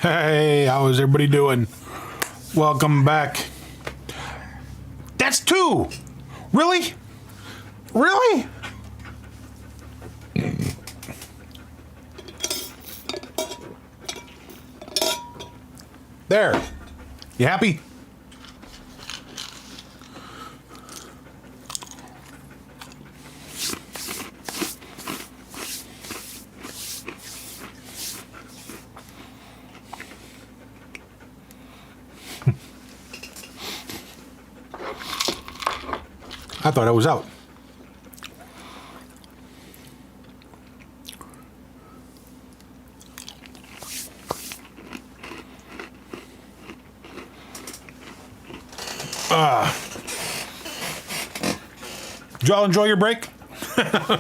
Hey, how is everybody doing? Welcome back. That's two! Really? Really? There. You happy? I thought I was out. Did y'all enjoy your break? About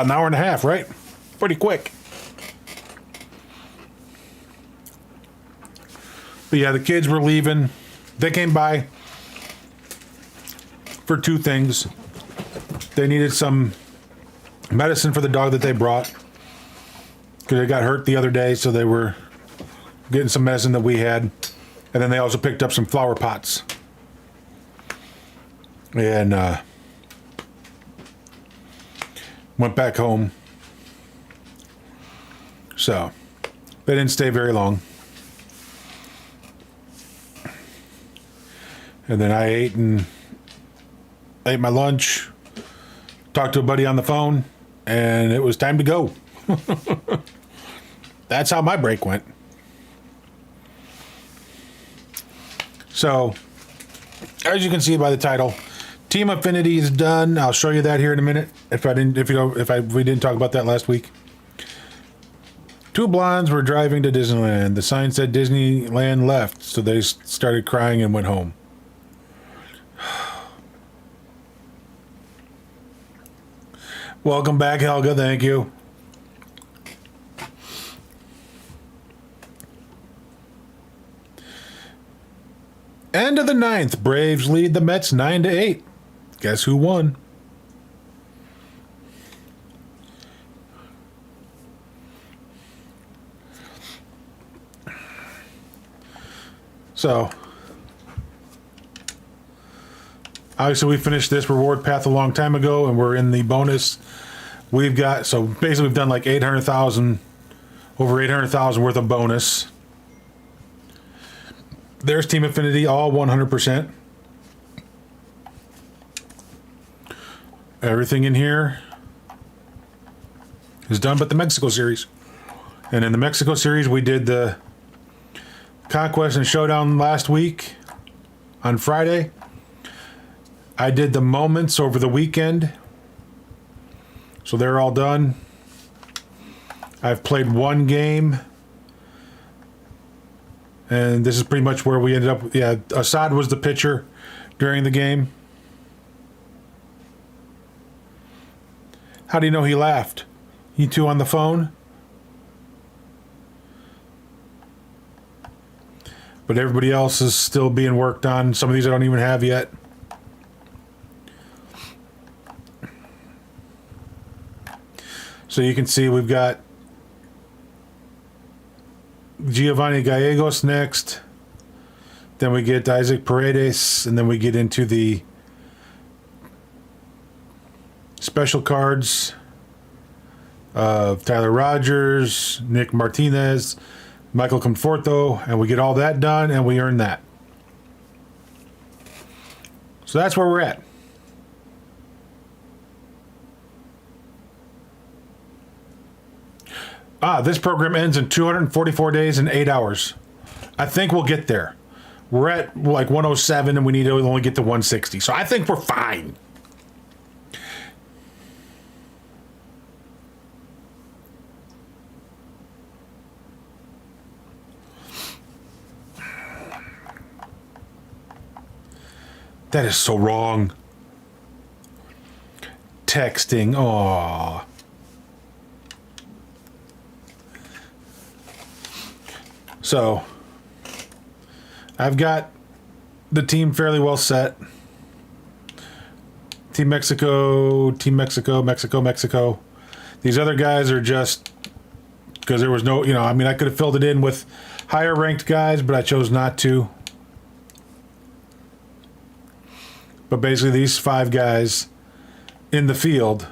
an hour and a half, right? Pretty quick. But yeah, the kids were leaving. They came by for two things. They needed some medicine for the dog that they brought because it got hurt the other day, so they were getting some medicine that we had. And then they also picked up some flower pots. And went back home. So they didn't stay very long. And then I ate my lunch, talked to a buddy on the phone, and it was time to go. That's how my break went. So, as you can see by the title, Team Affinity is done. I'll show you that here in a minute. If we didn't talk about that last week. Two blondes were driving to Disneyland. The sign said Disneyland left, so they started crying and went home. Welcome back, Helga. Thank you. End of the ninth. Braves lead the Mets 9-8. Guess who won? So, obviously we finished this reward path a long time ago, and we're in the bonus. We've got, so basically we've done like 800,000, over 800,000 worth of bonus. There's Team Affinity, all 100%. Everything in here is done but the Mexico series. And in the Mexico series, we did the Conquest and Showdown last week on Friday. I did the moments over the weekend. So they're all done. I've played one game. And this is pretty much where we ended up. Yeah, Assad was the pitcher during the game. How do you know he laughed? You two on the phone? But everybody else is still being worked on. Some of these I don't even have yet. So you can see we've got Giovanni Gallegos next. Then we get Isaac Paredes, and then we get into the special cards of Tyler Rogers, Nick Martinez, Michael Conforto, and we get all that done, and we earn that. So that's where we're at. This program ends in 244 days and 8 hours. I think we'll get there. We're at like 107 and we need to only get to 160. So I think we're fine. That is so wrong. Texting. Aww. So, I've got the team fairly well set. Team Mexico, Mexico. These other guys are just because there was no, I mean, I could have filled it in with higher ranked guys, but I chose not to. But basically, these 5 guys in the field.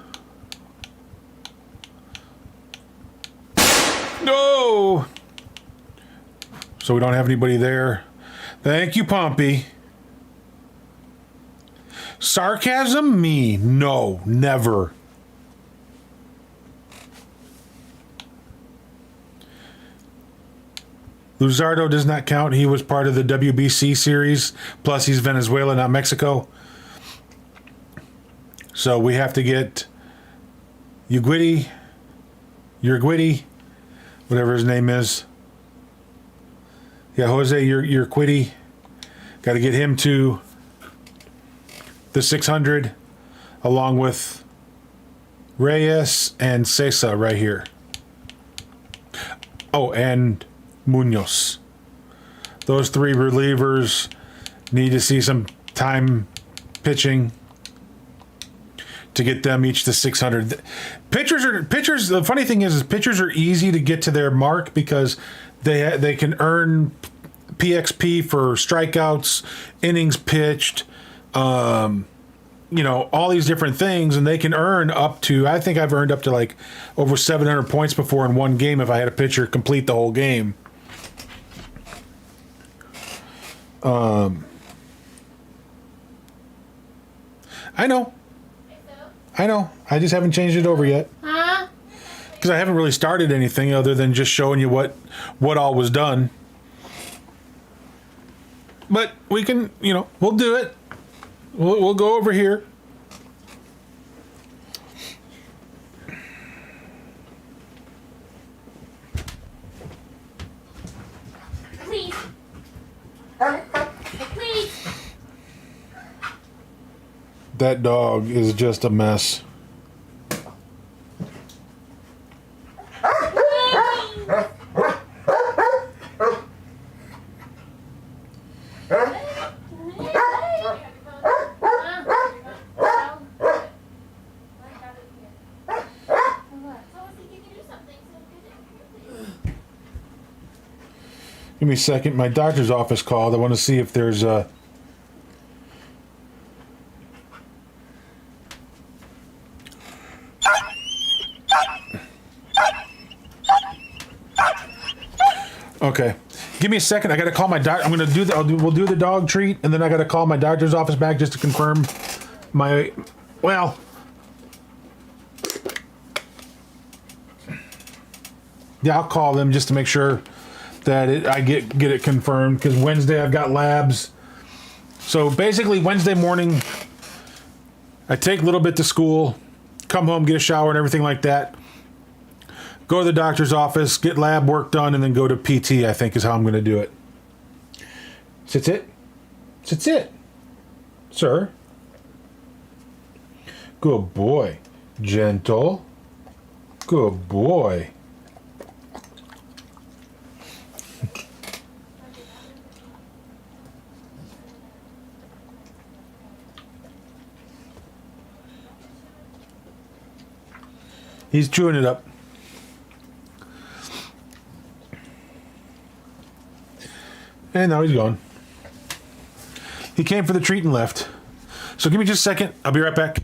No! So we don't have anybody there. Thank you, Pompey. Sarcasm? Me? No, never. Luzardo does not count. He was part of the WBC series. Plus, he's Venezuela, not Mexico. So we have to get Urguidi, whatever his name is. Yeah, Jose Urguidi. Got to get him to the 600, along with Reyes and Cesa right here. Oh, and Munoz. Those 3 relievers need to see some time pitching to get them each to 600. Pitchers. The funny thing is pitchers are easy to get to their mark because they can earn PXP for strikeouts, innings pitched, all these different things, and they can earn up to. I think I've earned up to like over 700 points before in one game if I had a pitcher complete the whole game. I know. I just haven't changed it over yet. Huh? Because I haven't really started anything other than just showing you what all was done. But we can, we'll do it. We'll go over here. Please. Please. That dog is just a mess. Give me a second. My doctor's office called. I want to see if there's a... Okay. Give me a second. I got to call my doctor. I'm going to do the... We'll do the dog treat, and then I got to call my doctor's office back just to confirm my... Well... Yeah, I'll call them just to make sure that I get it confirmed, because Wednesday I've got labs. So basically Wednesday morning I take a little bit to school, come home, get a shower and everything like that, go to the doctor's office, get lab work done, and then go to PT, I think is how I'm going to do it. Sit it, sir. Good boy. Gentle. Good boy. He's chewing it up. And now he's gone. He came for the treat and left. So give me just a second. I'll be right back.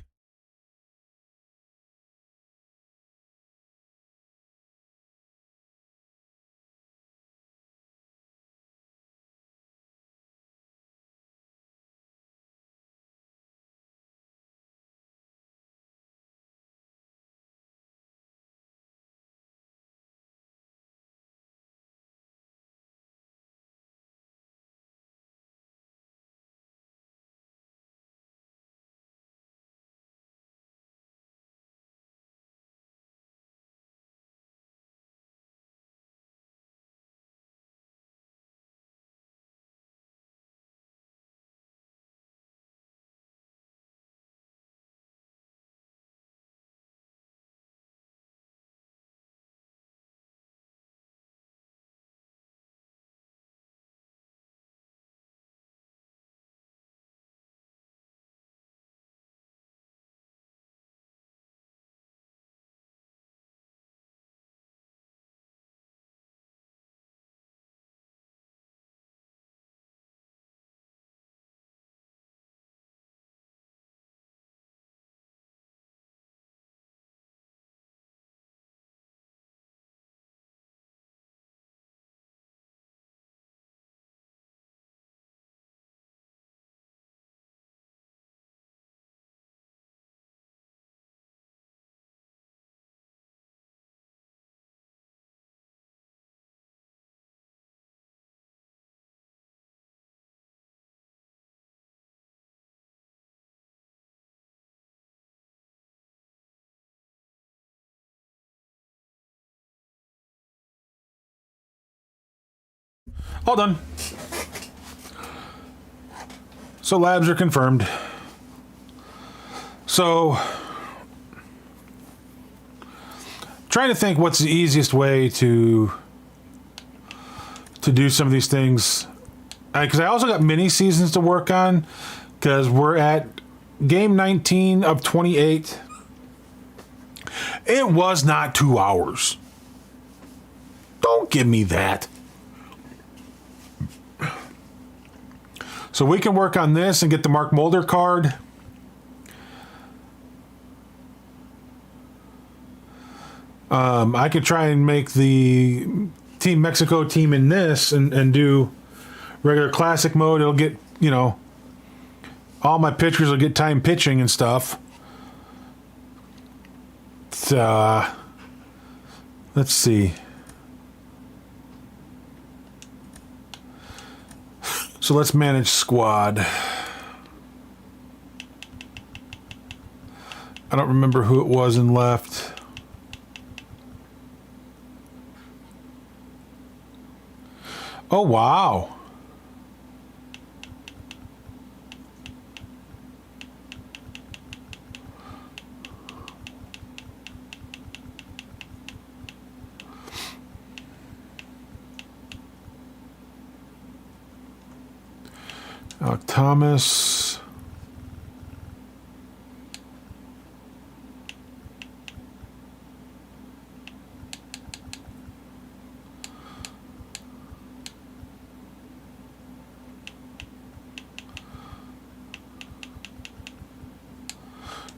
All done. So labs are confirmed. So, trying to think what's the easiest way to do some of these things. Because I also got mini seasons to work on. Because we're at game 19 of 28. It was not 2 hours. Don't give me that. So we can work on this and get the Mark Mulder card. I could try and make the Team Mexico team in this and do regular classic mode. It'll get, you know, all my pitchers will get time pitching and stuff. Let's see. So let's manage squad. I don't remember who it was in left. Oh, wow. Thomas.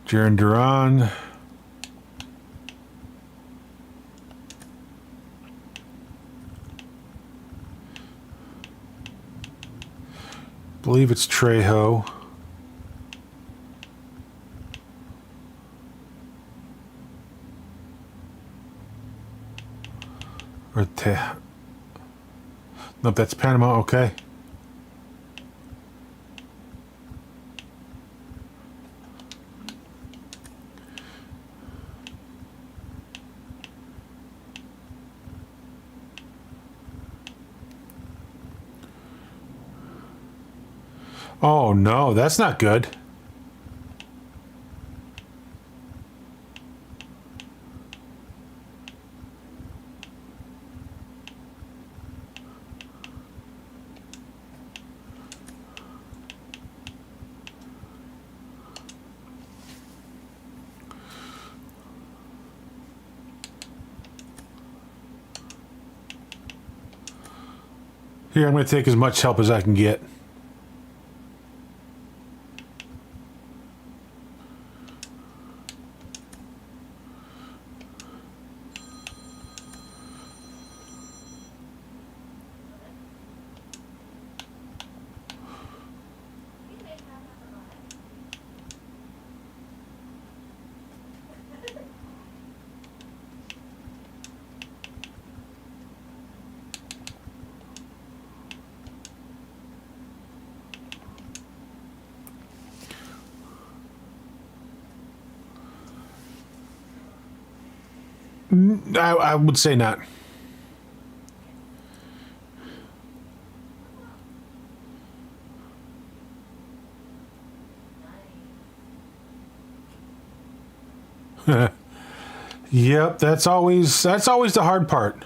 Jaron Duran. Believe it's Trejo. Or nope, that's Panama, okay. Oh no, that's not good. Here, I'm going to take as much help as I can get. I would say not. Yep, that's always the hard part.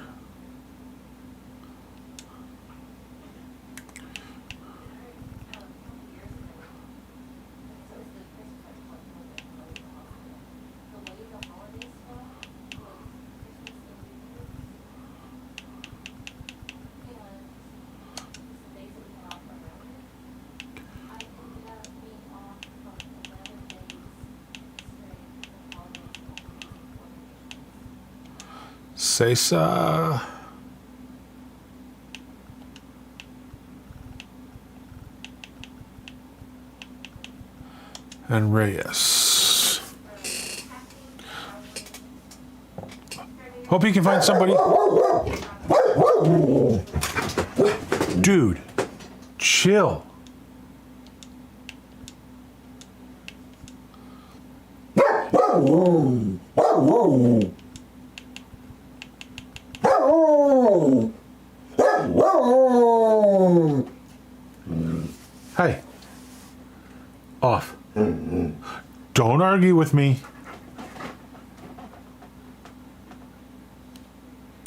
Sesa and Reyes. Hope you can find somebody. Dude, chill. argue with me.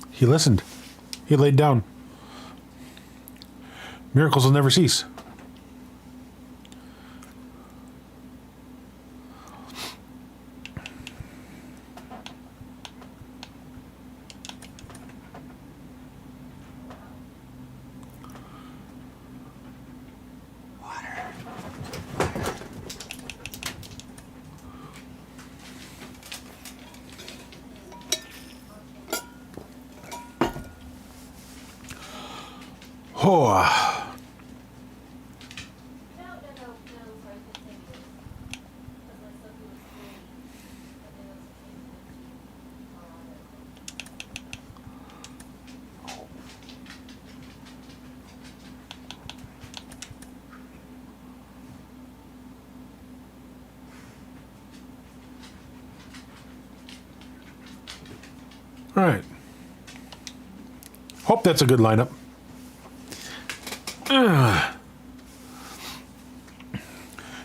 He listened. He laid down. Miracles will never cease. Oh. All right. Hope that's a good lineup.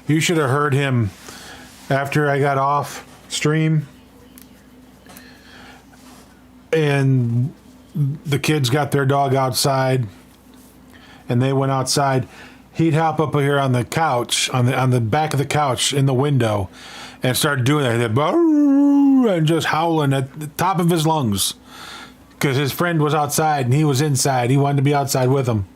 You should have heard him after I got off stream and the kids got their dog outside and they went outside. He'd hop up here on the couch, on the back of the couch in the window and start doing that and just howling at the top of his lungs because his friend was outside and he was inside. He wanted to be outside with him.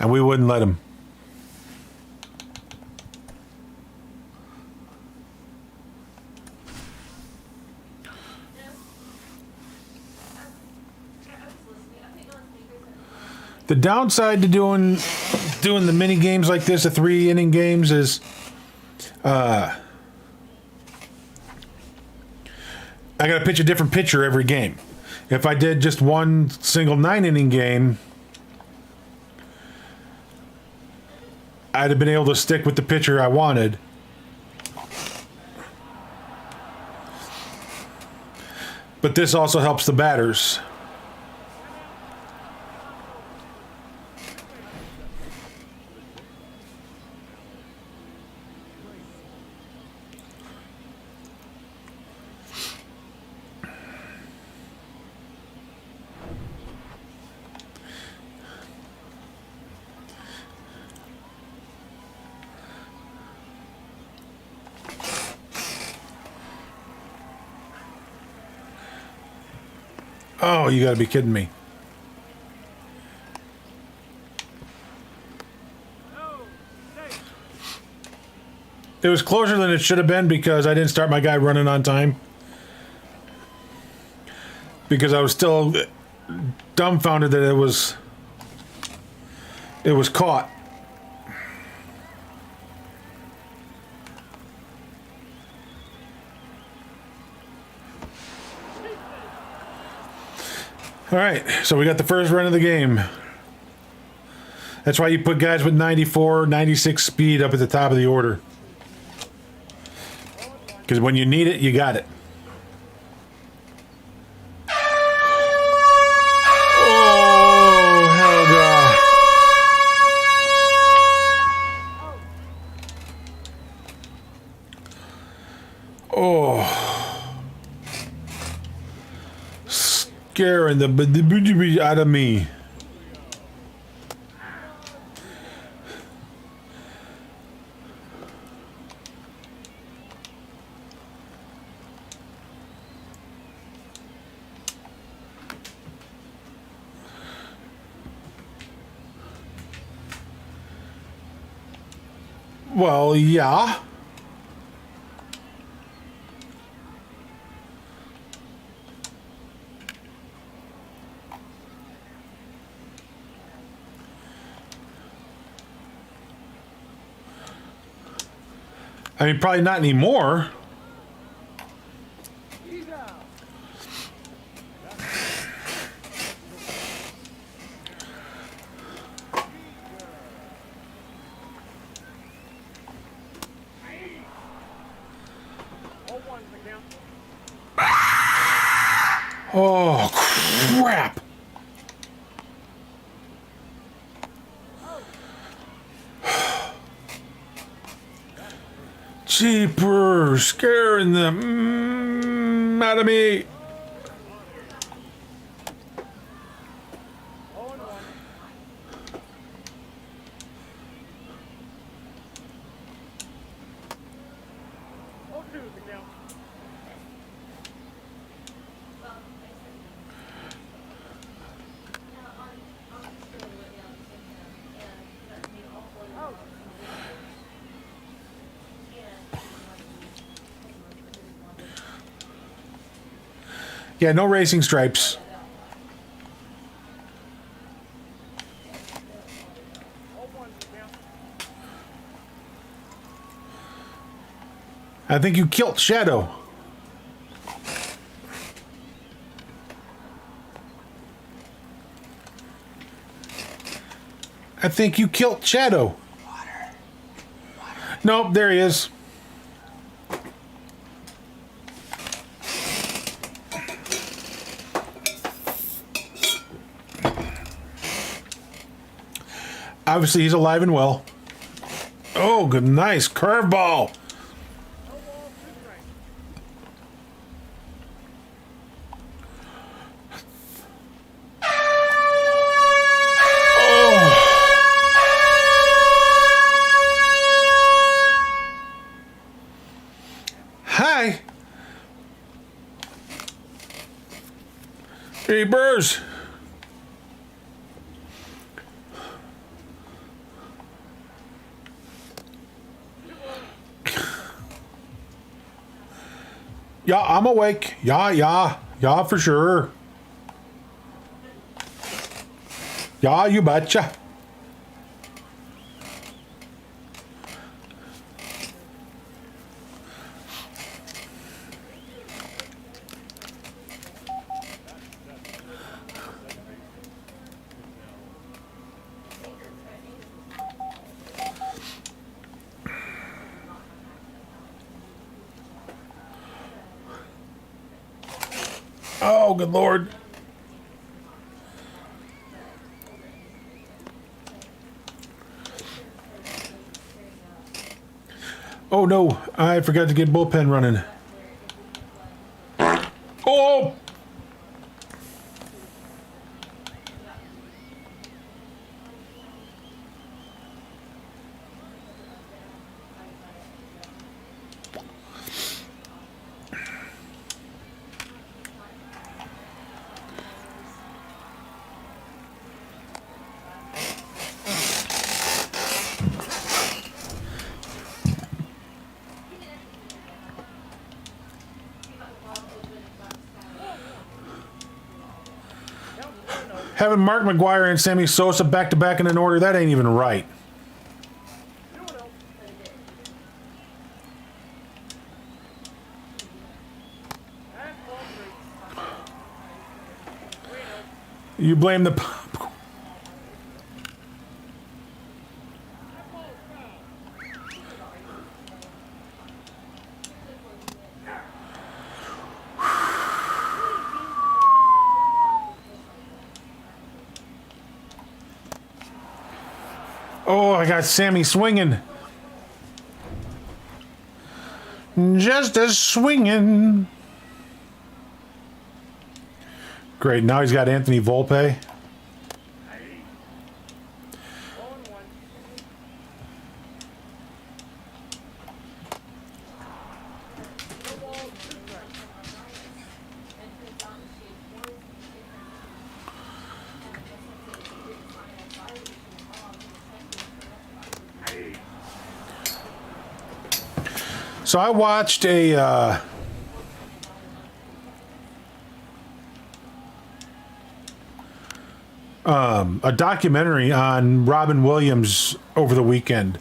And we wouldn't let him. The downside to doing the mini games like this, the 3-inning games, is I got to pitch a different pitcher every game. If I did just one single 9-inning game, I'd have been able to stick with the pitcher I wanted. But this also helps the batters. Oh, you gotta be kidding me. It was closer than it should have been because I didn't start my guy running on time. Because I was still dumbfounded that it was caught. All right, so we got the first run of the game. That's why you put guys with 94, 96 speed up at the top of the order. Because when you need it, you got it. Oh, Helga. Oh. Scaring the out of me. Well, yeah. I mean, probably not anymore. Oh, crap. Jeepers, scaring the out of me. Yeah, no racing stripes. I think you killed Shadow. I think you killed Shadow. Nope, there he is. Obviously, he's alive and well. Oh, good, nice curveball. Hi. Hey, Burrs. Yeah, I'm awake. Yeah, for sure. Yeah, you betcha. Oh, good Lord. Oh, no. I forgot to get bullpen running. Oh! Having Mark McGuire and Sammy Sosa back-to-back in an order, that ain't even right. You blame the... Oh, I got Sammy swinging. Just a swinging. Great, now he's got Anthony Volpe. So I watched a documentary on Robin Williams over the weekend,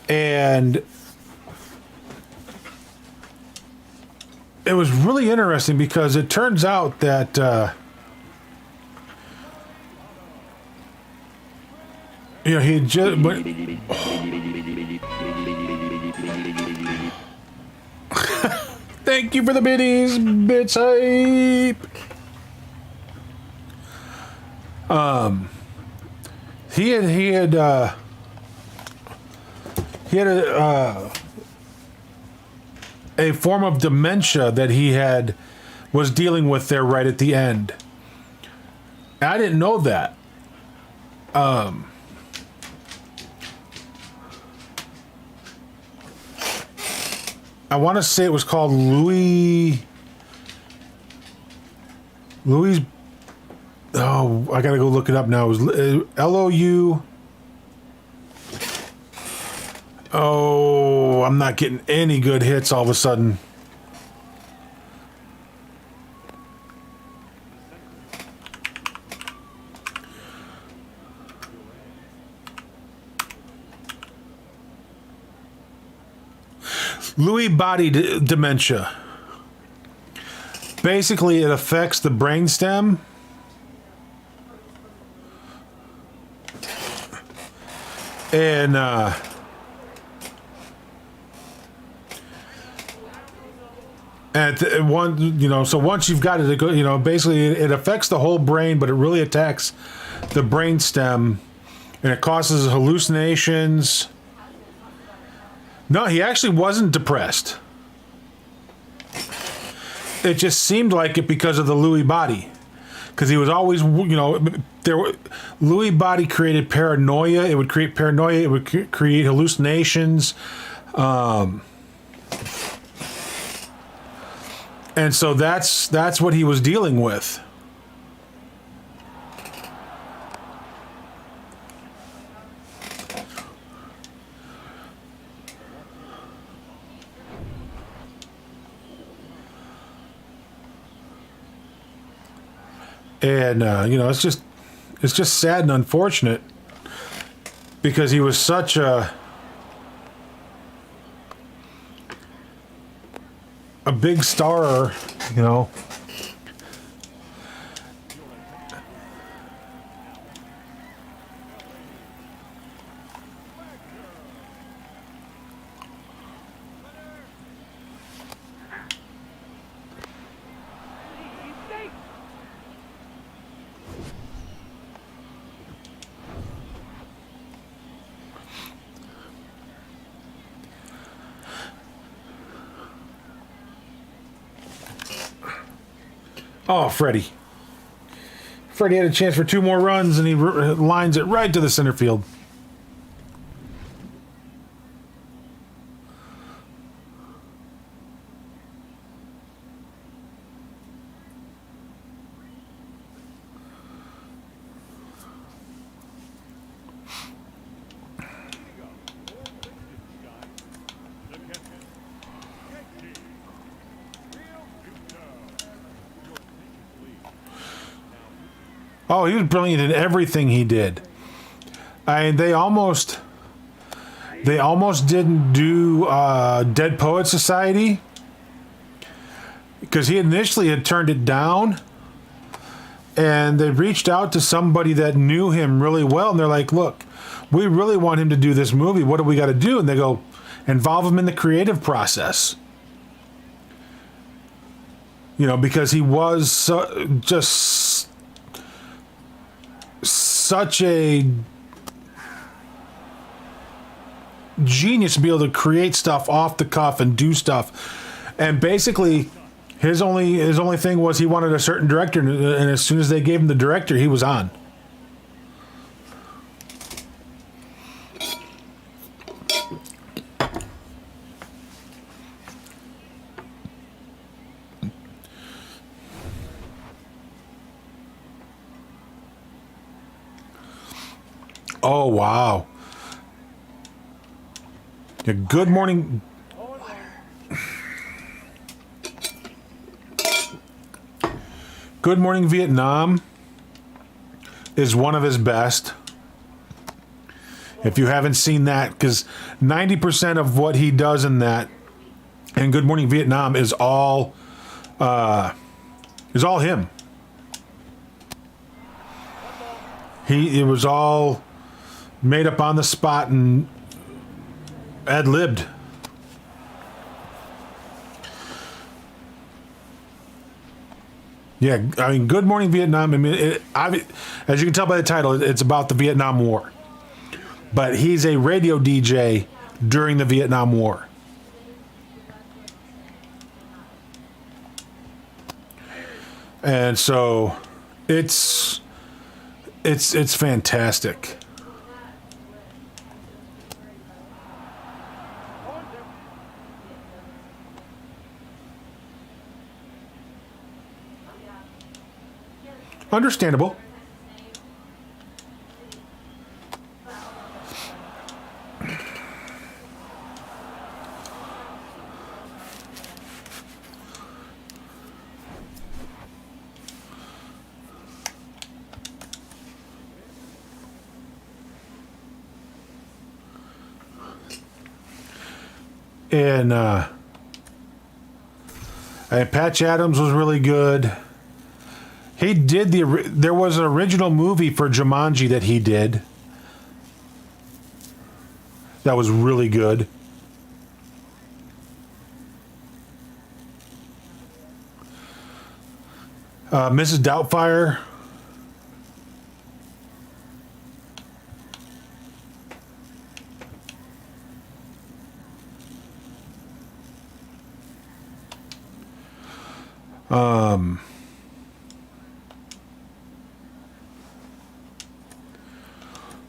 and it was really interesting because it turns out that you know, he just thank you for the biddies, bitch hype. he had a form of dementia that was dealing with there right at the end. I didn't know that. I want to say it was called Louis. Oh, I gotta go look it up now. It was LOU. Oh, I'm not getting any good hits all of a sudden. Lewy body dementia. Basically, it affects the brainstem. And so once you've got it, basically it affects the whole brain, but it really attacks the brainstem, and it causes hallucinations. No, he actually wasn't depressed. It just seemed like it because of the Lewy body. Because he was always, Lewy body created paranoia. It would create paranoia. It would create hallucinations. And so that's what he was dealing with. And it's just sad and unfortunate because he was such a big star, Oh, Freddie. Freddie had a chance for 2 more runs, and he lines it right to the center field. Oh, he was brilliant in everything he did. They almost didn't do Dead Poet Society because he initially had turned it down, and they reached out to somebody that knew him really well, and they're like, "Look, we really want him to do this movie. What do we got to do?" And they go, "Involve him in the creative process." Because he was just such a genius to be able to create stuff off the cuff and do stuff. And basically his only thing was he wanted a certain director, and as soon as they gave him the director, he was on. Oh, wow. Yeah, Good Morning. Good Morning Vietnam is one of his best. If you haven't seen that, because 90% of what he does in that and Good Morning Vietnam is all him. It was all made up on the spot and ad-libbed. Yeah, Good Morning Vietnam. As you can tell by the title, it's about the Vietnam War. But he's a radio DJ during the Vietnam War. And so it's fantastic. Understandable. And Patch Adams was really good. He did there was an original movie for Jumanji that he did. That was really good. Mrs. Doubtfire.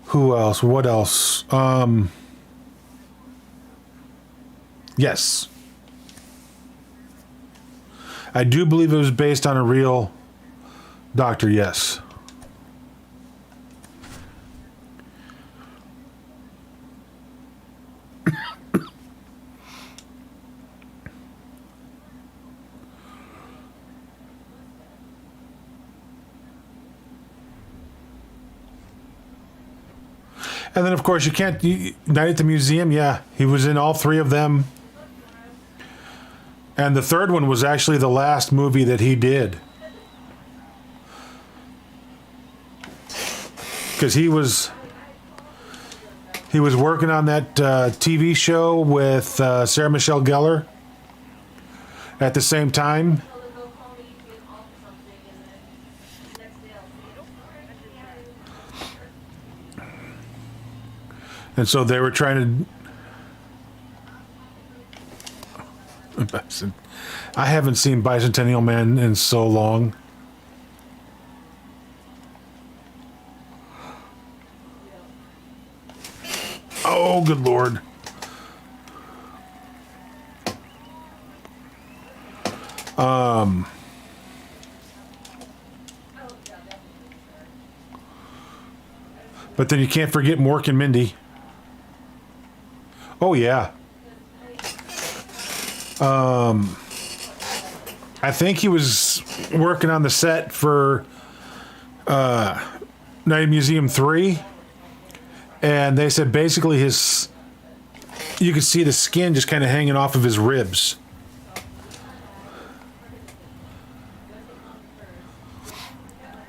Who else? What else? Yes. I do believe it was based on a real doctor, yes. And then, of course, Night at the Museum, yeah. He was in all three of them. And the third one was actually the last movie that he did. Because he was working on that TV show with Sarah Michelle Gellar at the same time. And so they were trying to... I haven't seen Bicentennial Man in so long. Oh, good Lord. But then you can't forget Mork and Mindy. Oh, yeah. I think he was working on the set for Night at Museum 3. And they said basically you could see the skin just kind of hanging off of his ribs.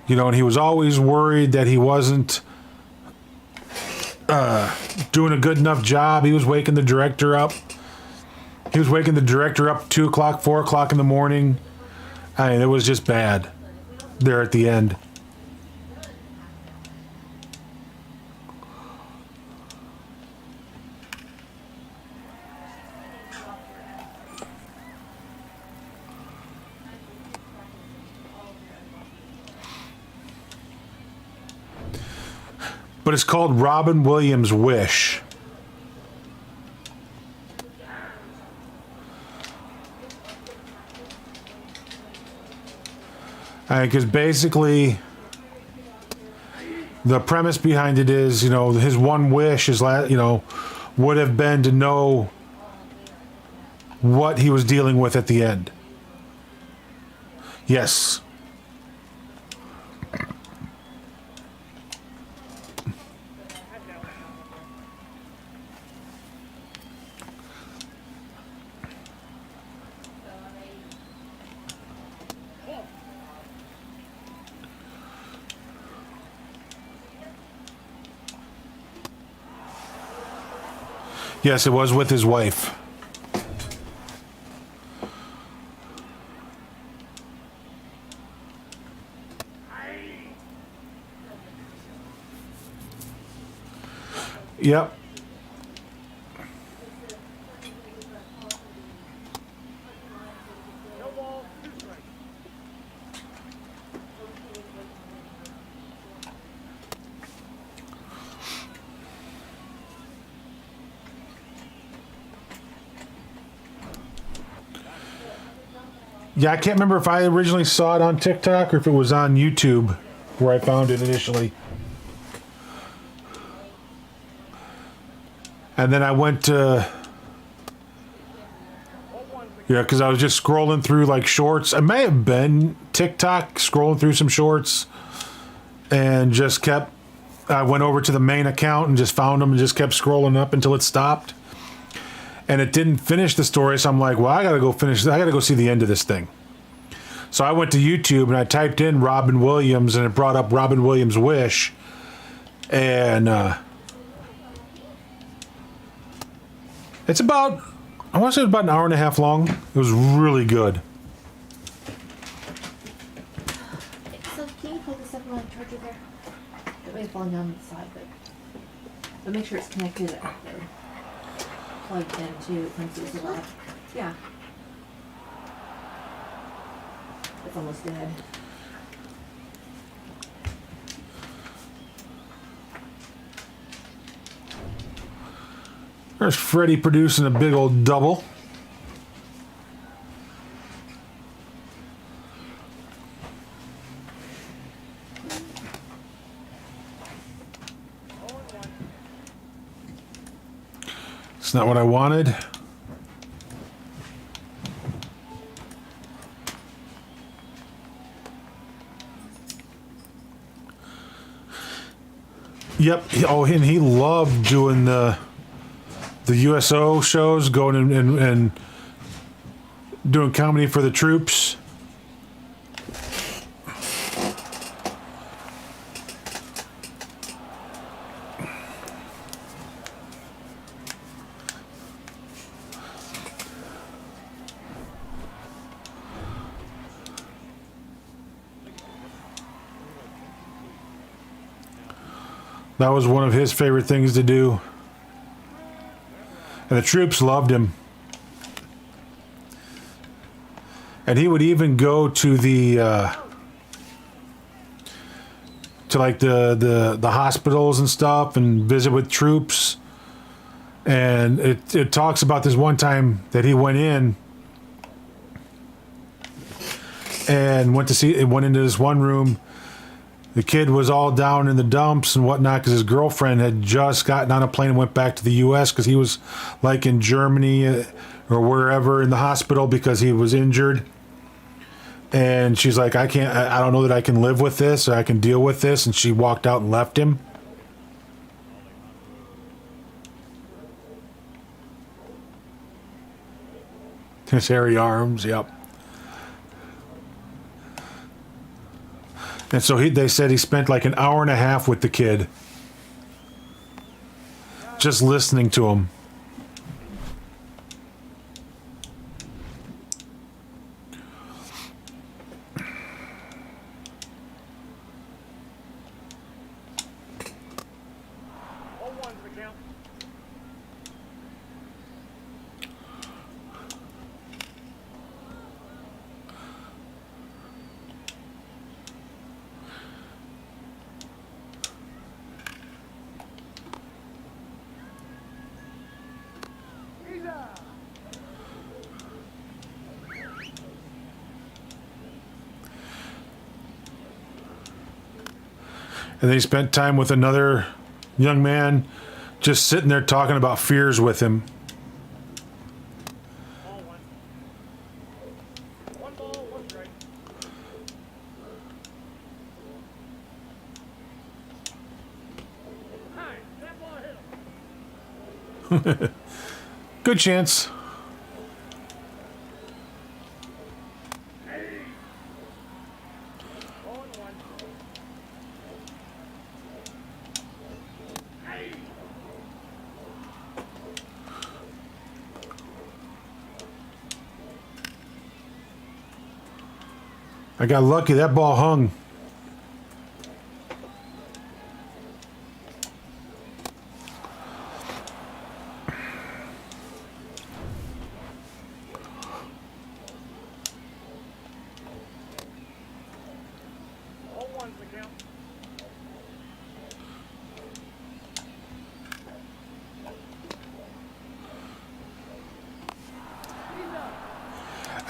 You know, and he was always worried that he wasn't doing a good enough job. He was waking the director up. He was waking the director up 2 o'clock, 4 o'clock in the morning. I mean, it was just bad there at the end. But it's called Robin Williams' Wish. Because basically, the premise behind it is, you know, his one wish is, would have been to know what he was dealing with at the end. Yes. Yes, it was with his wife. Yep. Yeah, I can't remember if I originally saw it on TikTok or if it was on YouTube where I found it initially. And then I went to, yeah, because I was just scrolling through like shorts. It may have been TikTok, scrolling through some shorts, and just kept. I went over to the main account and just found them and just kept scrolling up until it stopped. And it didn't finish the story, so I'm like, well, I gotta go finish. I gotta go see the end of this thing. So I went to YouTube and I typed in Robin Williams, and it brought up Robin Williams' Wish, and it's about. I want to say it's about an hour and a half long. It was really good. So can you plug this up on the charger there? That way it's falling down the side, but make sure it's connected or plugged into it comes to the lab. Yeah. It's almost dead. There's Freddie producing a big old double. It's not what I wanted. Yep. Oh, and he loved doing the USO shows, going and doing comedy for the troops. That was one of his favorite things to do. And the troops loved him. And he would even go to the to like the hospitals and stuff and visit with troops. And it talks about this one time that he went in and went into this one room. The kid was all down in the dumps and whatnot because his girlfriend had just gotten on a plane and went back to the U.S. because he was like in Germany or wherever in the hospital because he was injured. And she's like, I don't know that I can live with this or I can deal with this. And she walked out and left him. His hairy arms, yep. And so they said he spent like an hour and a half with the kid. Just listening to him. And then he spent time with another young man just sitting there talking about fears with him. Good chance. I got lucky. That ball hung.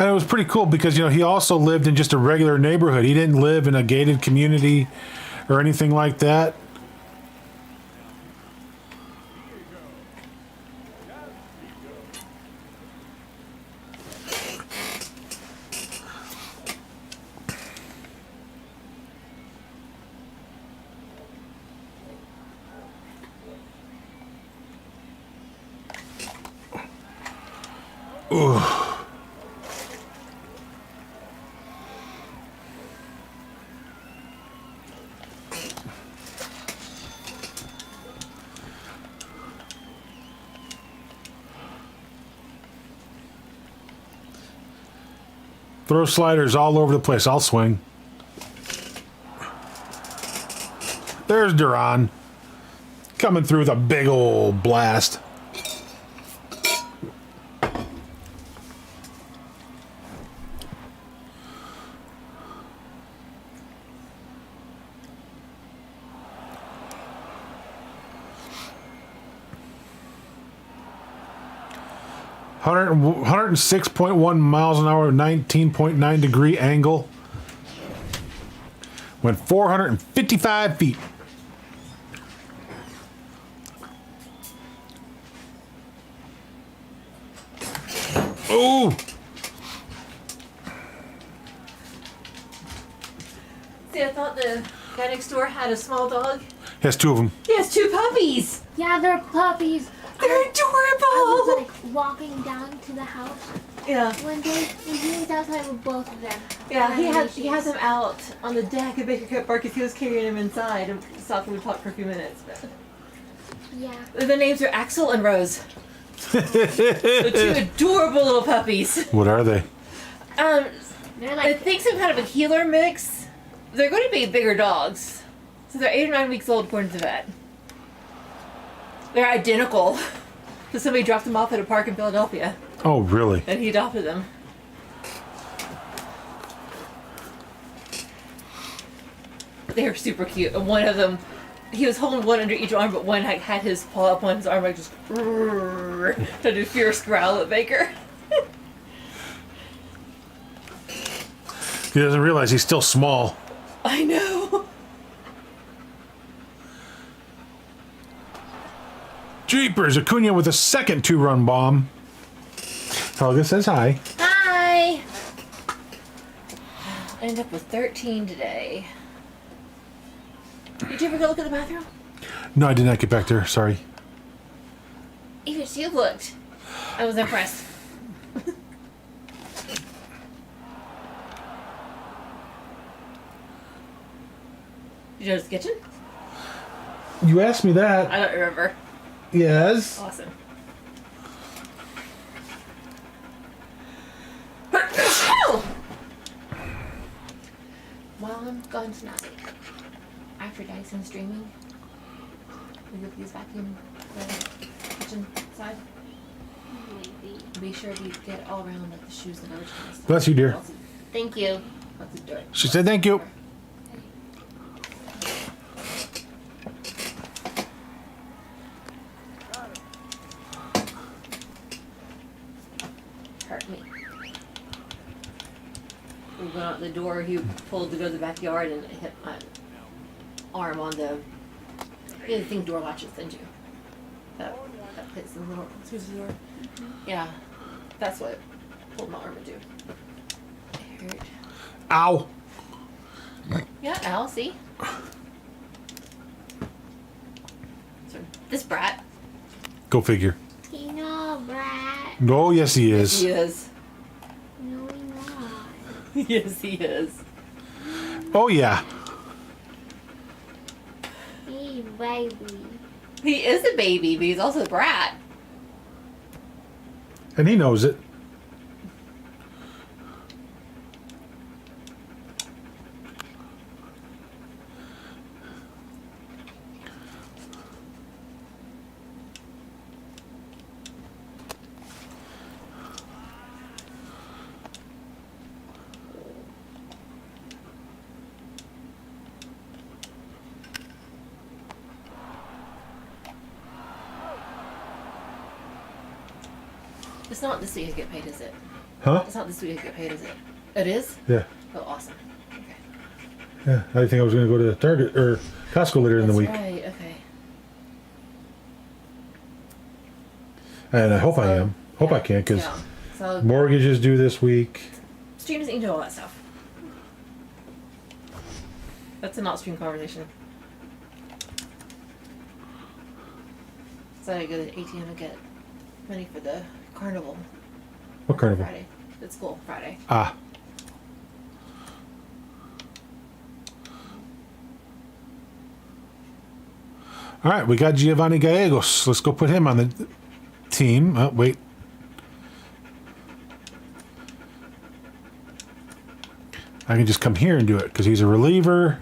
And it was pretty cool because, you know, he also lived in just a regular neighborhood. He didn't live in a gated community or anything like that. Ooh. Throw sliders all over the place. I'll swing. There's Duran. Coming through the big old blast. Hundred 106.1 miles an hour, 19.9 degree angle. Went 455 feet. Oh! See, I thought the guy next door had a small dog. He has two of them. He has 2 puppies. Yeah, they're puppies. They're I adorable. was like walking down to the house Yeah. one day, and he was outside with both of them. Yeah, he had them out on the deck, and Baker kept barking. He was carrying him inside and stopped and we talked for a few minutes. But Yeah. the names are Axel and Rose. They're 2 adorable little puppies. What are they? They're They're I like, think some kind of a healer mix. They're going to be bigger dogs. So they're 8 or 9 weeks old according to the vet. They're identical. So somebody dropped them off at a park in Philadelphia Oh, really? and he adopted them. They're super cute. And one of them, he was holding one under each arm, but one had his paw up on his arm, like just to do fierce growl at Baker. He doesn't realize he's still small. I know. Jeepers, Acuna with a second 2-run bomb. Helga says hi. Hi. I ended up with 13 today. Did you ever go look at the bathroom? No, I did not get back there. Sorry. Even she looked. I was impressed. Did you go to the kitchen? You asked me that. I don't remember. Yes. Awesome. While I'm gone tonight, after Dyson's streaming, we look these vacuum the kitchen side. maybe. Be sure to get all around like the shoes and other kind of stuff. Bless you, dear. Thank you. Let's do it. She said thank you. Hurt me. We went out the door, he pulled to go to the backyard and it hit my arm on the thing door latches into. That hits the little screws the door. Yeah. That's what pulled my arm into. It hurt. Ow. Yeah, Al, see? So this brat. Go figure. He no, Brad. Oh, yes, he is. He is. No, he not. Yes, he is. Oh, yeah. He baby. He is a baby, but he's also a brat. And he knows it. It's not this week you get paid, is it? Huh? It's not this week I get paid, is it? It is? Yeah. Oh, awesome. Okay. Yeah. I think I was going to go to Target or Costco later in the week. Right, okay. And I hope I am. Hope yeah, I can, because yeah. So mortgage is due this week. stream doesn't do all that stuff. That's a not stream conversation. So I go to the ATM and get money for the carnival. What carnival? Friday. It's school Friday. Ah. All right, we got Giovanni Gallegos. Let's go put him on the team. Oh, wait. I can just come here and do it because he's a reliever.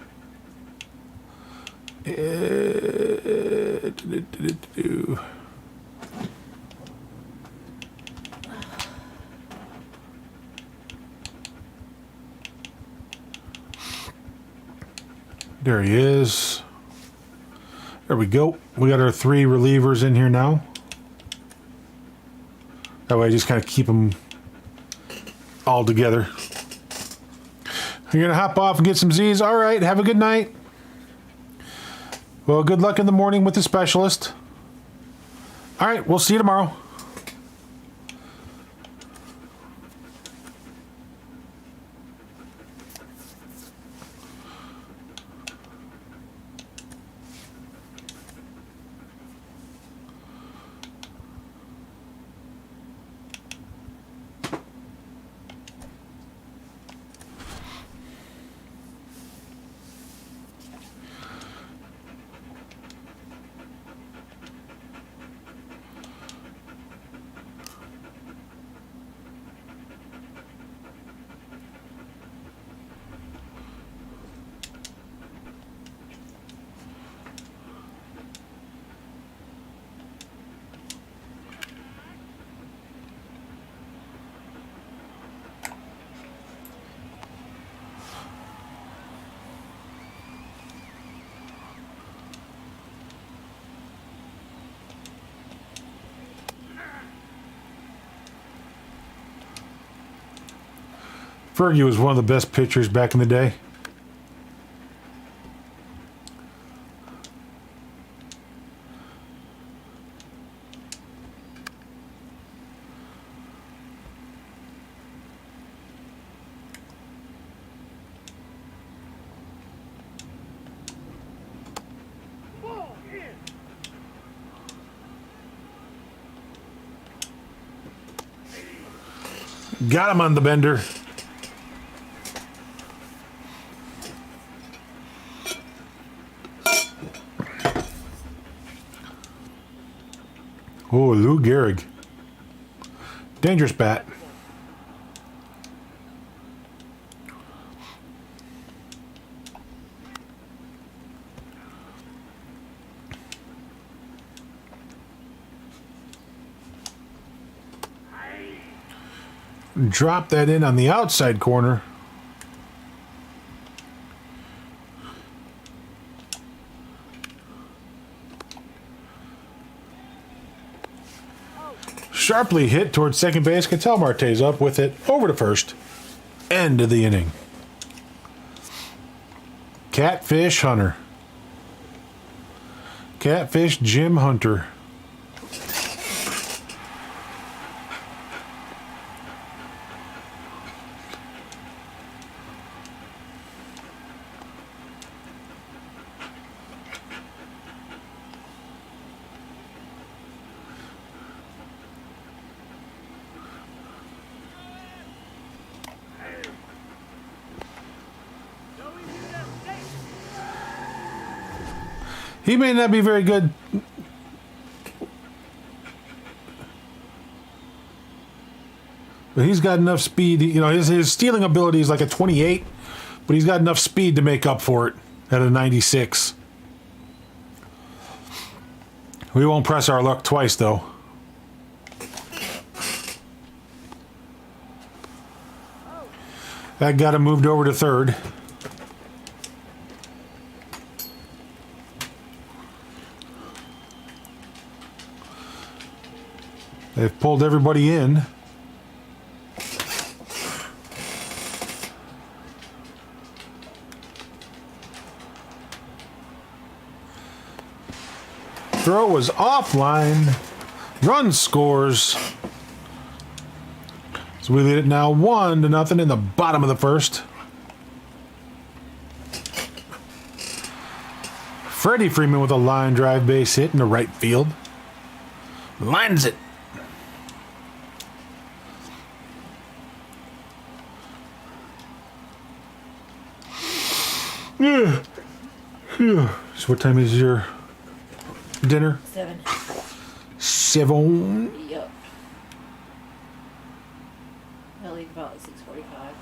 There he is. There we go. We got our 3 relievers in here now. That way I just kind of keep them all together. You're going to hop off and get some Z's? All right, have a good night. Well, good luck in the morning with the specialist. All right, we'll see you tomorrow. Fergie was one of the best pitchers back in the day. Got him on the bender. Oh, Lou Gehrig. Dangerous bat. Drop that in on the outside corner. Sharply hit towards second base. Cattell Marte's up with it over to first. End of the inning. Catfish Hunter. Catfish Jim Hunter. He may not be very good. But he's got enough speed. You know, his stealing ability is like a 28, but he's got enough speed to make up for it at a 96. We won't press our luck twice, though. That got him moved over to third. They've pulled everybody in. Throw was offline. Run scores. So we lead it now 1-0 in the bottom of the first. Freddie Freeman with a line drive base hit in the right field. Lines it. Yeah. So what time is your dinner? 7. 7. Yep. I'll leave about 6:45.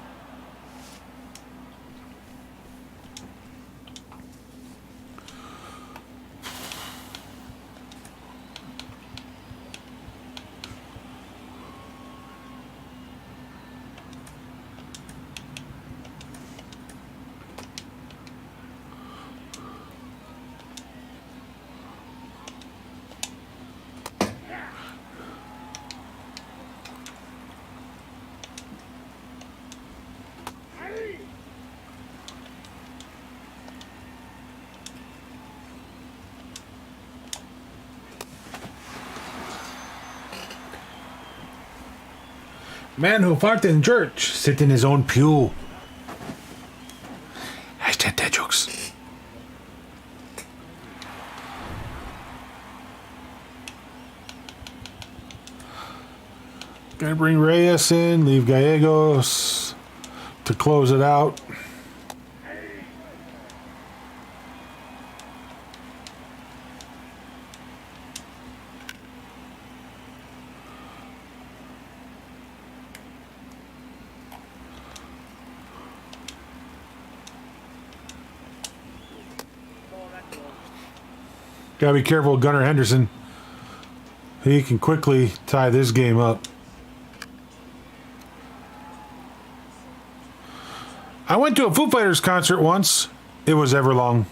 Man who fought in church sit in his own pew. Hashtag dad jokes. Gonna bring Reyes in, leave Gallegos to close it out. Gotta be careful with Gunnar Henderson. He can quickly tie this game up. I went to a Foo Fighters concert once. It was Everlong.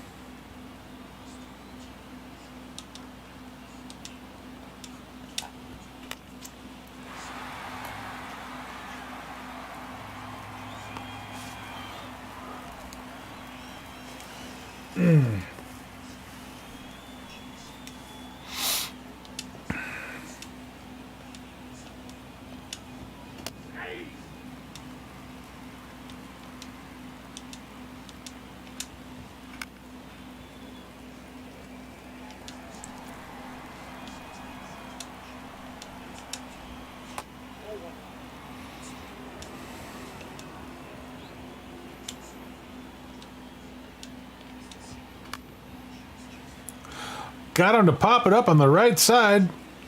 Got him to pop it up on the right side.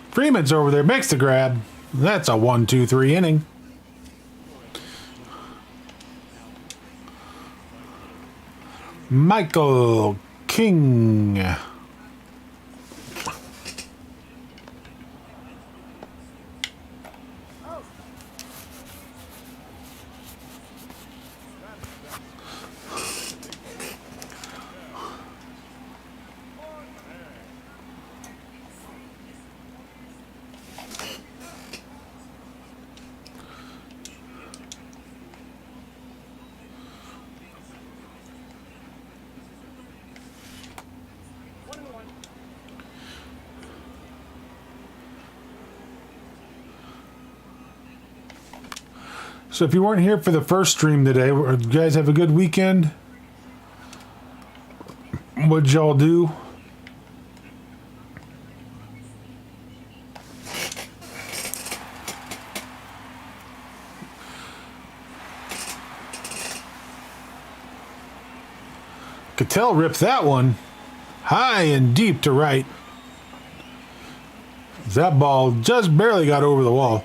Freeman's over there, makes the grab. That's a 1-2-3 inning. Michael King. So if you weren't here for the first stream today, you guys have a good weekend? What'd y'all do? Cattell ripped that one high and deep to right. That ball just barely got over the wall.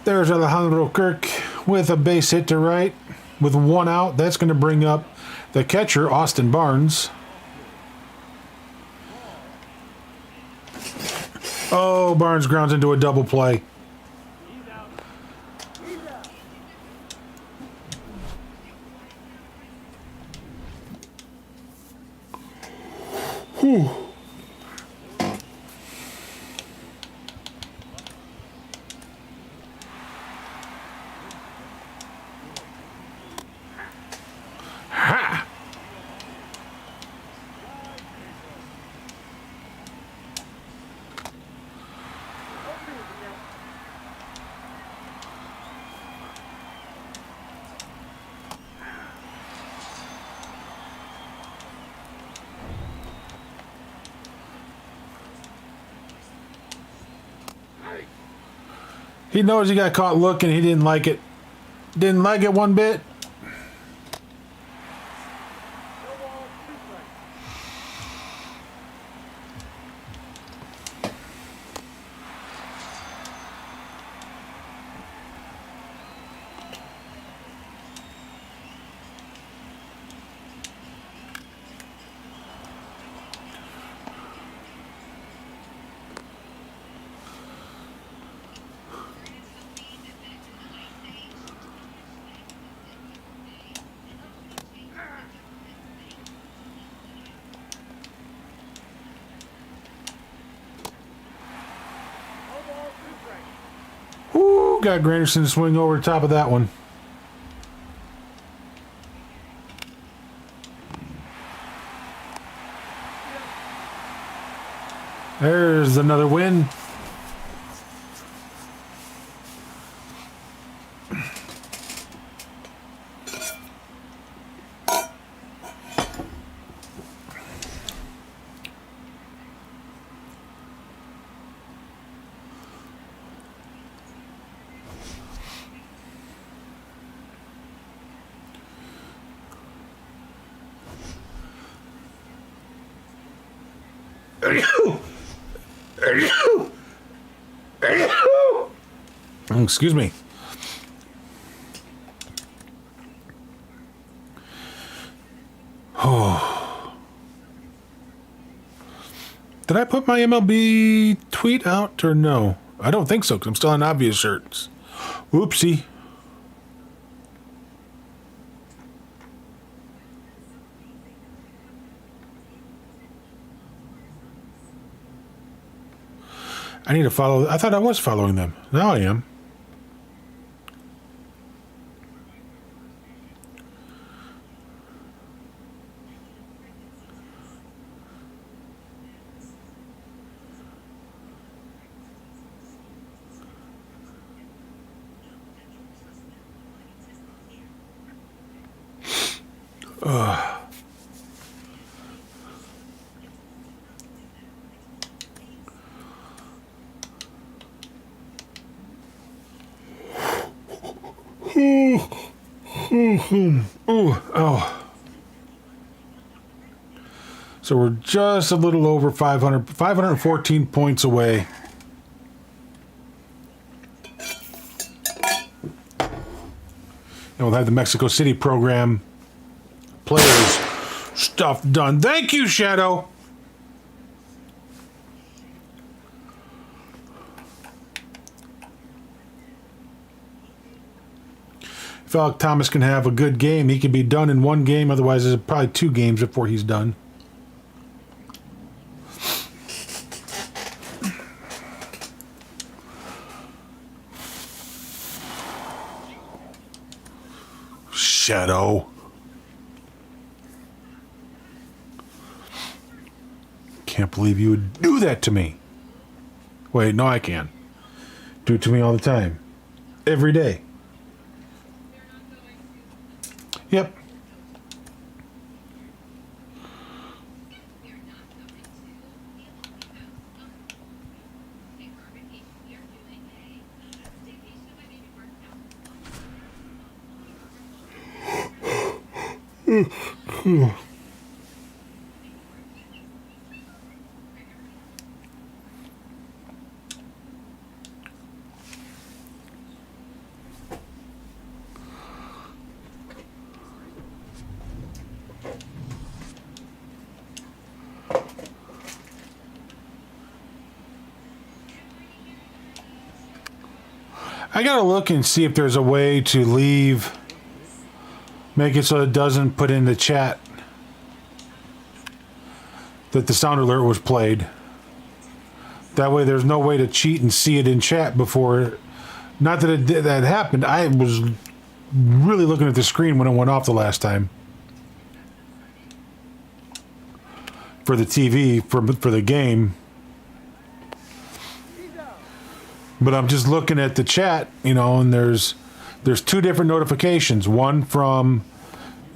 There's Alejandro Kirk with a base hit to right with one out. That's going to bring up the catcher, Austin Barnes. Oh, Barnes grounds into a double play. Ha! He knows he got caught looking. He didn't like it. Didn't like it one bit. Woo, got Granderson to swing over the top of that one. There's another win. Excuse me. Oh. Did I put my MLB tweet out or no? I don't think so because I'm still on obvious shirts. Oopsie. I need to follow. I thought I was following them. Now I am. Ooh, oh. So we're just a little over 514 points away. And we'll have the Mexico City program players stuff done. Thank you, Shadow. If Alec Thomas can have a good game, he can be done in one game. Otherwise, there's probably 2 games before he's done. Shadow. Can't believe you would do that to me. Wait, no, I can. Do it to me all the time. Every day. Yep. I gotta look and see if there's a way to leave, make it so it doesn't put in the chat. that the sound alert was played. That way there's no way to cheat and see it in chat before. Not that that happened. I was really looking at the screen when it went off the last time. For the TV, for the game. But I'm just looking at the chat, you know, and there's two different notifications. One from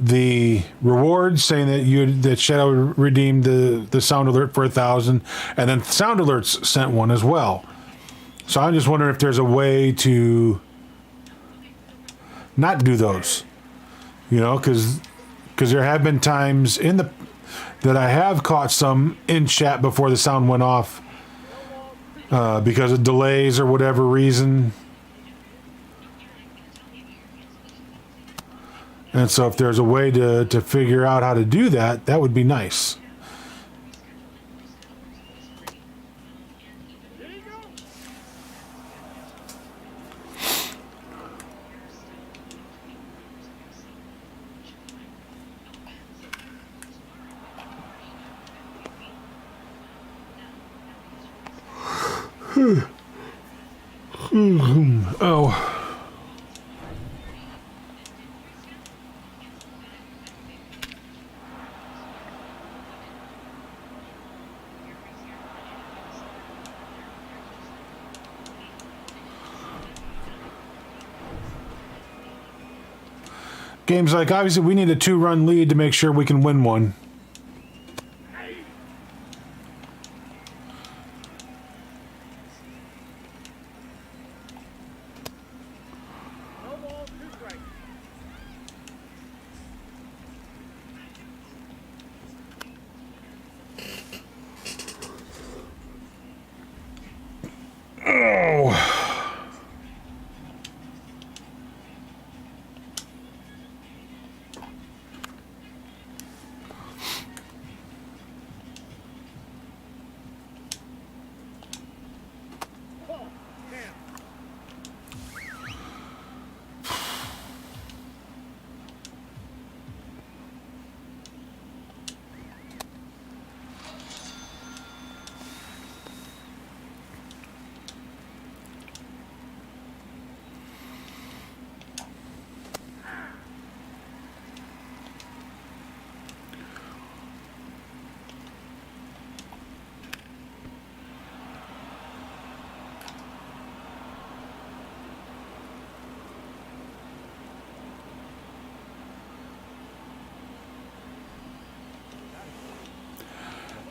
the rewards saying that Shadow redeemed the sound alert for 1,000, and then Sound Alerts sent one as well. So I'm just wondering if there's a way to not do those, you know, because there have been times that I have caught some in chat before the sound went off because of delays or whatever reason. And so if there's a way to figure out how to do that, that would be nice. Oh. Games like, obviously, we need a 2-run lead to make sure we can win one.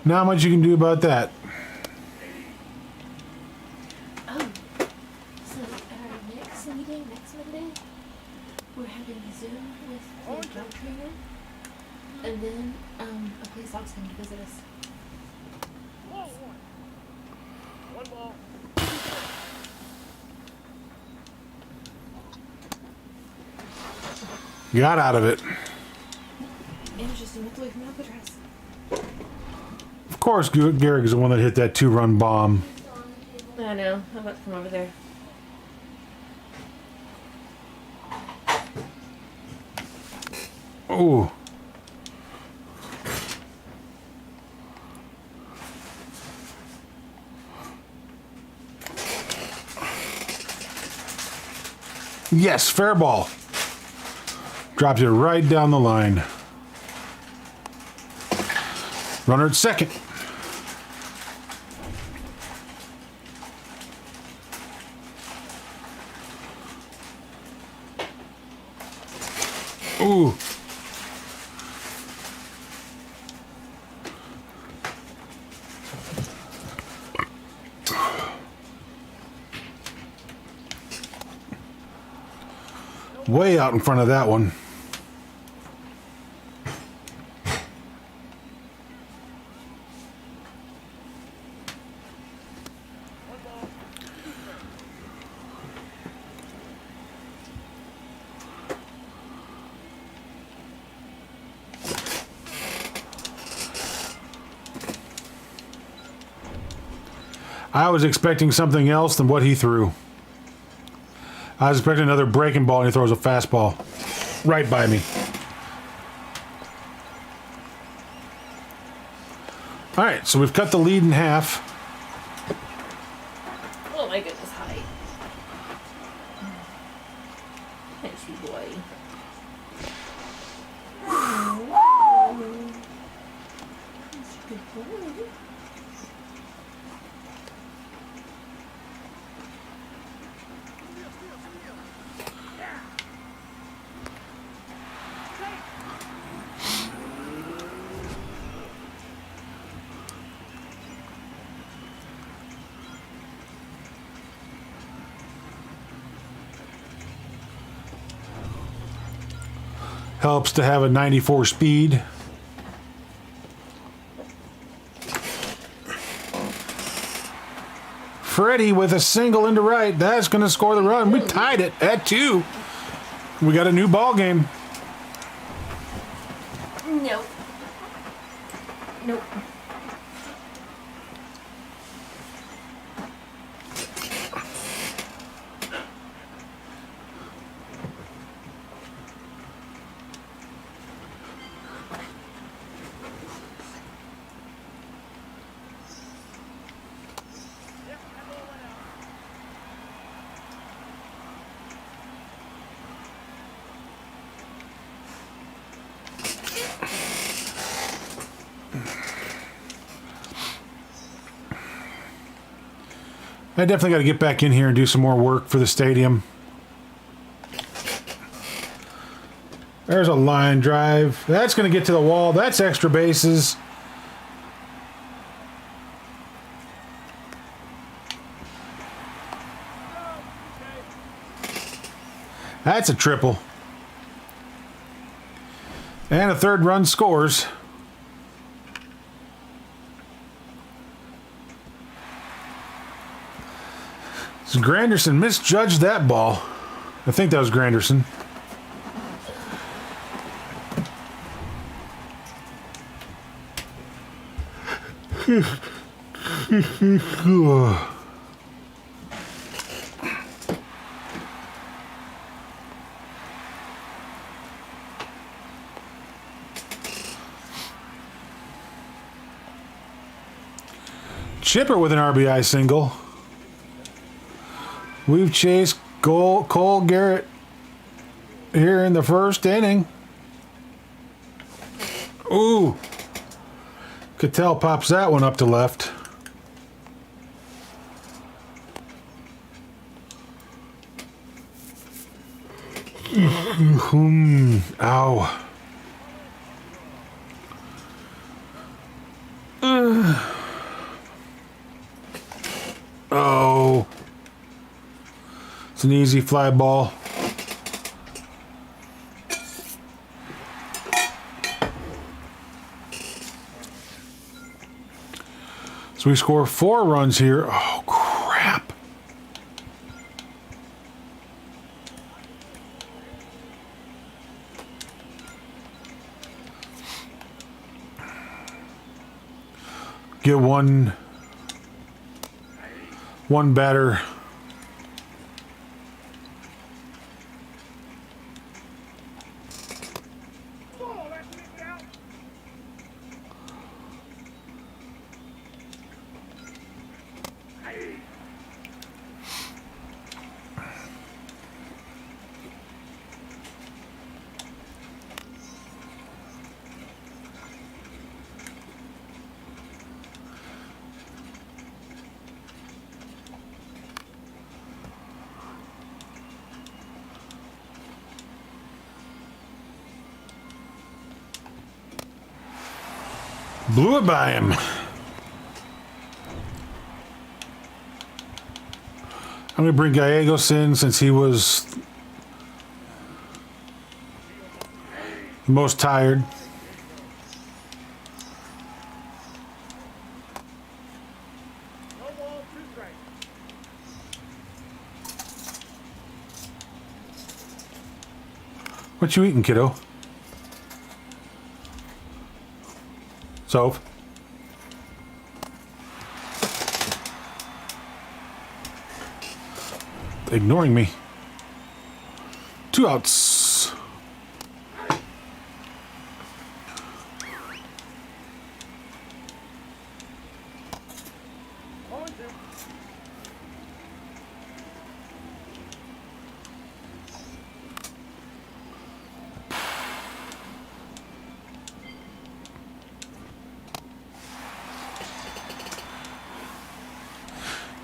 Not much you can do about that. Oh, so our next meeting next Monday, we're having Zoom with the dog trainer, and then a police officer coming to visit us. One ball. Got out of it. Interesting, looked away from Alcatraz. Of course, Garrick is the one that hit that 2-run bomb. I know. How about from over there? Ooh. Yes, fair ball. Drops it right down the line. Runner at second. Ooh. Way out in front of that one. I was expecting something else than what he threw. I was expecting another breaking ball, and he throws a fastball right by me. All right, so we've cut the lead in half. Oh my goodness, hi. Thanks, you boy. That's a good boy. Helps to have a 94 speed. Freddie with a single into right. That's going to score the run. We tied it at 2. We got a new ball game. Nope. Nope. I definitely got to get back in here and do some more work for the stadium. There's a line drive. That's going to get to the wall. That's extra bases. That's a triple. And a third run scores. So Granderson misjudged that ball. I think that was Granderson. Chipper with an RBI single. We've chased Cole Garrett here in the first inning. Ooh. Cattell pops that one up to left. Ow. Oh. It's an easy fly ball. So we score 4 runs here. Oh, crap. Get one batter. Blew it by him. I'm going to bring Gallegos in since he was the most tired. No ball, 2 strikes. What you eating, kiddo? Soph? Ignoring me. 2 outs.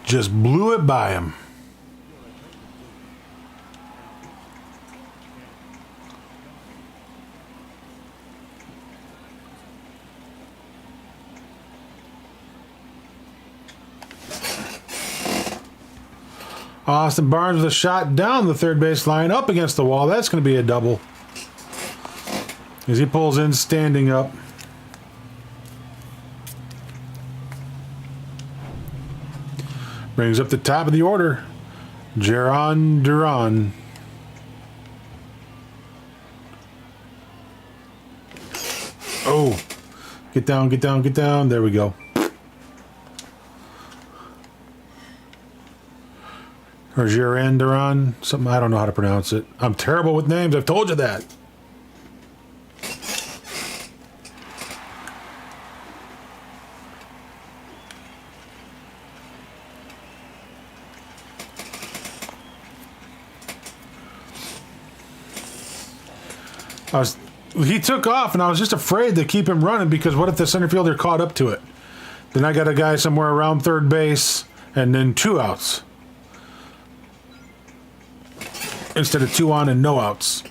Just blew it by him. Austin Barnes with a shot down the third base line, up against the wall. That's going to be a double. As he pulls in, standing up. Brings up the top of the order. Jaron Duran. Oh. Get down, get down, get down. There we go. Or Jaron Duran. Something, I don't know how to pronounce it. I'm terrible with names. I've told you that. He took off, and I was just afraid to keep him running because what if the center fielder caught up to it? Then I got a guy somewhere around third base, and then 2 outs instead of 2 on and no outs,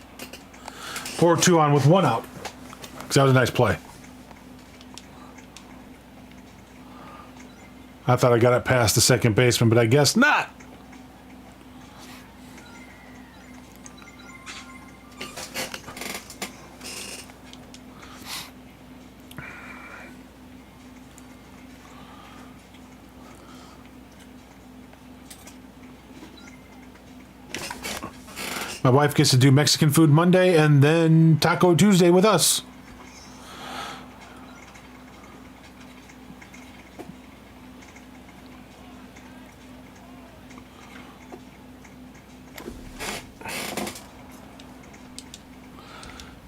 or 2 on with 1 out. Because that was a nice play. I thought I got it past the second baseman, but I guess not. My wife gets to do Mexican food Monday and then Taco Tuesday with us.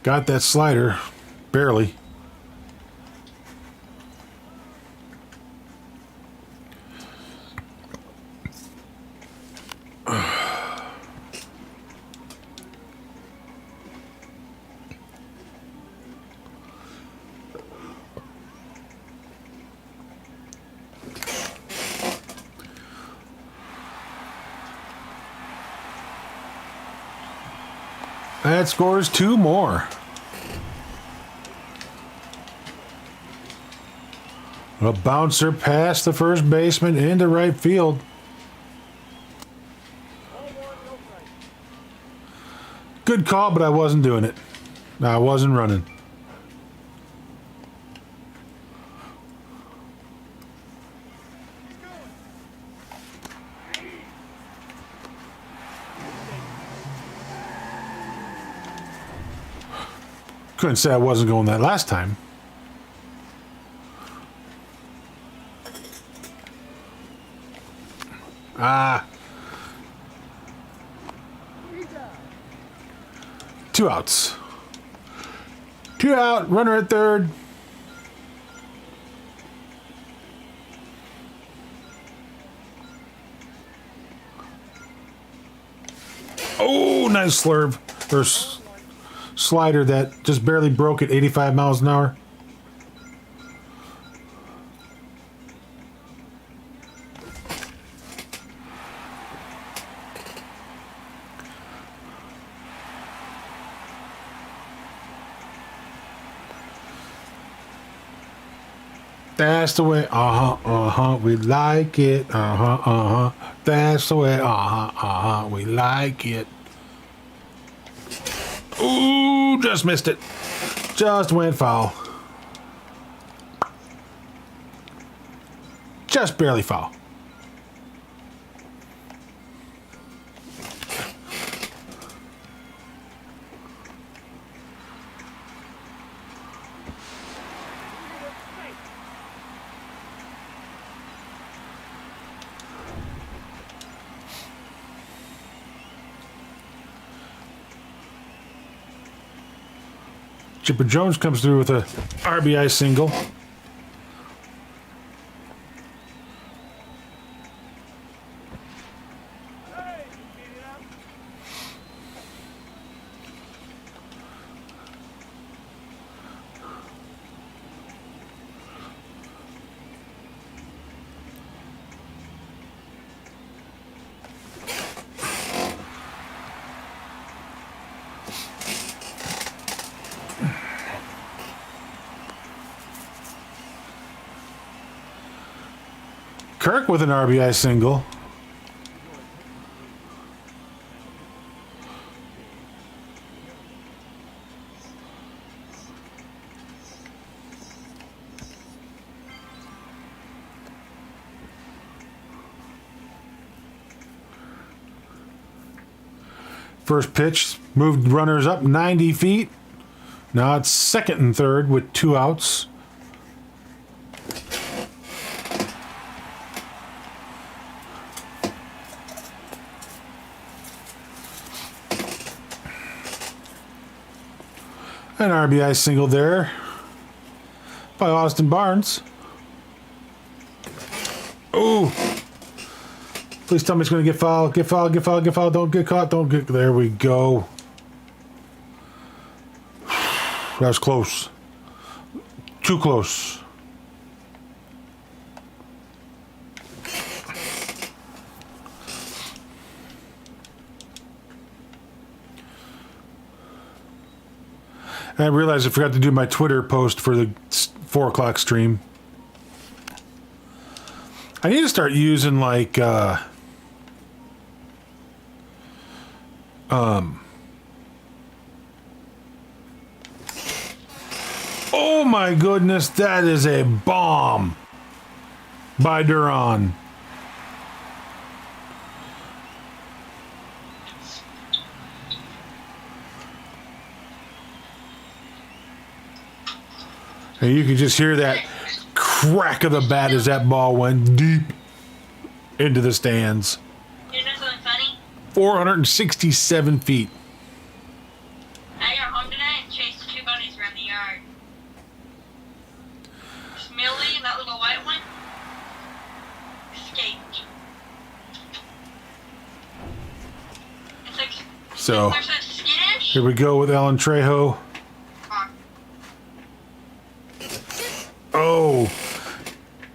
Got that slider, barely. That scores 2 more. A bouncer past the first baseman into right field. Good call, but I wasn't doing it. I wasn't running. Couldn't say I wasn't going that last time. Ah. 2 outs. 2 out, runner at third. Oh, nice slurve. Or slider that just barely broke at 85 miles an hour. That's the way, we like it, that's the way, we like it. Ooh, just missed it. Just went foul. Just barely foul. Chipper Jones comes through with a RBI single. Kirk with an RBI single. First pitch moved runners up 90 feet. Now it's second and third with 2 outs. An RBI single there by Austin Barnes. Ooh. Please tell me it's going to get fouled. Get fouled, get fouled, get fouled. Don't get caught. Don't get... There we go. That was close. Too close. And I realized I forgot to do my Twitter post for the 4 o'clock stream. I need to start using like oh my goodness, that is a bomb by Duran. And you can just hear that crack of the bat as that ball went deep into the stands. You know something funny? 467 feet. I got home today and chased 2 bunnies around the yard. Millie and that little white one escaped. It's like So they're so skittish. here we go with Alan Trejo. Oh,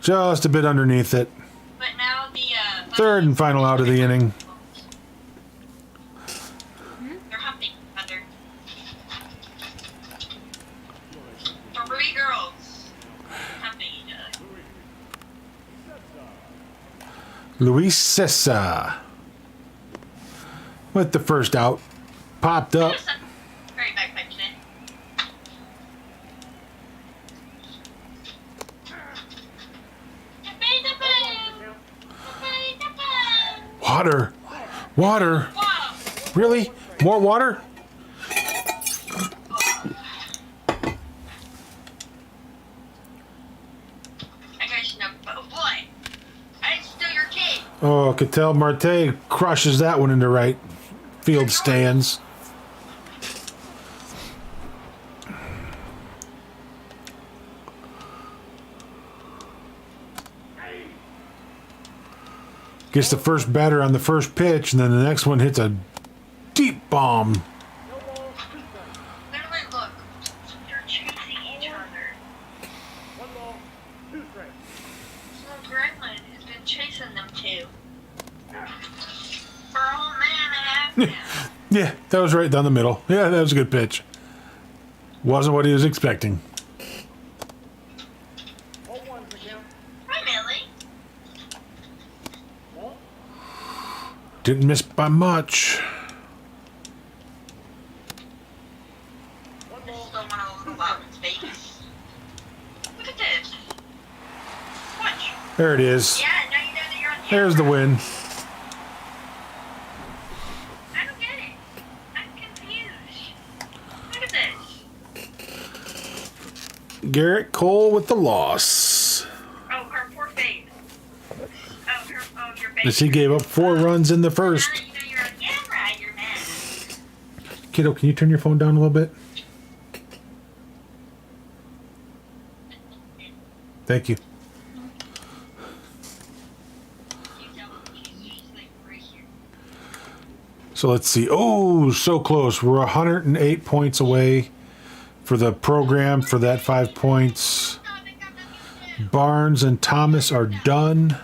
just a bit underneath it. But now the Third and final out of the inning. they're humping under 3 girls humping each other. Luis Cessa with the first out. Popped up. Very bagpipe today. Water. Water. Wow. Really? More water? I guys know, oh boy, I didn't steal your kid. Oh, Cattell Marte crushes that one into right field stands. Gets the first batter on the first pitch, and then the next one hits a deep bomb. Literally, look, they're chasing each other. 1 ball, 2 strikes. So Gremlin has been chasing them too. For a whole man and a half now. Yeah, that was right down the middle. Yeah, that was a good pitch. Wasn't what he was expecting. 0-1 the count. Hi, Millie. Ball. Didn't miss by much. 1 This is ball. still one of those little Wildman's babies. Look at this. Watch. There it is. Yeah, now you know that you're on camera. There's the win. I don't get it. I'm confused. Look at this. Garrett Cole with the loss. Oh, her poor face. Oh, your baby. As he gave up 4 runs in the first. Now that you know you're on camera, you're mad. Kiddo, can you turn your phone down a little bit? Thank you. She's like right here. So let's see. Oh, so close. We're 108 points away for the program for that 5 points. Barnes and Thomas are done.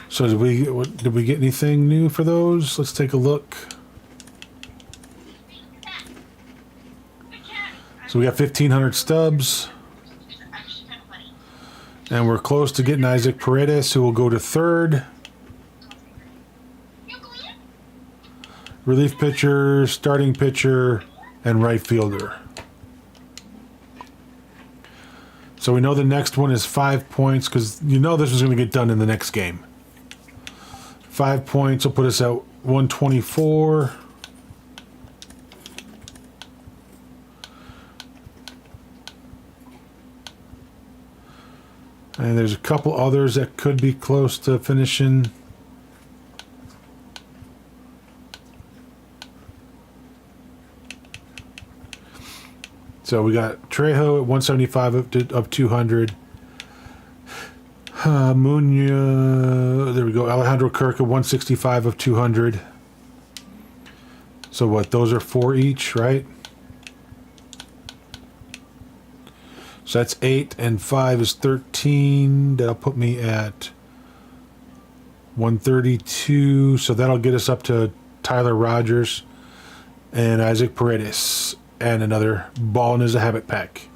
So did we get anything new for those? Let's take a look. So we got 1,500 stubs. And we're close to getting Isaac Paredes, who will go to third. Relief pitcher, starting pitcher, and right fielder. So we know the next one is 5 points, because you know this was going to get done in the next game. 5 points will put us at 124. And there's a couple others that could be close to finishing. So we got Trejo at 175 up 200. Munoz, there we go. Alejandro Kirk at 165 of 200. So what? Those are 4 each, right? So that's 8, and 5 is 13. That'll put me at 132. So that'll get us up to Tyler Rogers and Isaac Paredes and another ball in his habit pack.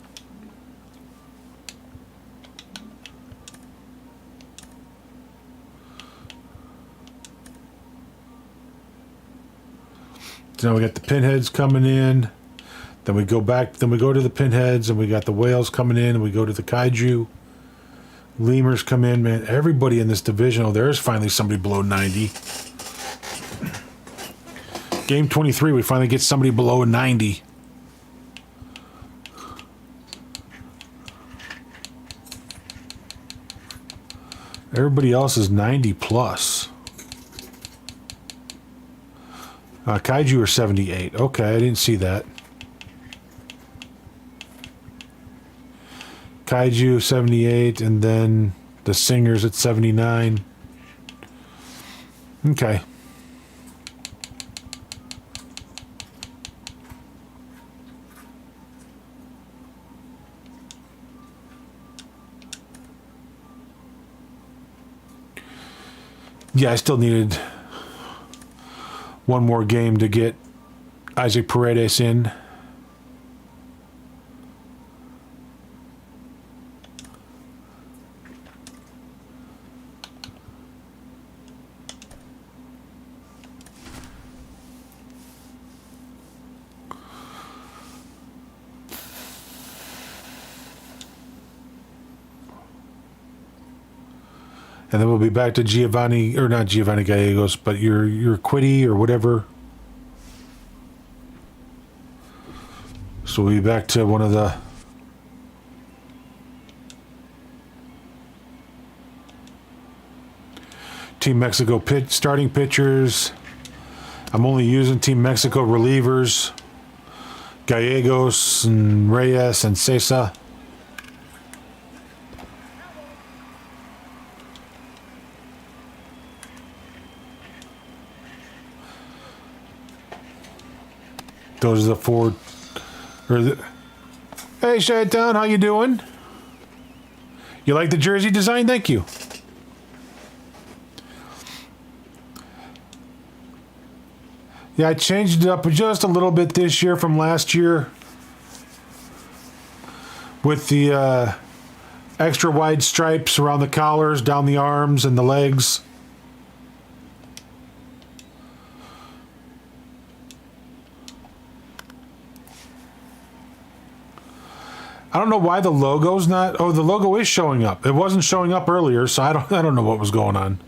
So now we got the pinheads coming in. Then we go back, then we go to the pinheads, and we got the whales coming in, and we go to the kaiju. Lemurs come in, man. Everybody in this division, oh, there's finally somebody below 90. Game 23, we finally get somebody below 90. Everybody else is 90 plus. Kaiju are 78. Okay, I didn't see that. Kaiju 78, and then the singers at 79. Okay. Yeah, I still needed one more game to get Isaac Paredes in. And then we'll be back to Giovanni, or not Giovanni Gallegos, but your Quiddy or whatever. So we'll be back to one of the Team Mexico starting pitchers. I'm only using Team Mexico relievers. Gallegos and Reyes and Cesa. Those are the 4. Hey, Shadtown, how you doing? You like the jersey design? Thank you. Yeah, I changed it up just a little bit this year from last year with the extra wide stripes around the collars, down the arms, and the legs. I don't know why the logo's not. Oh, the logo is showing up. It wasn't showing up earlier, so I don't know what was going on.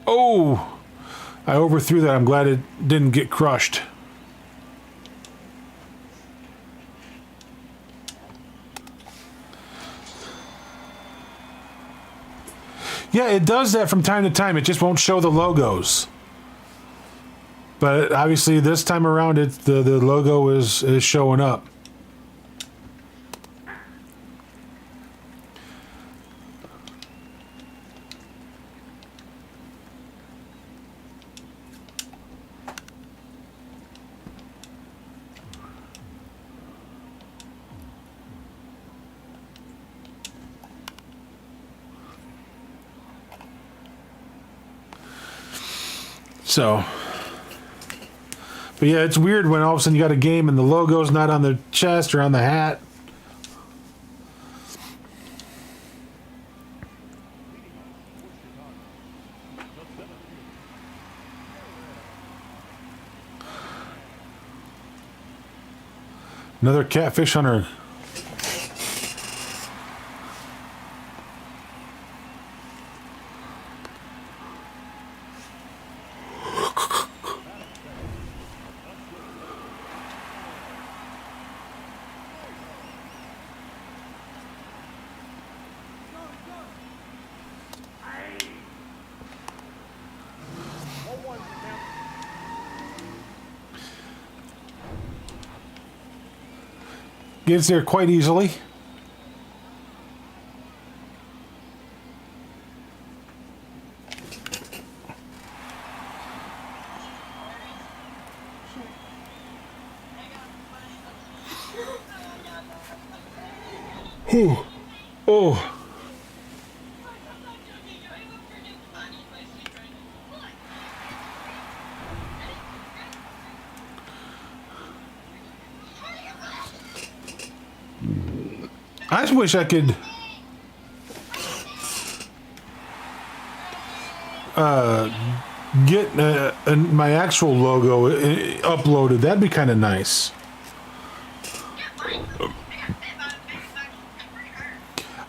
Oh, I overthrew that. I'm glad it didn't get crushed. Yeah, it does that from time to time. It just won't show the logos. But obviously this time around, the logo is showing up. So, but yeah, it's weird when all of a sudden you got a game and the logo's not on the chest or on the hat. Another catfish hunter. Gets there quite easily. Whew. Oh. I just wish I could get my actual logo uploaded. That'd be kind of nice.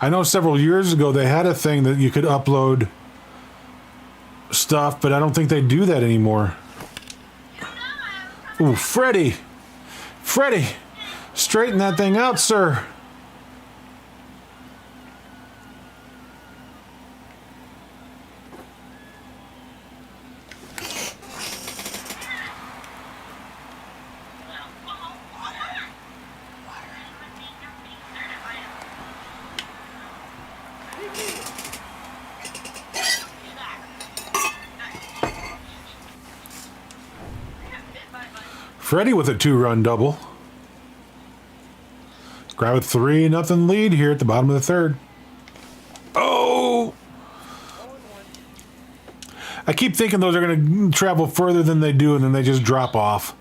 I know several years ago they had a thing that you could upload stuff, but I don't think they do that anymore. Ooh, Freddy! Freddy! Straighten that thing out, sir! Freddy with a 2-run double. Grab a 3-0 lead here at the bottom of the third. Oh! I keep thinking those are going to travel further than they do, and then they just drop off.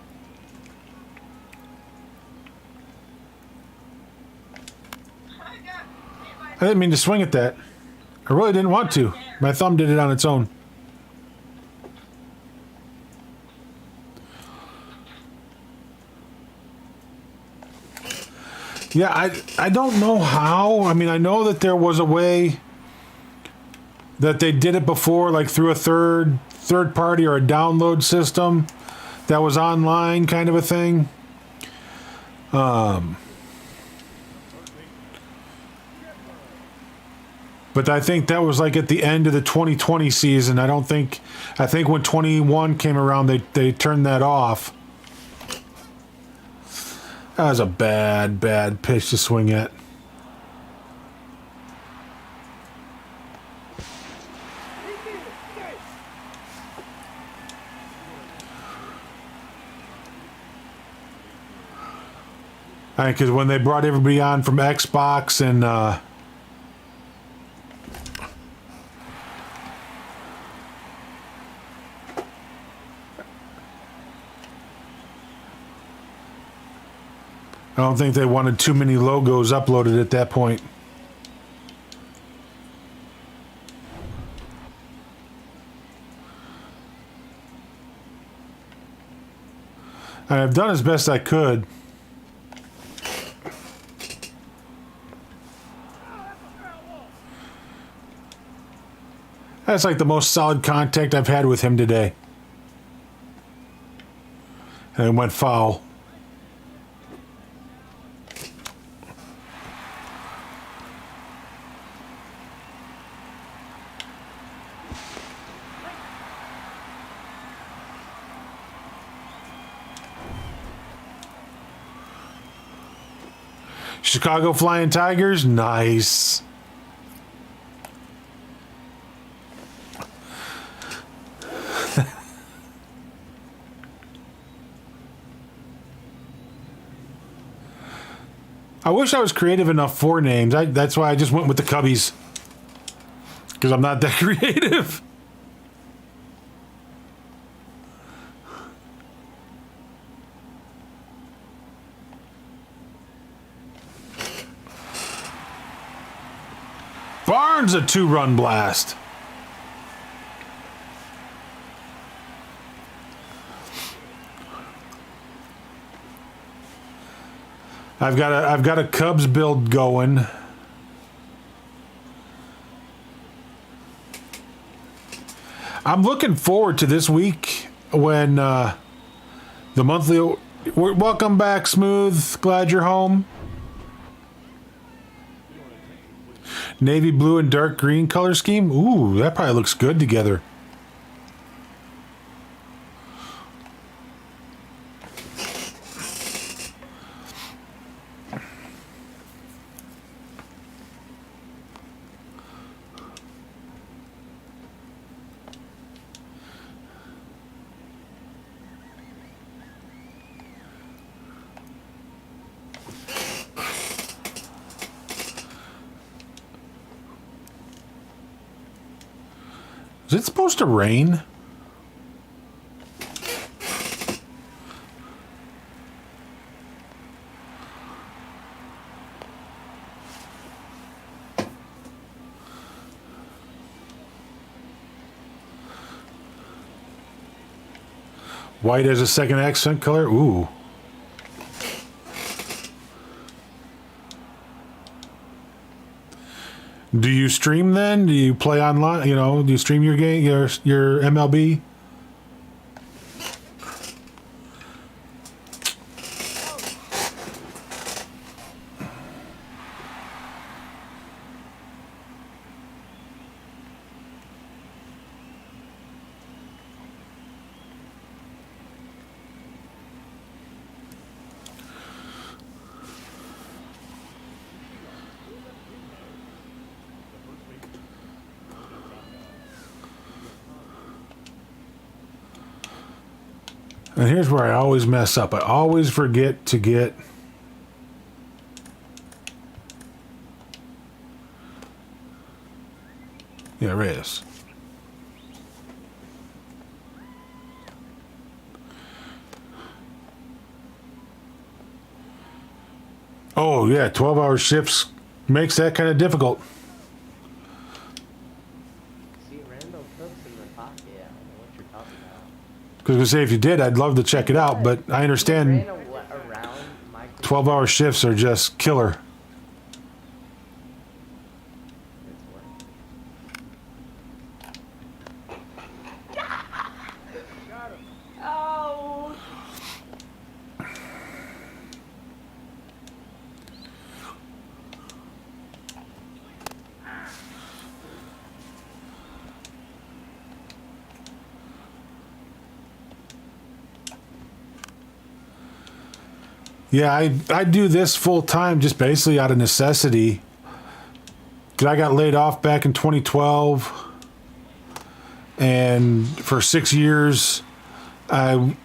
I didn't mean to swing at that. I really didn't want to. My thumb did it on its own. Yeah, I don't know how. I mean, I know that there was a way that they did it before, like through a third party or a download system that was online kind of a thing. But I think that was like at the end of the 2020 season. I think when 21 came around, they turned that off. That was a bad pitch to swing at. I think because when they brought everybody on from Xbox and I don't think they wanted too many logos uploaded at that point. And I've done as best I could. That's like the most solid contact I've had with him today. And it went foul. Chicago Flying Tigers, nice. I wish I was creative enough for names. That's why I just went with the Cubbies. Because I'm not that creative. Barnes a 2-run blast. I've got a Cubs build going. I'm looking forward to this week when the monthly. Welcome back, Smooth. Glad you're home. Navy blue and dark green color scheme. Ooh, that probably looks good together. Is it supposed to rain? White as a second accent color? Ooh. Do you stream then? Do you play online? You know, do you stream your game, your MLB? And here's where I always mess up. I always forget to get there it is. Oh yeah, 12-hour shifts makes that kind of difficult. See Randall Cooks in the pocket. I don't know what you're talking about. Because I say if you did, I'd love to check it out, but I He understand ran around my 12-hour shifts are just killer. Oh. Yeah, I do this full time just basically out of necessity. 'Cause I got laid off back in 2012, and for 6 years, I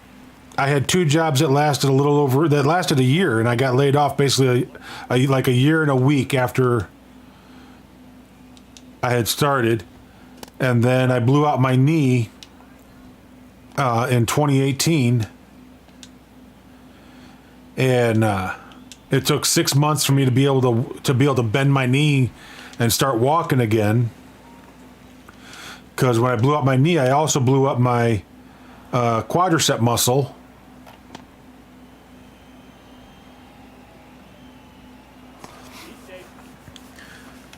had 2 jobs that lasted a year, and I got laid off basically like a year and a week after I had started, and then I blew out my knee in 2018. And it took 6 months for me to be able to bend my knee and start walking again. Because when I blew up my knee, I also blew up my quadricep muscle.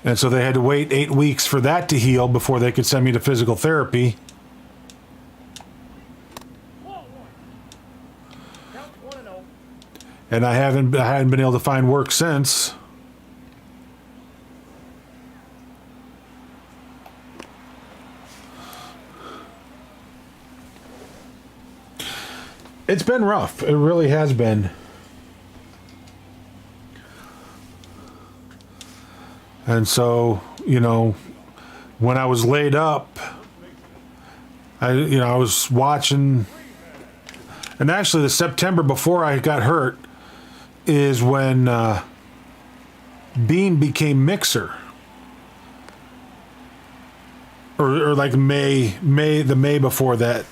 And so they had to wait 8 weeks for that to heal before they could send me to physical therapy. And I hadn't been able to find work since. It's been rough. It really has been. And so, you know, when I was laid up, I was watching, and actually the September before I got hurt is when Beam became Mixer, or like the May before that.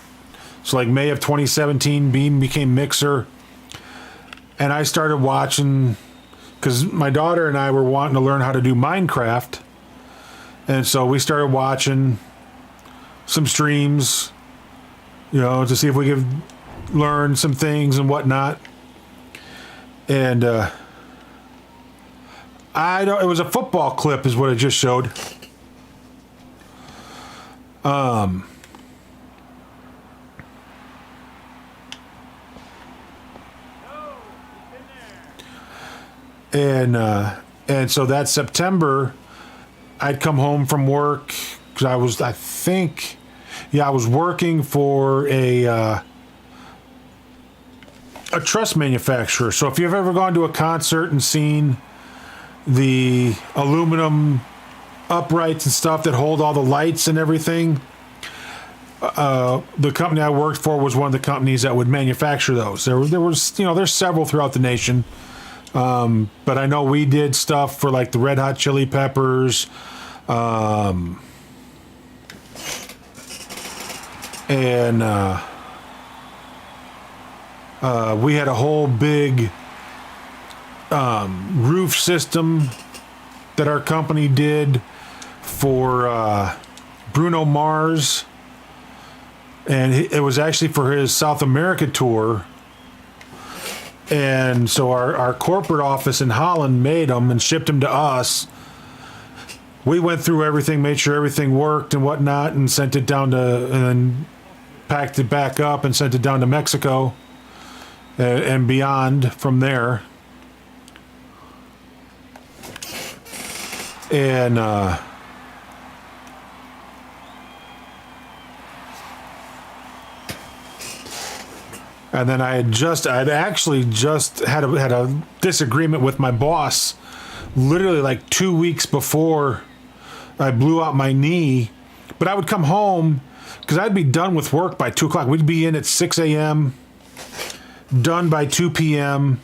So like May of 2017, Beam became Mixer, and I started watching because my daughter and I were wanting to learn how to do Minecraft, And so we started watching some streams, you know, to see if we could learn some things and whatnot. And I don't. It was a football clip, is what it just showed. And so that September, I'd come home from work because I was working for a truss manufacturer. So if you've ever gone to a concert and seen the aluminum uprights and stuff that hold all the lights and everything, the company I worked for was one of the companies that would manufacture those. There was, you know, there's several throughout the nation. But I know we did stuff for like the Red Hot Chili Peppers, and we had a whole big roof system that our company did for Bruno Mars, and it was actually for his South America tour. And so our corporate office in Holland made them and shipped them to us. We went through everything, made sure everything worked and whatnot, and sent it down to, and then packed it back up and sent it down to Mexico and beyond from there. And and then I'd actually just had a disagreement with my boss, literally like 2 weeks before I blew out my knee. But I would come home because I'd be done with work by 2 o'clock. We'd be in at 6 a.m., done by 2 p.m.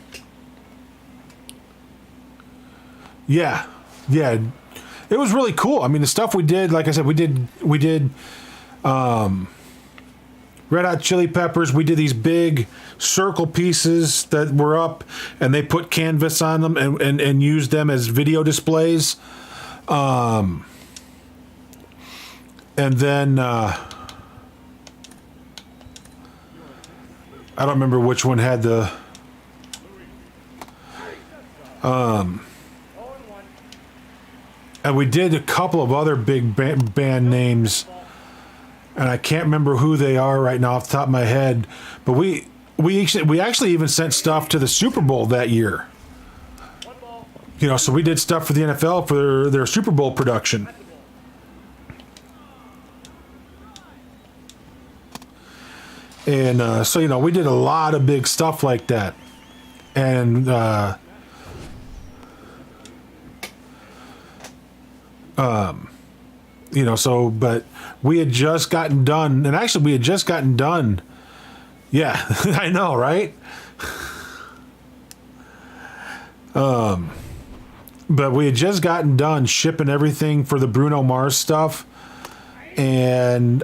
Yeah. It was really cool. I mean, the stuff we did, like I said, we did Red Hot Chili Peppers. We did these big circle pieces that were up, and they put canvas on them and used them as video displays. And then I don't remember which one had the and we did a couple of other big band names, and I can't remember who they are right now off the top of my head. But we actually even sent stuff to the Super Bowl that year. You know, so we did stuff for the NFL for their Super Bowl production. And so, you know, we did a lot of big stuff like that. And you know, so, but we had just gotten done, and actually we had just gotten done. Yeah, I know, right? But we had just gotten done shipping everything for the Bruno Mars stuff, and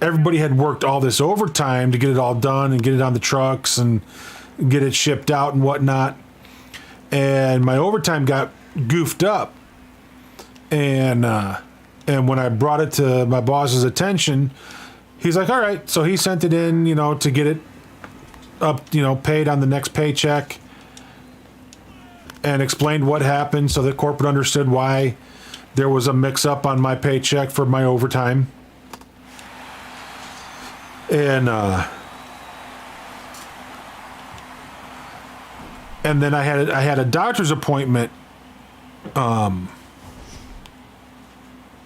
everybody had worked all this overtime to get it all done and get it on the trucks and get it shipped out and whatnot. And my overtime got goofed up. And when I brought it to my boss's attention, he's like, all right. So he sent it in, you know, to get it up, you know, paid on the next paycheck, and explained what happened so that corporate understood why there was a mix-up on my paycheck for my overtime. And then I had a doctor's appointment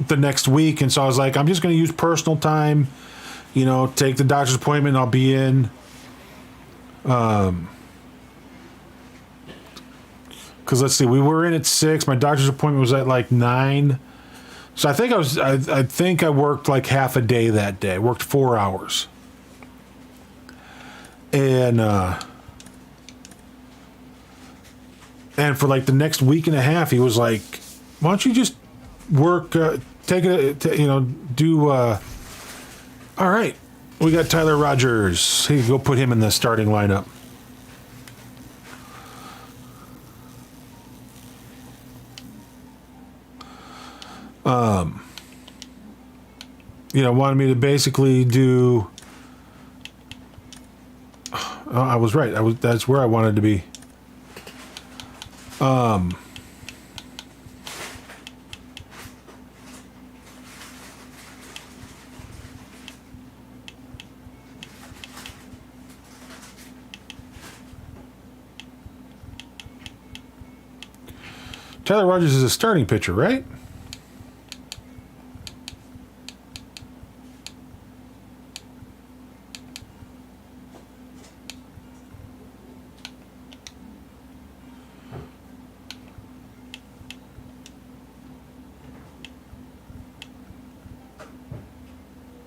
the next week, and so I was like, I'm just going to use personal time, you know, take the doctor's appointment, and I'll be in. Because let's see, we were in at 6. My doctor's appointment was at like 9. So I think I worked like half a day that day. I worked 4 hours. And for like the next week and a half, he was like, why don't you just work, take it, you know, do, all right, we got Tyler Rogers. Hey, go put him in the starting lineup. wanted me to basically do. I was right. That's where I wanted to be. Tyler Rogers is a starting pitcher, right?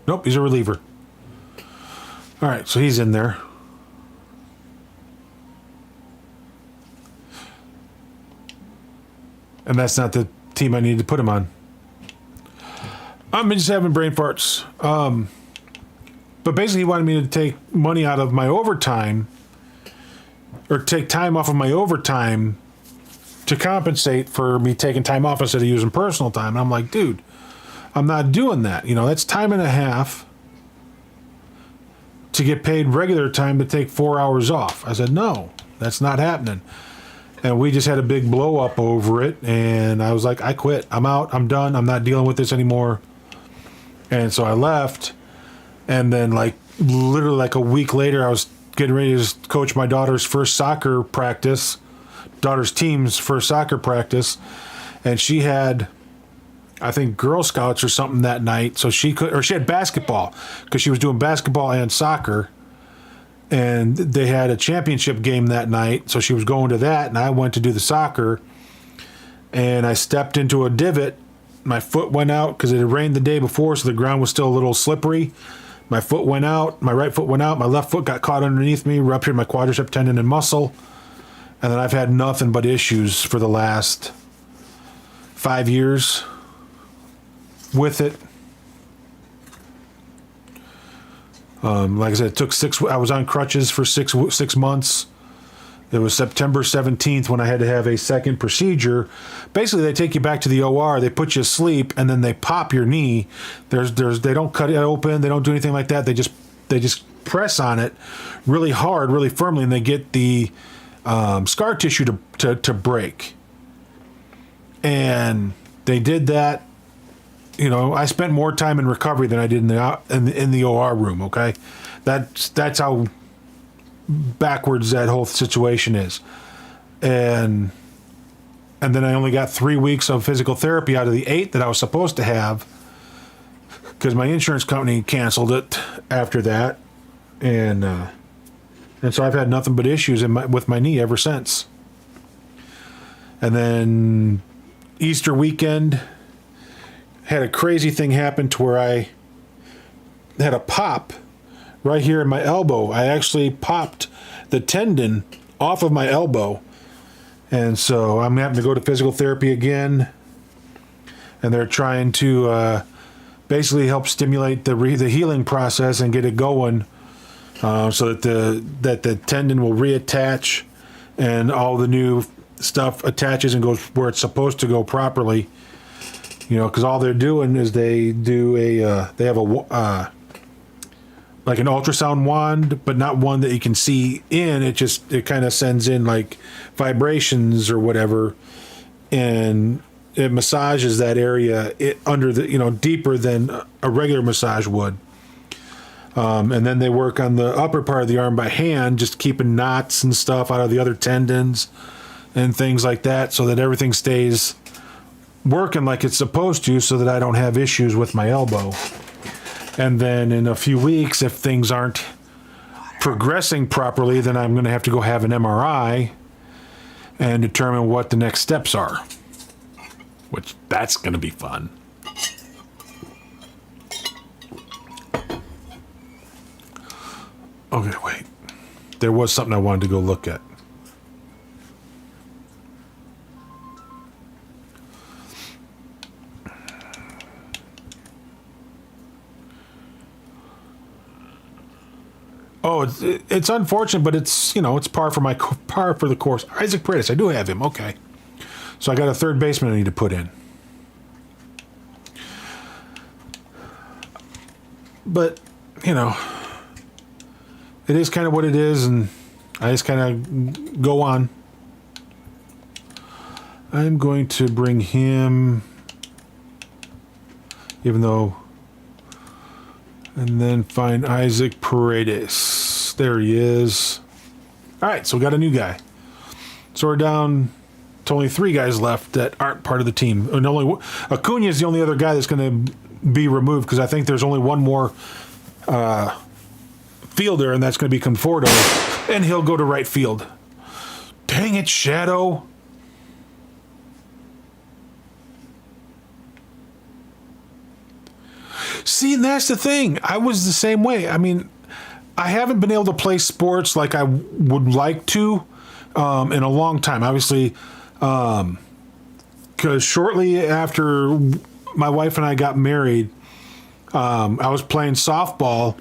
Nope, he's a reliever. All right, so he's in there. And that's not the team I need to put him on. I'm just having brain farts. But basically, he wanted me to take money out of my overtime, or take time off of my overtime to compensate for me taking time off instead of using personal time. And I'm like, dude, I'm not doing that. That's time and a half to get paid regular time to take 4 hours off. I said, no, that's not happening. And we just had a big blow up over it. And I was like, I quit. I'm out. I'm done. I'm not dealing with this anymore. And so I left. And then literally a week later, I was getting ready to coach my daughter's first soccer practice, daughter's team's first soccer practice. And she had, I think, Girl Scouts or something that night. So she had basketball because she was doing basketball and soccer. And they had a championship game that night, so she was going to that, and I went to do the soccer. And I stepped into a divot. My foot went out because it had rained the day before, so the ground was still a little slippery. My foot went out. My right foot went out. My left foot got caught underneath me, ruptured my quadricep tendon and muscle. And then I've had nothing but issues for the last 5 years with it. Like I said, it took I was on crutches for six months. It was September 17th when I had to have a second procedure. Basically, they take you back to the OR, they put you asleep, and then they pop your knee. They don't cut it open, they don't do anything like that. They just press on it really hard, really firmly, and they get the scar tissue to break. And they did that. I spent more time in recovery than I did in the OR room. Okay, that's how backwards that whole situation is, and then I only got 3 weeks of physical therapy out of the 8 that I was supposed to have because my insurance company canceled it after that, and so I've had nothing but issues with my knee ever since. And then Easter weekend, had a crazy thing happen to where I had a pop right here in my elbow. I actually popped the tendon off of my elbow. And so I'm having to go to physical therapy again. And they're trying to basically help stimulate the healing process and get it going so that the tendon will reattach and all the new stuff attaches and goes where it's supposed to go properly. Because all they're doing is they have a like an ultrasound wand, but not one that you can see in. It kind of sends in like vibrations or whatever, and it massages that area under the deeper than a regular massage would. And then they work on the upper part of the arm by hand, just keeping knots and stuff out of the other tendons and things like that, so that everything stays working like it's supposed to, so that I don't have issues with my elbow. And then in a few weeks, if things aren't progressing properly, then I'm going to have to go have an MRI and determine what the next steps are, which that's going to be fun. Okay, wait. There was something I wanted to go look at. Oh, it's unfortunate, but it's it's par for the course. Isaac Paredes, I do have him. Okay, so I got a third baseman I need to put in. But, you know, it is kind of what it is, and I just kind of go on. I'm going to bring him, even though, and then find Isaac Paredes. There he is. All right, so we got a new guy. So we're down to only 3 guys left that aren't part of the team. And only Acuna is the only other guy that's going to be removed because I think there's only one more fielder, and that's going to be Conforto, and he'll go to right field. Dang it, Shadow. See, and that's the thing. I was the same way. I mean, I haven't been able to play sports like I would like to in a long time. Obviously, because shortly after my wife and I got married, I was playing softball.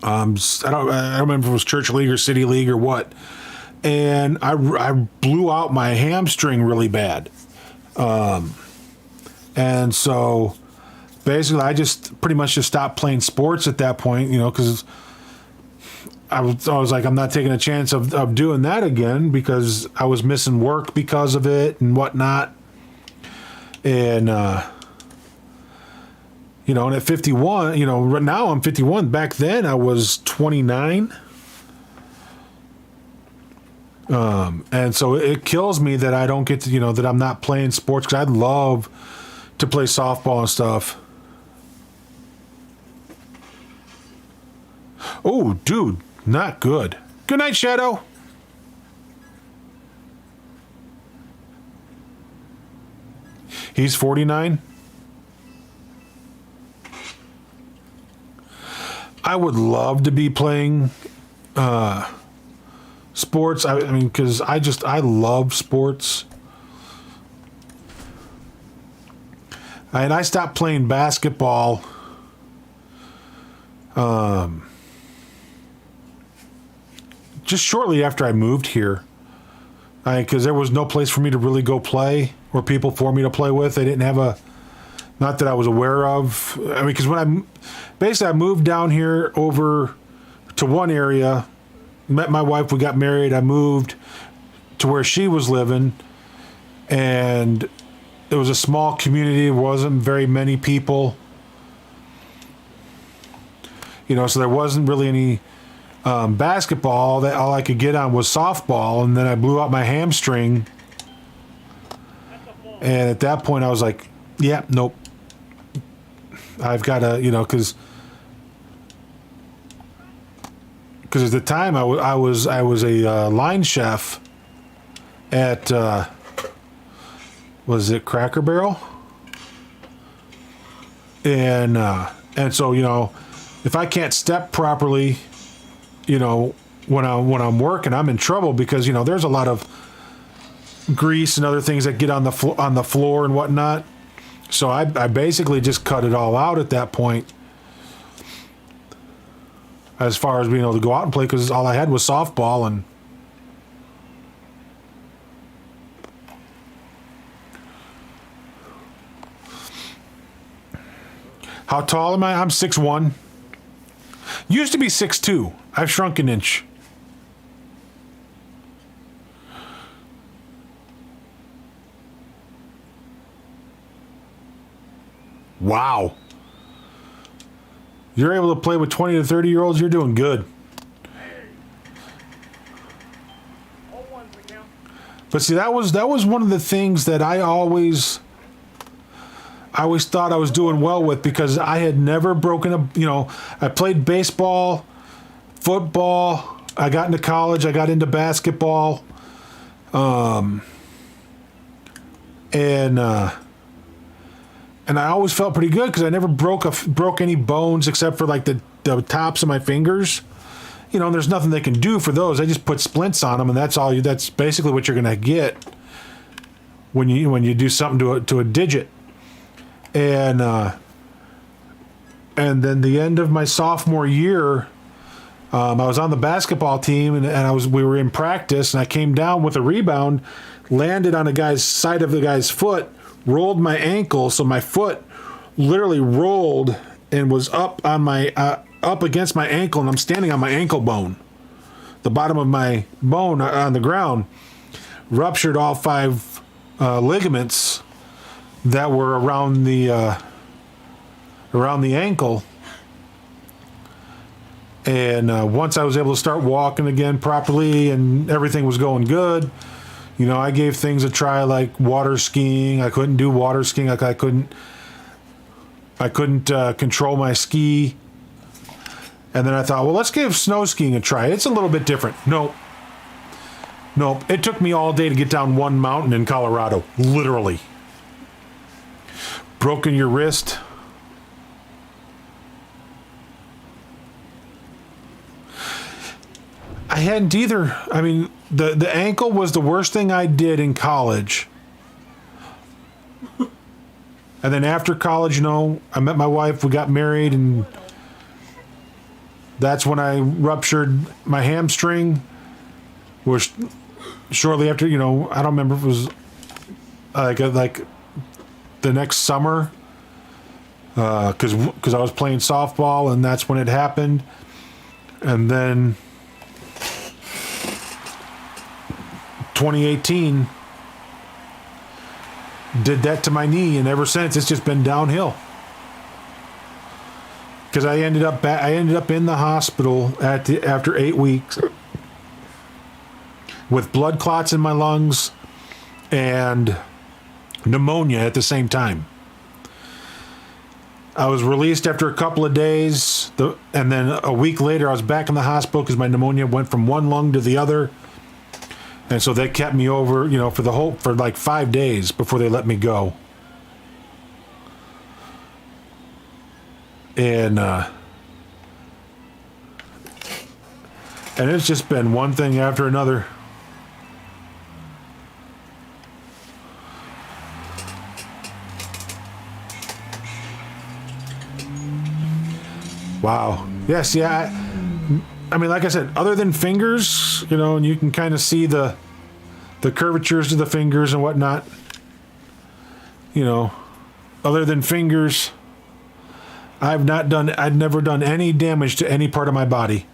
I don't remember if it was church league or city league or what, and I blew out my hamstring really bad, and so basically I just pretty much just stopped playing sports at that point, you know, because I was like, I'm not taking a chance of doing that again because I was missing work because of it and whatnot. And, you know, and at 51, you know, right now I'm 51. Back then I was 29. And so it kills me that I don't get to, you know, that I'm not playing sports because I'd love to play softball and stuff. Oh, dude. Not good. Good night, Shadow. He's 49. I would love to be playing sports. I mean, because I love sports. And I stopped playing basketball. Just shortly after I moved here, because there was no place for me to really go play or people for me to play with. They didn't have not that I was aware of. I mean, because when I moved down here over to one area, met my wife, we got married, I moved to where she was living, and it was a small community. There wasn't very many people, you know, so there wasn't really any basketball. All I could get on was softball, and then I blew out my hamstring. And at that point, I was like, "Yeah, nope. I've got to, you know, because at the time I was a line chef at was it Cracker Barrel, and so, you know, if I can't step properly, you know, when I'm working, I'm in trouble because, you know, there's a lot of grease and other things that get on the floor and whatnot. So I basically just cut it all out at that point, as far as being able to go out and play, because all I had was softball. And how tall am I? I'm 6'1". Used to be 6'2". I've shrunk an inch. Wow. You're able to play with 20 to 30-year-olds, you're doing good. But see, that was one of the things that I always thought I was doing well with, because I had never broken I played baseball, football, I got into college, I got into basketball, and I always felt pretty good because I never broke any bones except for like the tops of my fingers. You know, and there's nothing they can do for those. I just put splints on them, and that's basically what you're gonna get when you do something to a digit. And then the end of my sophomore year, I was on the basketball team, and we were in practice, and I came down with a rebound, landed on a guy's side of the guy's foot, rolled my ankle, so my foot literally rolled and was up on my up against my ankle, and I'm standing on my ankle bone. The bottom of my bone on the ground ruptured all 5 ligaments that were around the ankle. And once I was able to start walking again properly and everything was going good, you know, I gave things a try like water skiing. I couldn't do water skiing. Like I couldn't control my ski. And then I thought, well, let's give snow skiing a try. It's a little bit different. Nope. It took me all day to get down one mountain in Colorado. Literally. Broken your wrist. I hadn't either. I mean, the ankle was the worst thing I did in college. And then after college, you know, I met my wife, we got married, and that's when I ruptured my hamstring, which shortly after, you know, I don't remember if it was like the next summer, because I was playing softball, and that's when it happened. And then 2018 did that to my knee, and ever since it's just been downhill. Because I ended up in the hospital after 8 weeks with blood clots in my lungs and pneumonia at the same time. I was released after a couple of days, and then a week later I was back in the hospital because my pneumonia went from one lung to the other. And so they kept me over, you know, for like 5 days before they let me go. And it's just been one thing after another. Wow. Yes, yeah. I mean, like I said, other than fingers, you know, and you can kind of see the curvatures of the fingers and whatnot. You know, other than fingers, I'd never done any damage to any part of my body.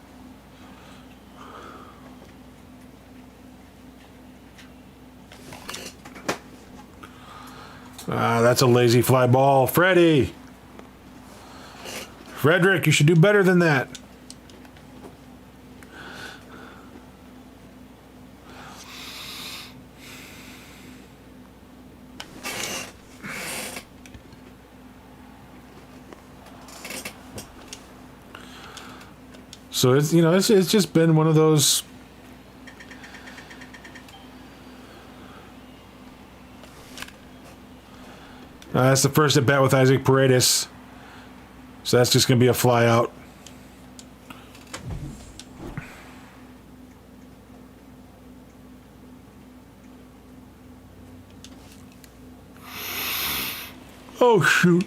That's a lazy fly ball. Frederick, you should do better than that. So it's, you know, it's just been one of those. That's the first at bat with Isaac Paredes. So that's just going to be a fly out. Oh, shoot.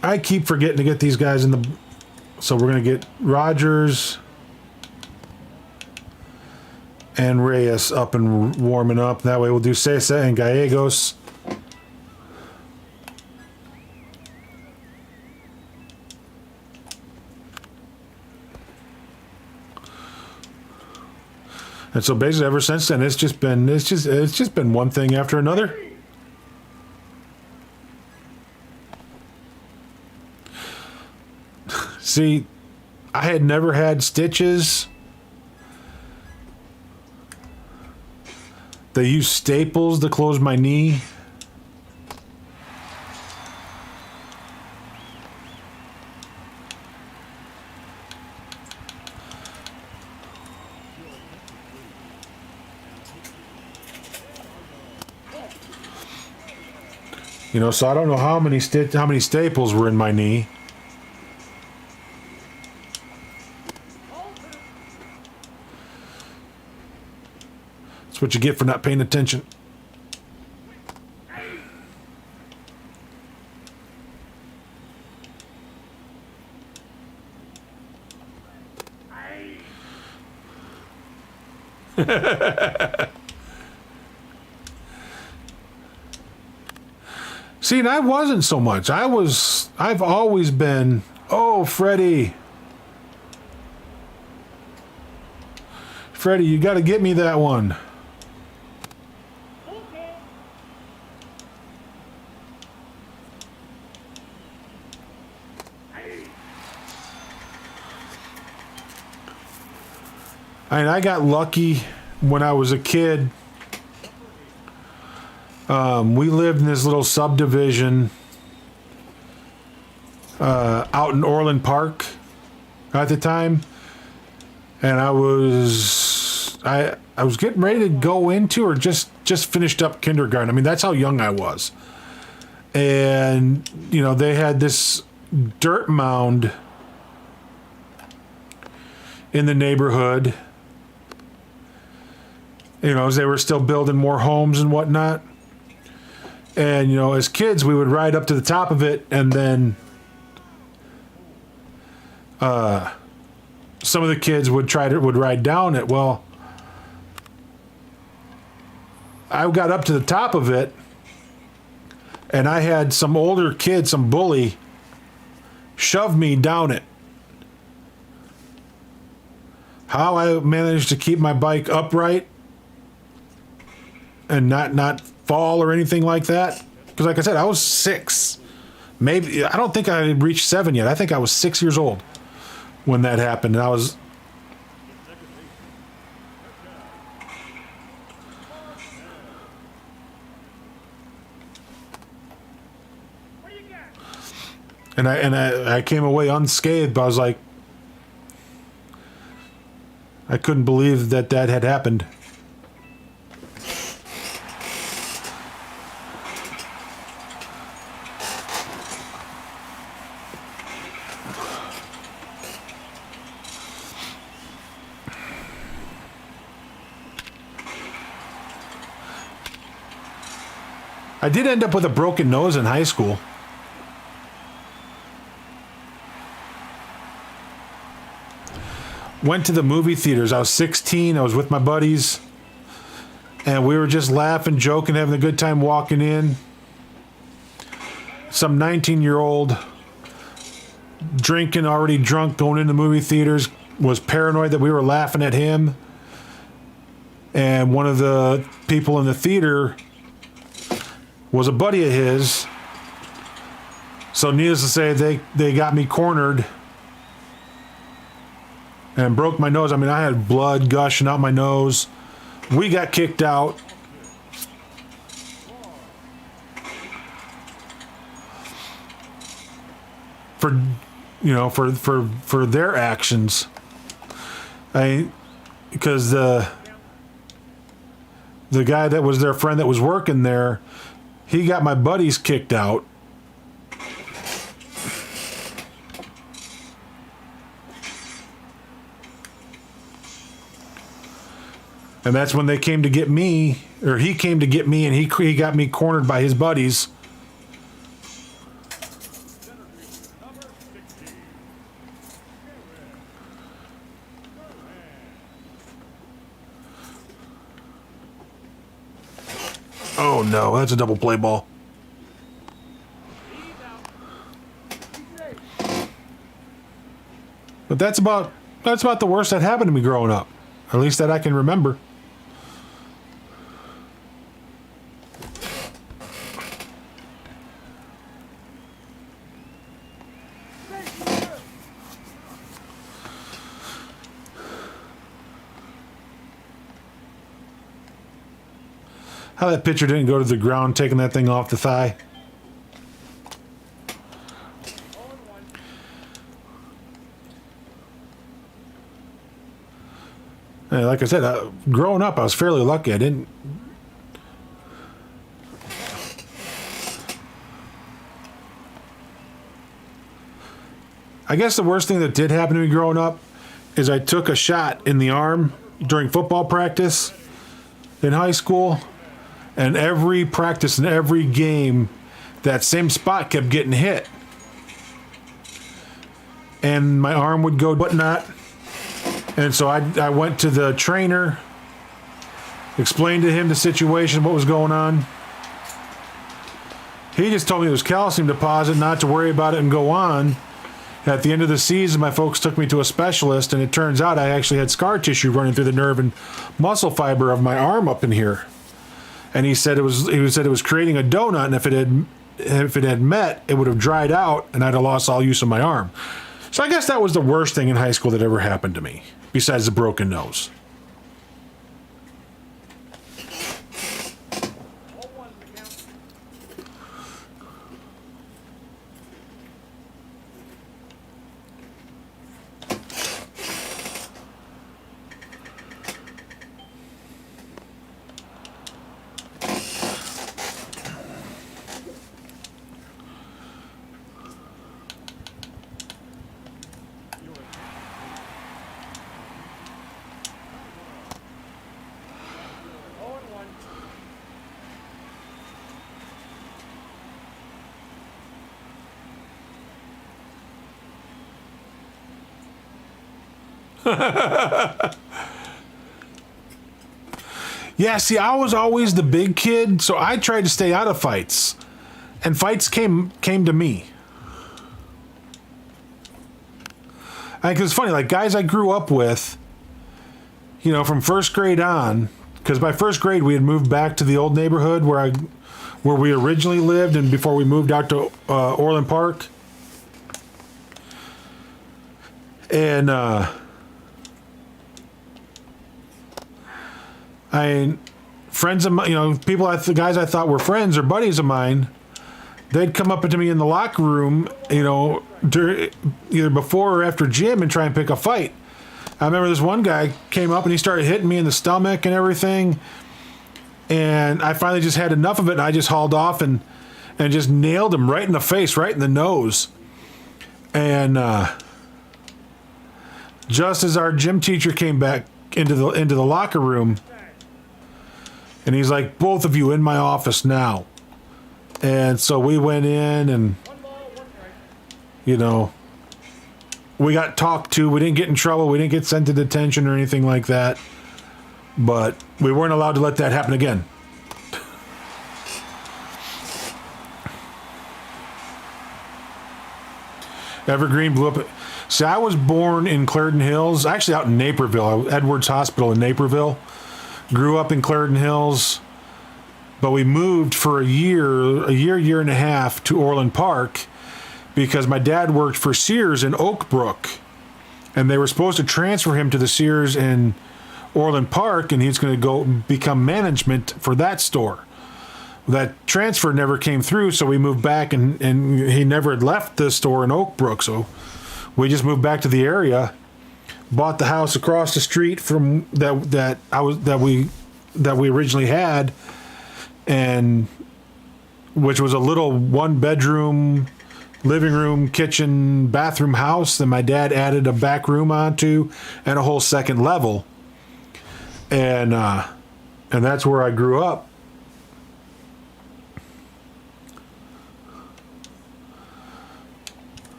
I keep forgetting to get these guys in the... So we're going to get Rogers and Reyes up and warming up. That way we'll do Cesa and Gallegos. And so basically ever since then it's just been one thing after another. See, I had never had stitches. They used staples to close my knee. You know, so I don't know how many staples were in my knee. That's what you get for not paying attention. See, and I wasn't so much. I've always been, oh, Freddie. Freddie, you got to get me that one. Okay. I got lucky when I was a kid. We lived in this little subdivision out in Orland Park at the time, and I was getting ready to go into or just finished up kindergarten. I mean, that's how young I was. And you know, they had this dirt mound in the neighborhood, you know, as they were still building more homes and whatnot. And, you know, as kids, we would ride up to the top of it, and then some of the kids would ride down it. Well, I got up to the top of it, and I had some older kid, some bully, shove me down it. How I managed to keep my bike upright and not fall or anything like that, because like I said, I was 6. Maybe, I don't think I had reached 7 yet. I think I was 6 years old when that happened, and I was What do you got? and I came away unscathed, but I was like, I couldn't believe that had happened. I did end up with a broken nose in high school. Went to the movie theaters. I was 16. I was with my buddies. And we were just laughing, joking, having a good time walking in. Some 19-year-old drinking, already drunk, going into movie theaters, was paranoid that we were laughing at him. And one of the people in the theater was a buddy of his. So needless to say, they got me cornered and broke my nose. I mean, I had blood gushing out my nose. We got kicked out. For, you know, for their actions. Because the guy that was their friend that was working there, he got my buddies kicked out. And that's when they came to get me, or he came to get me, and he got me cornered by his buddies. Oh no, that's a double play ball. But that's about the worst that happened to me growing up. At least that I can remember. How that pitcher didn't go to the ground taking that thing off the thigh. And like I said, growing up, I was fairly lucky. I didn't. I guess the worst thing that did happen to me growing up is I took a shot in the arm during football practice in high school. And every practice and every game, that same spot kept getting hit. And my arm would go whatnot. And so I went to the trainer, explained to him the situation, what was going on. He just told me it was calcium deposit, not to worry about it and go on. At the end of the season, my folks took me to a specialist, and it turns out I actually had scar tissue running through the nerve and muscle fiber of my arm up in here. And he said it was creating a donut, and if it had met, it would have dried out, and I'd have lost all use of my arm. So I guess that was the worst thing in high school that ever happened to me, besides the broken nose. Yeah, see, I was always the big kid, so I tried to stay out of fights. And fights came to me. Because it's funny, like guys I grew up with, you know, from first grade on, because by first grade we had moved back to the old neighborhood where we originally lived, and before we moved out to Orland Park. And friends of mine, you know, the guys I thought were friends or buddies of mine, they'd come up to me in the locker room, you know, either before or after gym and try and pick a fight. I remember this one guy came up and he started hitting me in the stomach and everything. And I finally just had enough of it, and I just hauled off and just nailed him right in the face, right in the nose. And just as our gym teacher came back into the locker room, and he's like, "Both of you in my office now." And so we went in, and you know, we got talked to. We didn't get in trouble. We didn't get sent to detention or anything like that. But we weren't allowed to let that happen again. Evergreen blew up. See, I was born in Clarendon Hills, actually out in Naperville, Edwards Hospital in Naperville. Grew up in Clarendon Hills, but we moved for a year and a half to Orland Park because my dad worked for Sears in Oak Brook, and they were supposed to transfer him to the Sears in Orland Park, and he's going to go become management for that store. That transfer never came through, so we moved back, and he never had left the store in Oak Brook, so we just moved back to the area. Bought the house across the street from that we originally had, and which was a little 1-bedroom, living room, kitchen, bathroom house that my dad added a back room onto and a whole second level, and that's where I grew up.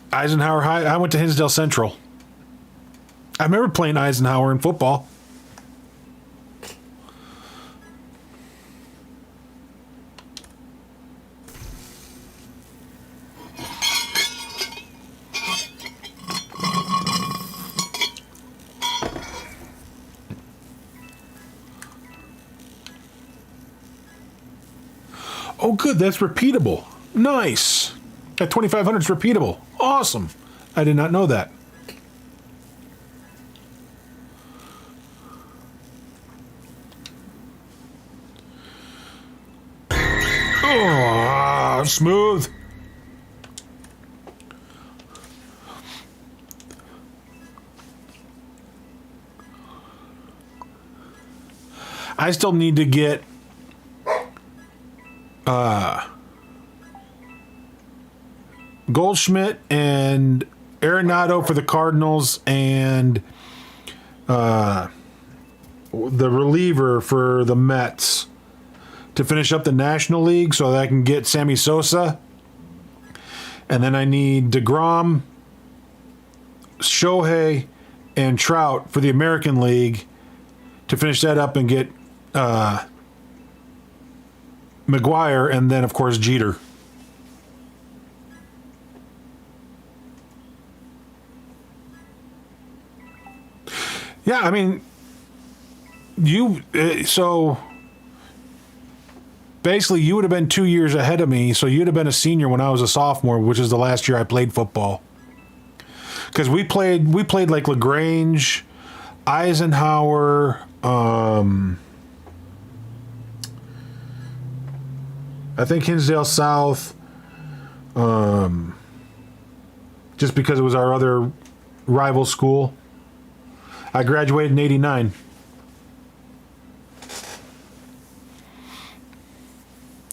Eisenhower High. I went to Hinsdale Central. I remember playing Eisenhower in football. Oh, good. That's repeatable. Nice. That 2500 is repeatable. Awesome. I did not know that. Oh, smooth. I still need to get Goldschmidt and Arenado for the Cardinals, and the reliever for the Mets to finish up the National League so that I can get Sammy Sosa. And then I need DeGrom, Shohei, and Trout for the American League to finish that up and get McGuire, and then of course Jeter. Yeah, I mean, so basically you would have been 2 years ahead of me, so you'd have been a senior when I was a sophomore, which is the last year I played football. Because we played like LaGrange, Eisenhower, I think Hinsdale South, just because it was our other rival school. I graduated in '89.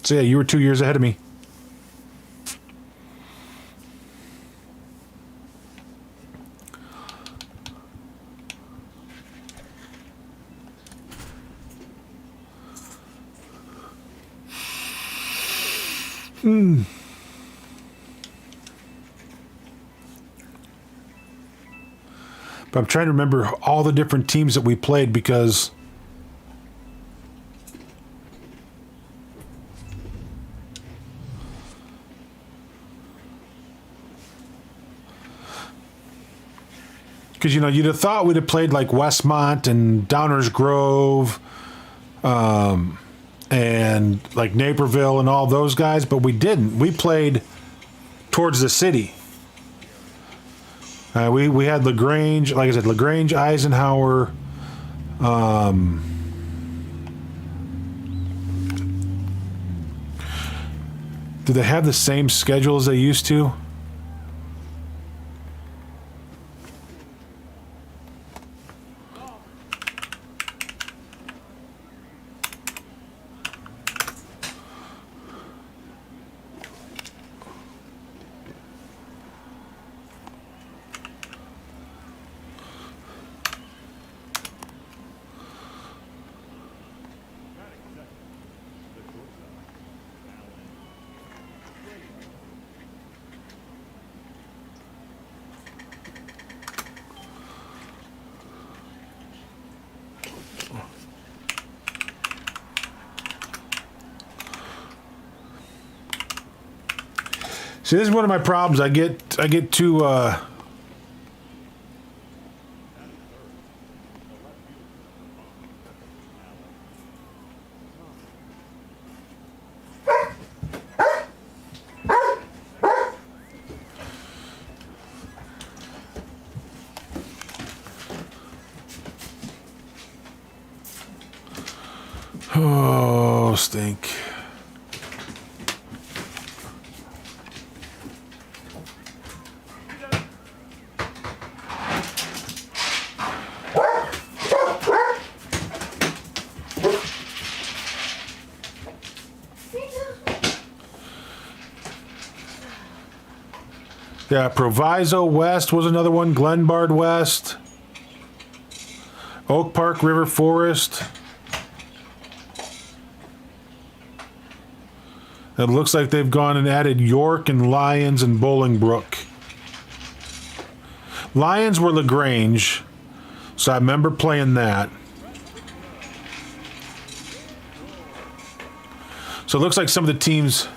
So yeah, you were 2 years ahead of me. But I'm trying to remember all the different teams that we played because you know, you'd have thought we'd have played like Westmont and Downers Grove, and like Naperville and all those guys, but we didn't. We played towards the city. We had LaGrange, like I said, LaGrange, Eisenhower. Do they have the same schedule as they used to? See, this is one of my problems. I get too oh, stink. Yeah, Proviso West was another one. Glenbard West. Oak Park River Forest. It looks like they've gone and added York and Lyons and Bolingbrook. Lyons were LaGrange, so I remember playing that. So it looks like some of the teams...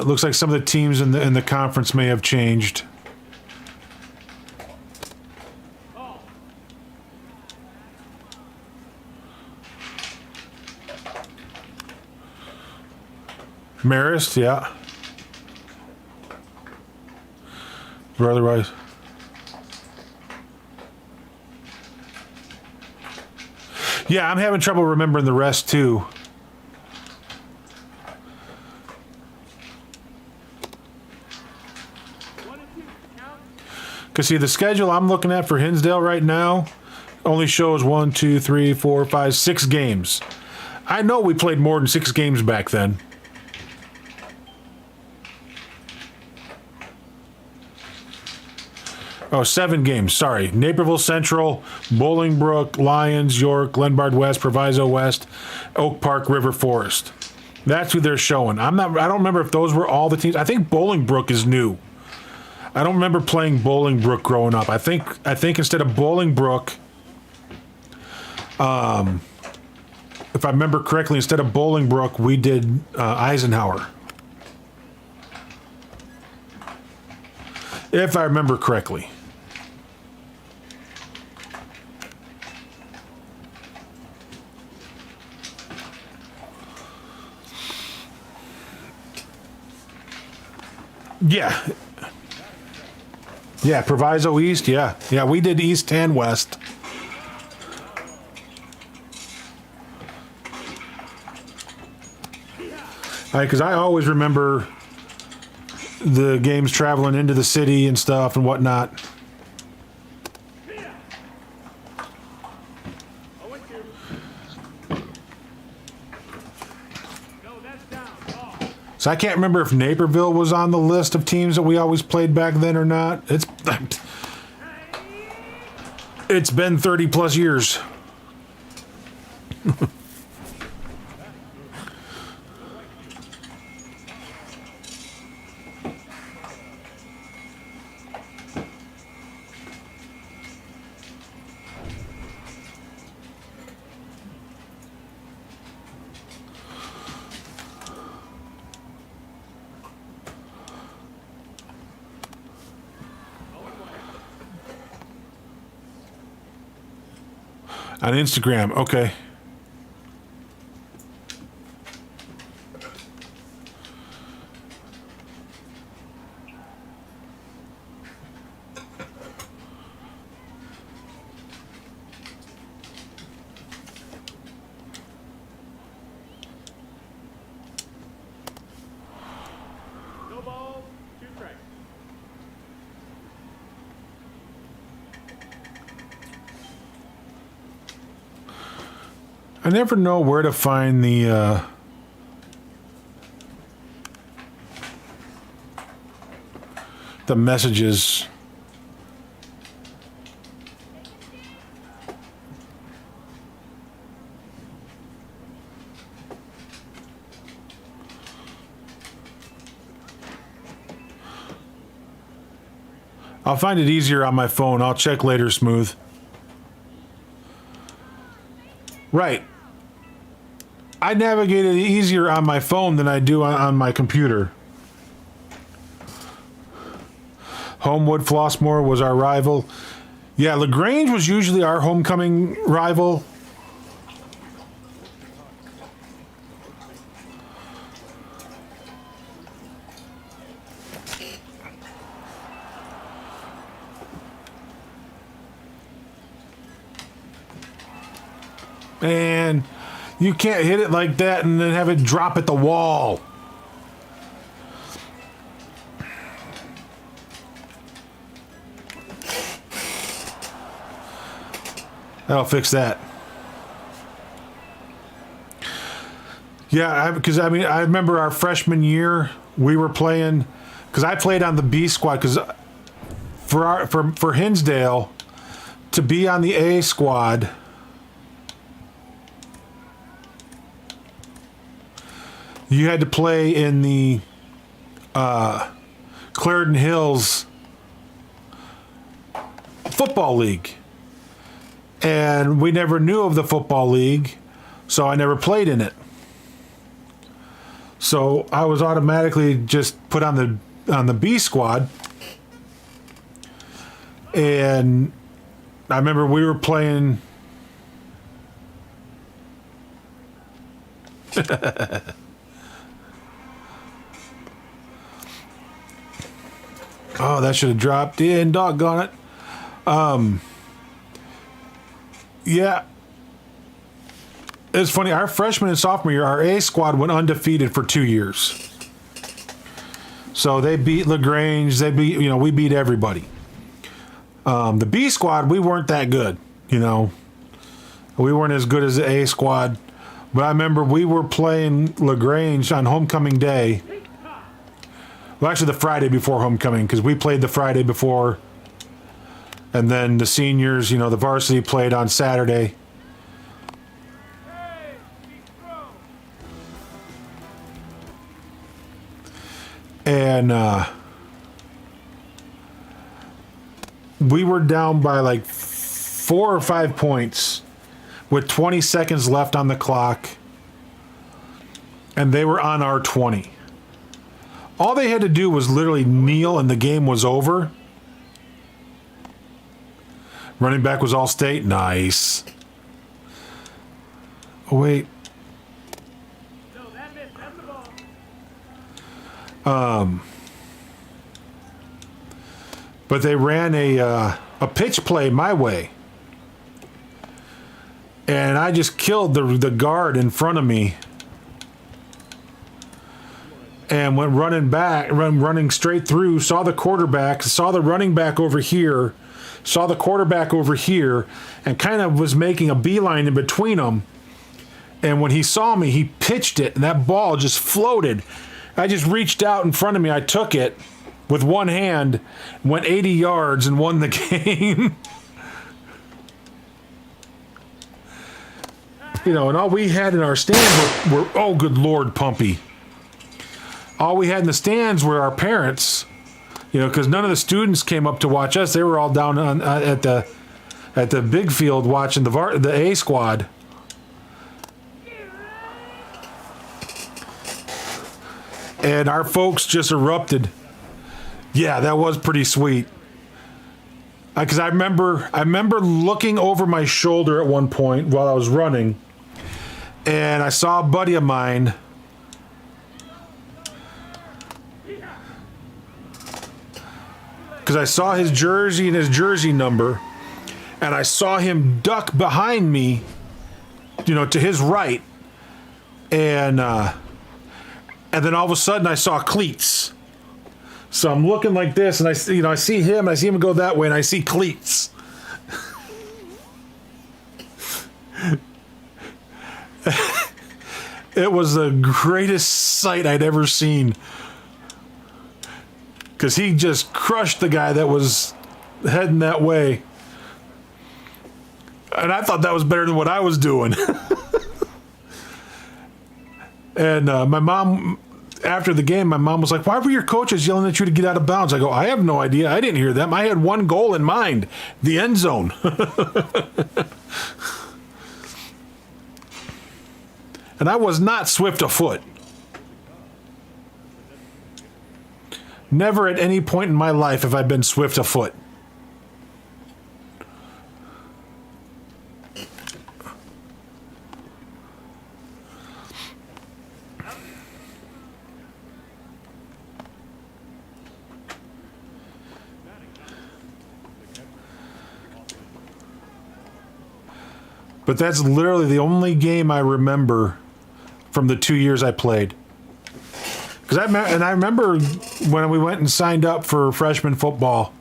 looks like some of the teams in the conference may have changed. Marist, yeah. Or otherwise. Yeah, I'm having trouble remembering the rest too. Because see, the schedule I'm looking at for Hinsdale right now only shows 1, 2, 3, 4, 5, 6 games. I know we played more than 6 games back then. Oh, 7 games, sorry. Naperville Central, Bolingbrook, Lyons, York, Glenbard West, Proviso West, Oak Park, River Forest. That's who they're showing. I don't remember if those were all the teams. I think Bolingbrook is new. I don't remember playing Bolingbrook growing up. I think instead of Bolingbrook, If I remember correctly, instead of Bolingbrook, we did Eisenhower. If I remember correctly. Yeah. Yeah, Proviso East, yeah. Yeah, we did East and West. Because I always remember the games traveling into the city and stuff and whatnot. Oh, with you. No, that's down. Ball. So I can't remember if Naperville was on the list of teams that we always played back then or not. It's been 30 plus years. On Instagram, okay. No balls, 2 strikes. I never know where to find the messages. I'll find it easier on my phone. I'll check later, Smooth. Right. I navigate it easier on my phone than I do on my computer. Homewood Flossmoor was our rival. Yeah, LaGrange was usually our homecoming rival. Man, you can't hit it like that and then have it drop at the wall. That'll fix that. Yeah, because I mean, I remember our freshman year, we were playing, because I played on the B squad, because for Hinsdale to be on the A squad, you had to play in the Clarendon Hills football league. And we never knew of the football league, so I never played in it. So I was automatically just put on the B squad. And I remember we were playing oh, that should have dropped in, doggone it. Yeah. It's funny, our freshman and sophomore year, our A squad went undefeated for 2 years. So they beat LaGrange, we beat everybody. The B squad, we weren't that good, We weren't as good as the A squad. But I remember we were playing LaGrange on homecoming day. Well, actually the Friday before homecoming, because we played the Friday before. And then the seniors, the varsity played on Saturday. Hey, keep throw. And we were down by like 4 or 5 points with 20 seconds left on the clock, and they were on our 20. All they had to do was literally kneel and the game was over. Running back was All-State. Nice. Oh, wait. No, that missed. That's the ball. But they ran a pitch play my way. And I just killed the guard in front of me. And went running back, running straight through, saw the quarterback, saw the running back over here, saw the quarterback over here, and kind of was making a beeline in between them. And when he saw me, he pitched it, and that ball just floated. I just reached out in front of me. I took it with one hand, went 80 yards, and won the game. You know, and all we had in our stands were oh, good Lord, Pumpy. All we had in the stands were our parents, you know, because none of the students came up to watch us. They were all down on, at the big field watching the A squad. And our folks just erupted. Yeah, that was pretty sweet. Because I remember looking over my shoulder at one point while I was running, and I saw a buddy of mine. Because I saw his jersey and his jersey number, and I saw him duck behind me, you know, to his right, and then all of a sudden I saw cleats. So I'm looking like this, and I see him, and I see him go that way, and I see cleats. It was the greatest sight I'd ever seen. Because he just crushed the guy that was heading that way. And I thought that was better than what I was doing. And my mom, after the game, my mom was like, why were your coaches yelling at you to get out of bounds? I go, I have no idea. I didn't hear them. I had one goal in mind, the end zone. And I was not swift of foot. Never at any point in my life have I been swift of foot. But that's literally the only game I remember from the 2 years I played. Because I remember when we went and signed up for freshman football,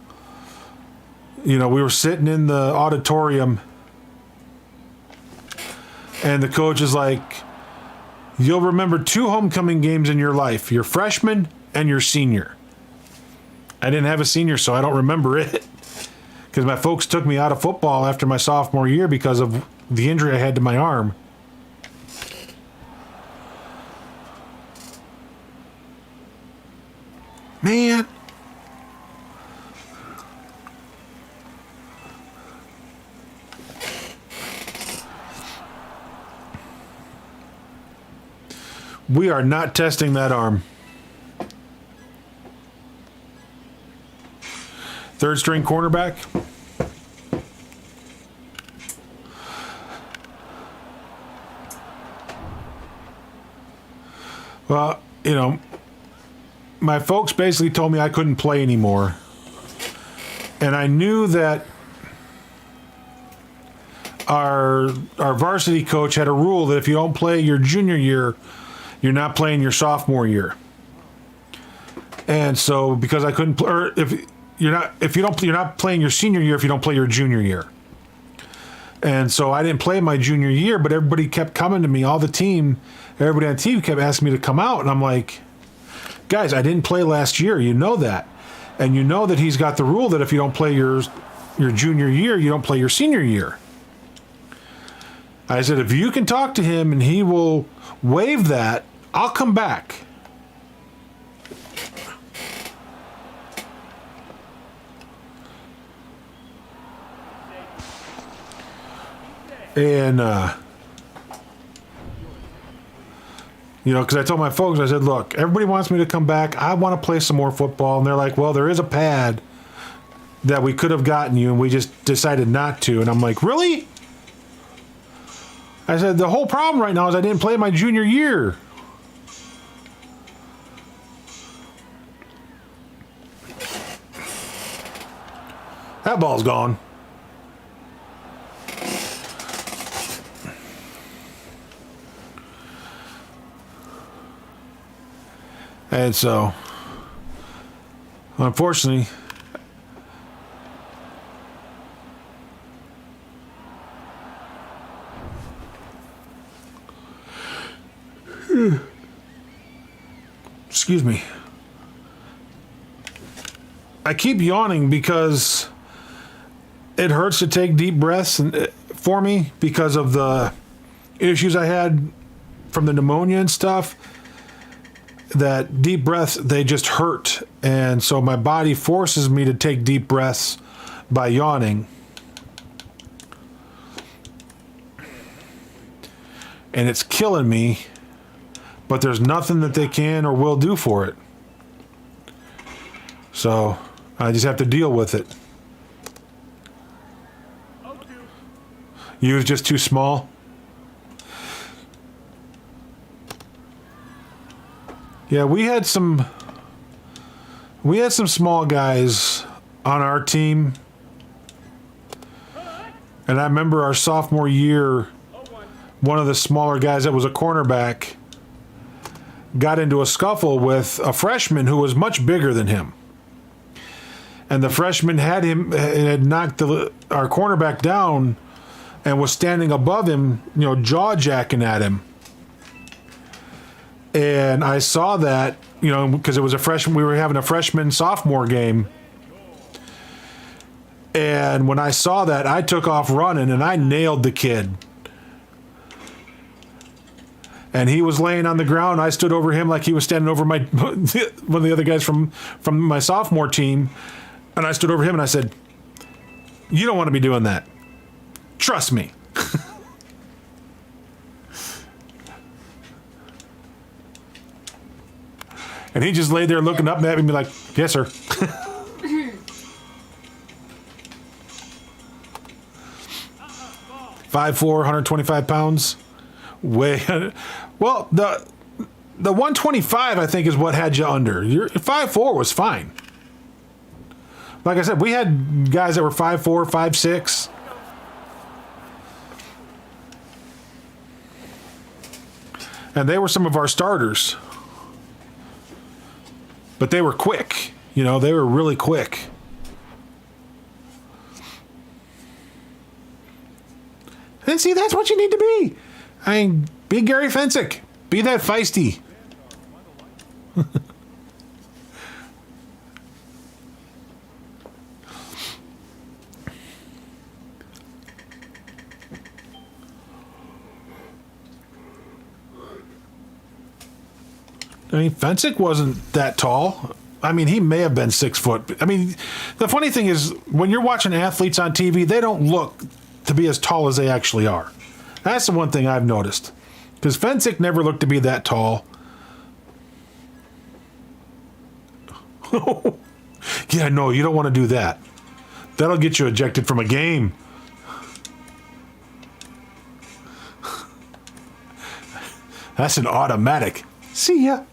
you know, we were sitting in the auditorium, and the coach is like, you'll remember 2 homecoming games in your life, your freshman and your senior. I didn't have a senior, so I don't remember it. Because my folks took me out of football after my sophomore year because of the injury I had to my arm. Man. We are not testing that arm. Third string cornerback. Well, you know, my folks basically told me I couldn't play anymore. And I knew that our varsity coach had a rule that if you don't play your junior year, you're not playing your sophomore year. And so because I couldn't play, or you're not playing your senior year if you don't play your junior year. And so I didn't play my junior year, but everybody kept coming to me, everybody on the team kept asking me to come out, and I'm like, guys, I didn't play last year. You know that. And you know that he's got the rule that if you don't play your junior year, you don't play your senior year. I said, if you can talk to him and he will waive that, I'll come back. And, you know, because I told my folks, I said, look, everybody wants me to come back. I want to play some more football. And they're like, well, there is a pad that we could have gotten you, and we just decided not to. And I'm like, really? I said, the whole problem right now is I didn't play my junior year. That ball's gone. And so, unfortunately, excuse me, I keep yawning because it hurts to take deep breaths for me because of the issues I had from the pneumonia and stuff. That deep breaths, they just hurt. And so my body forces me to take deep breaths by yawning. And it's killing me, but there's nothing that they can or will do for it. So I just have to deal with it. You was just too small? Yeah, we had some small guys on our team. And I remember our sophomore year, one of the smaller guys that was a cornerback got into a scuffle with a freshman who was much bigger than him. And the freshman had knocked our cornerback down and was standing above him, you know, jaw-jacking at him. And I saw that, you know, because it was a freshman, we were having a freshman-sophomore game. And when I saw that, I took off running and I nailed the kid. And he was laying on the ground. I stood over him like he was standing over one of the other guys from my sophomore team. And I stood over him and I said, you don't want to be doing that. Trust me. And he just laid there looking up at me like, yes, sir. 5'4", 125 pounds. Well, the 125, I think, is what had you under. Your 5'4" was fine. Like I said, we had guys that were 5'4", 5'6". And they were some of our starters. But they were quick. You know, they were really quick. And see, that's what you need to be. I mean, be Gary Fensick. Be that feisty. I mean, Fensick wasn't that tall. I mean, he may have been 6 foot. I mean, the funny thing is, when you're watching athletes on TV, they don't look to be as tall as they actually are. That's the one thing I've noticed. Because Fensick never looked to be that tall. Yeah, no, you don't want to do that. That'll get you ejected from a game. That's an automatic. See ya.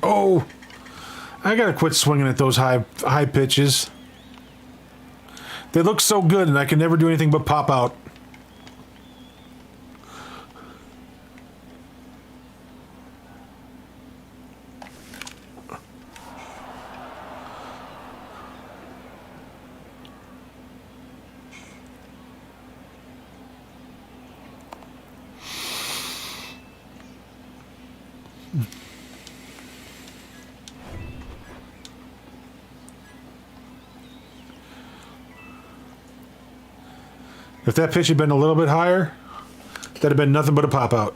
Oh, I gotta quit swinging at those high pitches. They look so good, and I can never do anything but pop out. If that pitch had been a little bit higher, that'd have been nothing but a pop out.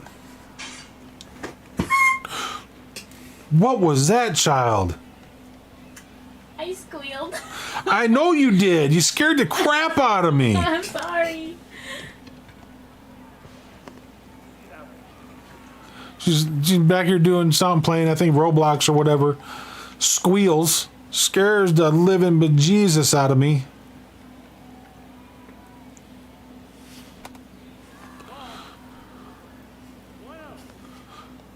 What was that, child? I squealed. I know you did. You scared the crap out of me. I'm sorry. She's back here doing something, playing, I think, Roblox or whatever. Squeals. Scares the living bejesus out of me.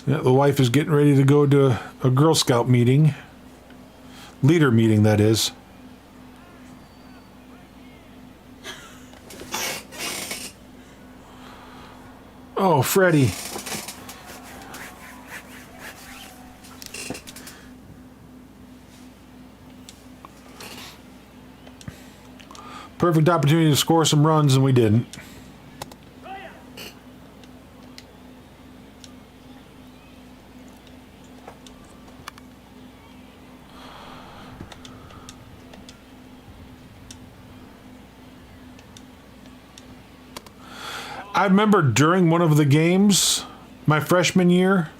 Yeah, the wife is getting ready to go to a Girl Scout meeting. Leader meeting, that is. Oh, Freddie. Perfect opportunity to score some runs, and we didn't. I remember during one of the games, my freshman year,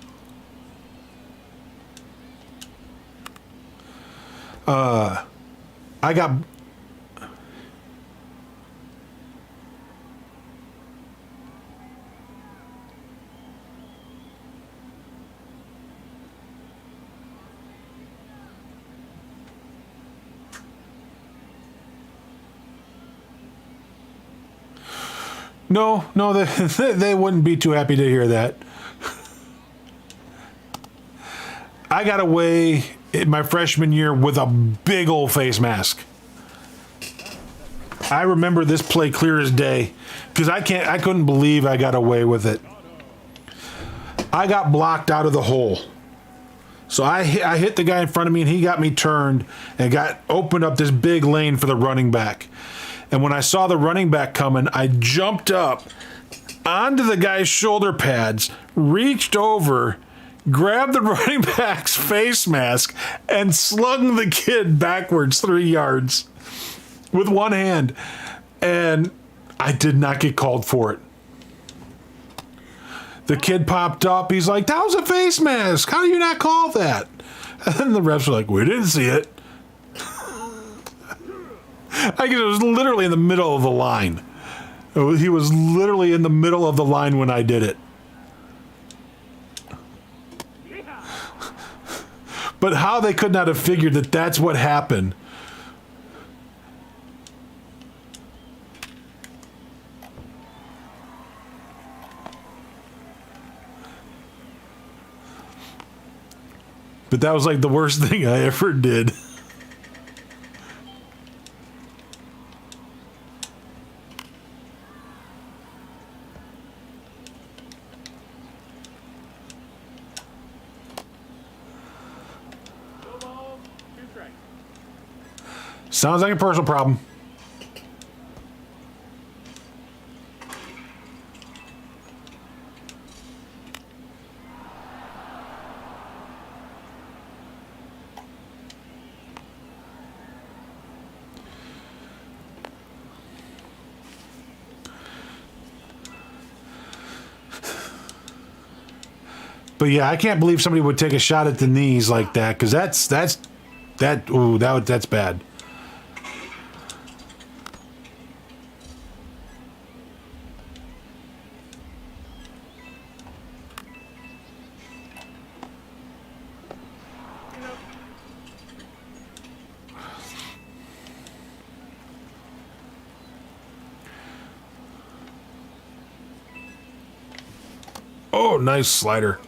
I got... No, they wouldn't be too happy to hear that. I got away in my freshman year with a big old face mask. I remember this play clear as day because I couldn't believe I got away with it. I got blocked out of the hole. So I hit the guy in front of me and he got me turned and opened up this big lane for the running back. And when I saw the running back coming, I jumped up onto the guy's shoulder pads, reached over, grabbed the running back's face mask, and slung the kid backwards 3 yards with one hand. And I did not get called for it. The kid popped up. He's like, "That was a face mask. How do you not call that?" And the refs were like, "We didn't see it." I guess it was literally in the middle of the line. He was literally in the middle of the line when I did it. But how they could not have figured that that's what happened. But that was like the worst thing I ever did. Sounds like a personal problem. But yeah, I can't believe somebody would take a shot at the knees like that, because that's bad. Oh, nice slider.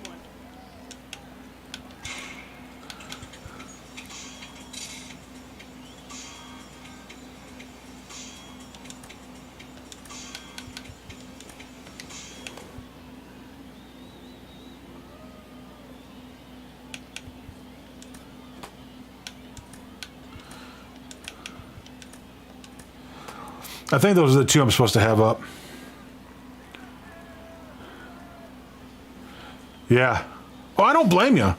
I think those are the two I'm supposed to have up. Yeah. Oh, I don't blame you.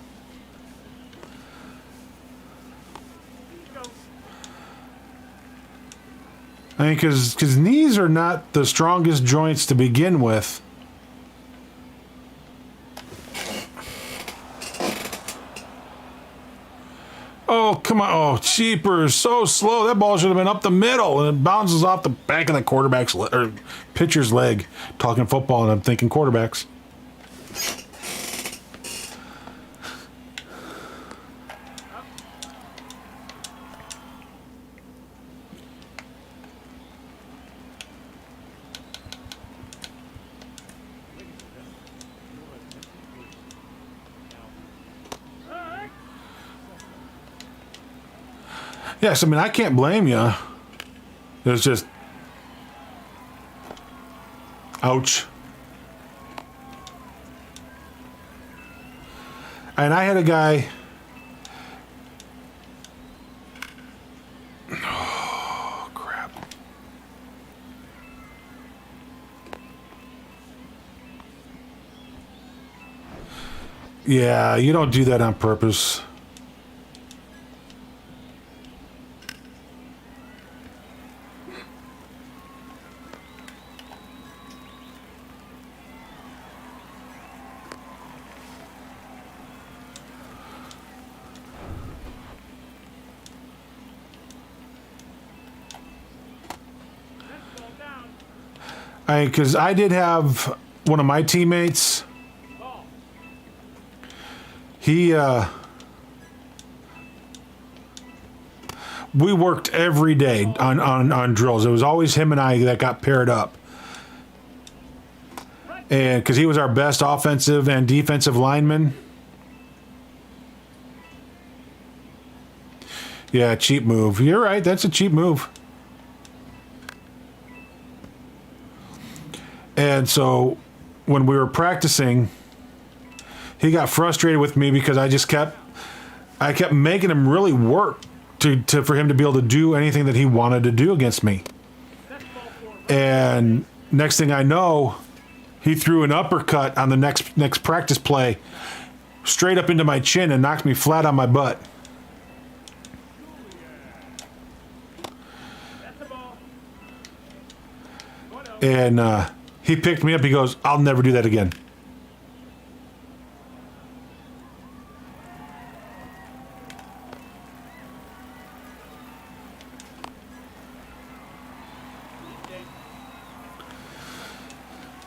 I mean, because knees are not the strongest joints to begin with. Oh, come on. Oh, cheapers. So slow. That ball should have been up the middle, and it bounces off the back of the quarterback's or pitcher's leg. Talking football, and I'm thinking quarterbacks. Yes, I mean, I can't blame you. It's just... Ouch. And I had a guy... Oh, crap. Yeah, you don't do that on purpose. Because I did have one of my teammates. He, we worked every day on drills. It was always him and I that got paired up. And because he was our best offensive and defensive lineman. Yeah, cheap move. You're right. That's a cheap move. And so when we were practicing, he got frustrated with me because I kept making him really work for him to be able to do anything that he wanted to do against me. And next thing I know, he threw an uppercut on the next practice play straight up into my chin and knocked me flat on my butt. And he picked me up. He goes, "I'll never do that again."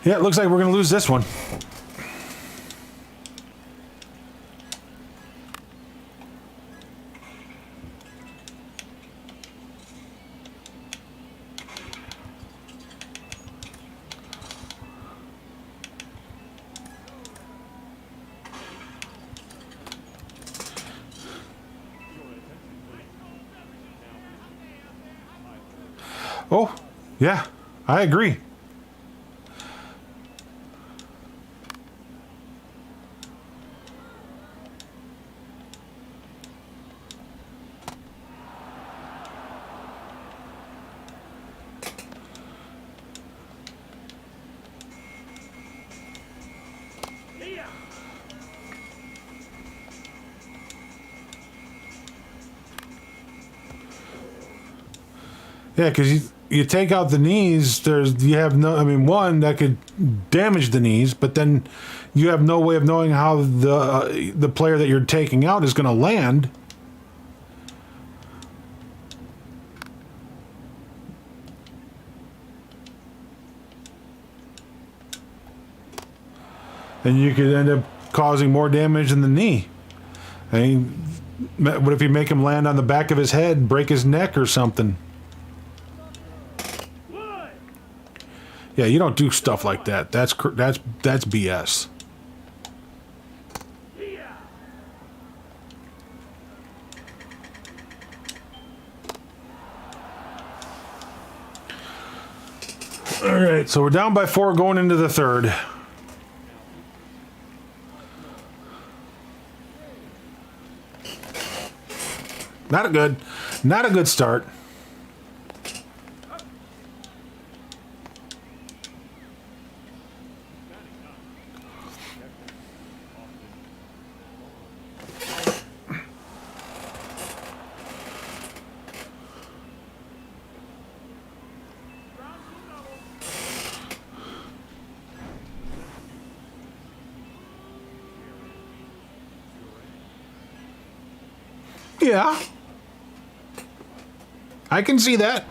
Yeah, it looks like we're going to lose this one. Oh, yeah, I agree. Yeah, because you take out the knees, you have no, I mean, one, that could damage the knees, but then you have no way of knowing how the player that you're taking out is going to land. And you could end up causing more damage than the knee. I mean, what if you make him land on the back of his head, break his neck or something? Yeah, you don't do stuff like that. That's BS. All right, so we're down by 4 going into the third. Not a good start. Yeah. I can see that.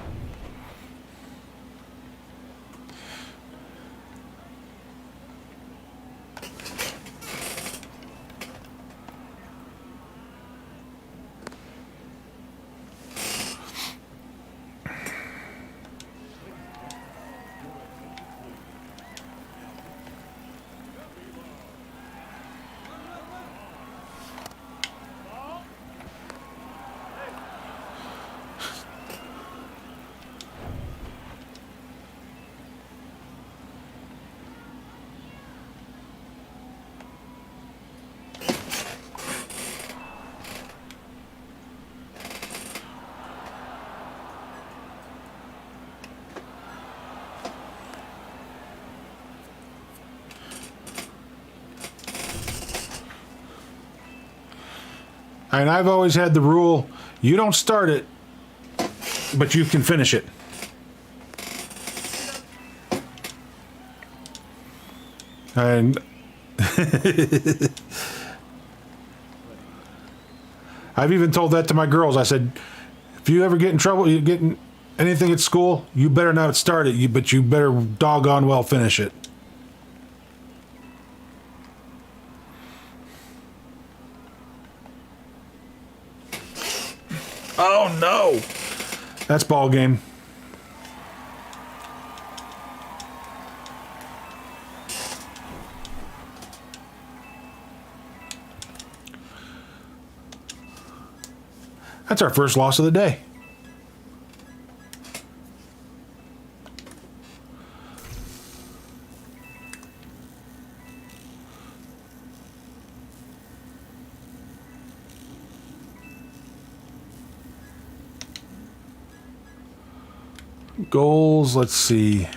And I've always had the rule, you don't start it, but you can finish it. And I've even told that to my girls. I said, if you ever get in trouble, you get in anything at school, you better not start it, but you better doggone well finish it. Oh no! That's ball game. That's our first loss of the day. Goals, let's see.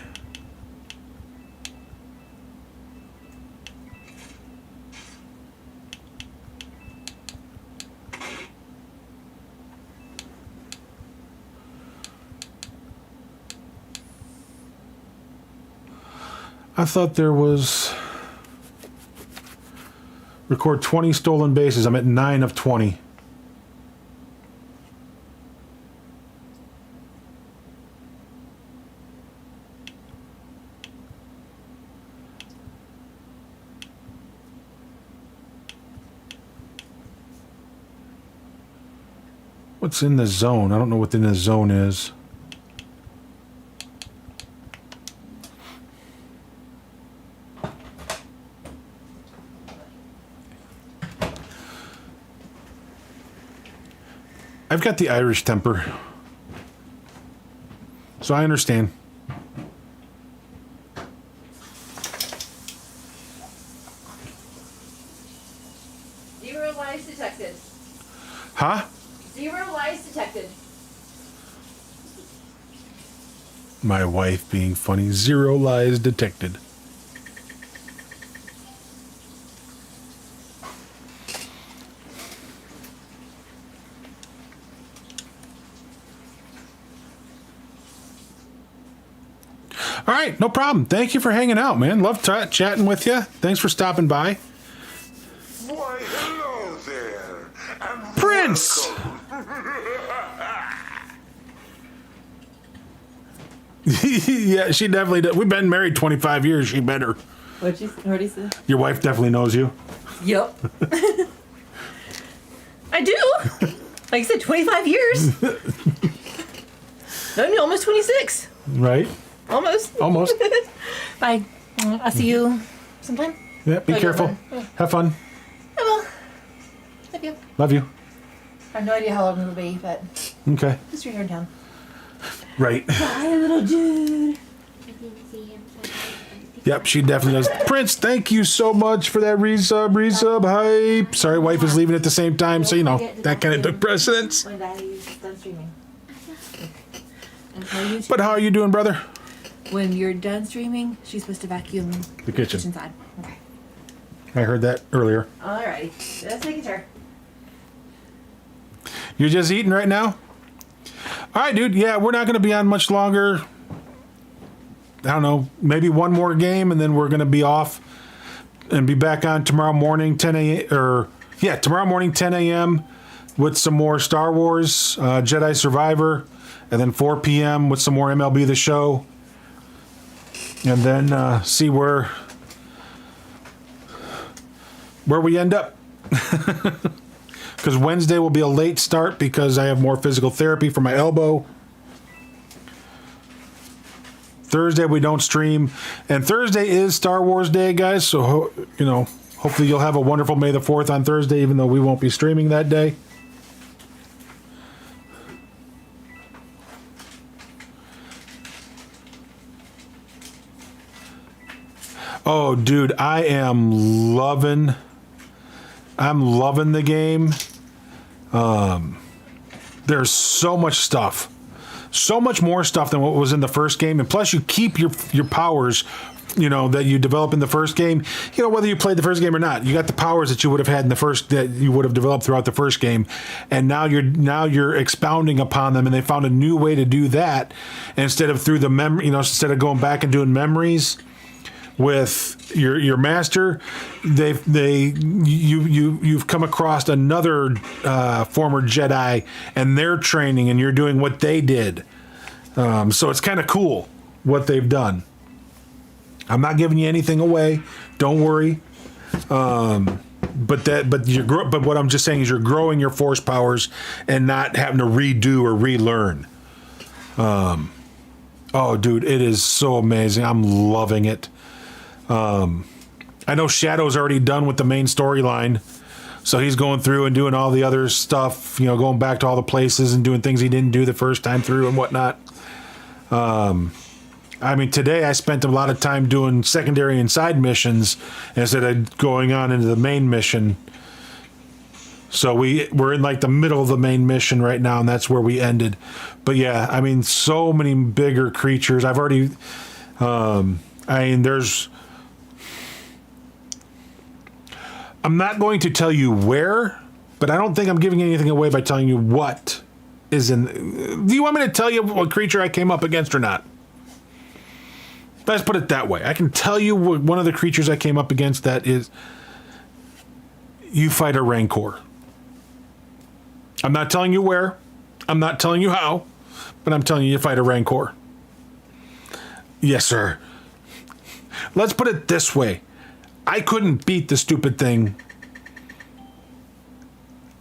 I thought there was record 20 stolen bases. I'm at 9 of 20. What's in the zone? I don't know what in the zone is. I've got the Irish temper, so I understand. Zero lies detected. Huh? Zero lies detected. My wife being funny. 0 lies detected. All right, no problem. Thank you for hanging out, man. Love chatting with you. Thanks for stopping by. Why, hello there. And Prince! Yeah, she definitely does. We've been married 25 years. She better. What'd he say? Your wife definitely knows you. Yep. I do. Like I said, 25 years. No, almost 26. Right? Almost. Almost. Bye. I'll see you sometime. Yeah, be Okay, careful. bye. Have fun. I will. Love you. Love you. I have no idea how long it'll be, but Okay. just return town. Right. Bye, little dude. I didn't see him. So Yep, she definitely does. Prince, thank you so much for that resub hype. Sorry, wife is leaving at the same time, so you know, that kind of took precedence. When Daddy's done streaming. And tell you But how are you doing, brother? when you're done streaming, she's supposed to vacuum The kitchen. side. Okay. I heard that earlier. Alrighty. Just making sure. You're just eating right now? All right, dude. Yeah, we're not going to be on much longer. I don't know, maybe one more game, and then we're going to be off and be back on tomorrow morning, 10 a.m. Tomorrow morning, 10 a.m. with some more Star Wars, Jedi Survivor, and then 4 p.m. with some more MLB The Show, and then see where we end up. Because Wednesday will be a late start because I have more physical therapy for my elbow. Thursday we don't stream, and Thursday is Star Wars Day, guys. So hopefully you'll have a wonderful May the 4th on Thursday, even though we won't be streaming that day. Oh, dude, I'm loving the game. There's so much stuff. So much more stuff than what was in the first game. And plus you keep your powers, that you develop in the first game. Whether you played the first game or not, you got the powers that you would have had that you would have developed throughout the first game. And now you're expounding upon them, and they found a new way to do that. And instead of through the memory, instead of going back and doing memories with your master, you've come across another former Jedi and their training, and you're doing what they did. So it's kind of cool what they've done. I'm not giving you anything away. Don't worry. But what I'm just saying is you're growing your force powers and not having to redo or relearn. Oh, dude, it is so amazing. I'm loving it. I know Shadow's already done with the main storyline, so he's going through and doing all the other stuff, going back to all the places and doing things he didn't do the first time through and whatnot. Today I spent a lot of time doing secondary and side missions instead of going on into the main mission. So we're in like the middle of the main mission right now, and that's where we ended. But yeah, so many bigger creatures. I've already, I'm not going to tell you where, but I don't think I'm giving anything away by telling you what is in. Do you want me to tell you what creature I came up against or not? Let's put it that way. I can tell you what one of the creatures I came up against that is. You fight a Rancor. I'm not telling you where. I'm not telling you how, but I'm telling you fight a Rancor. Yes, sir. Let's put it this way. I couldn't beat the stupid thing.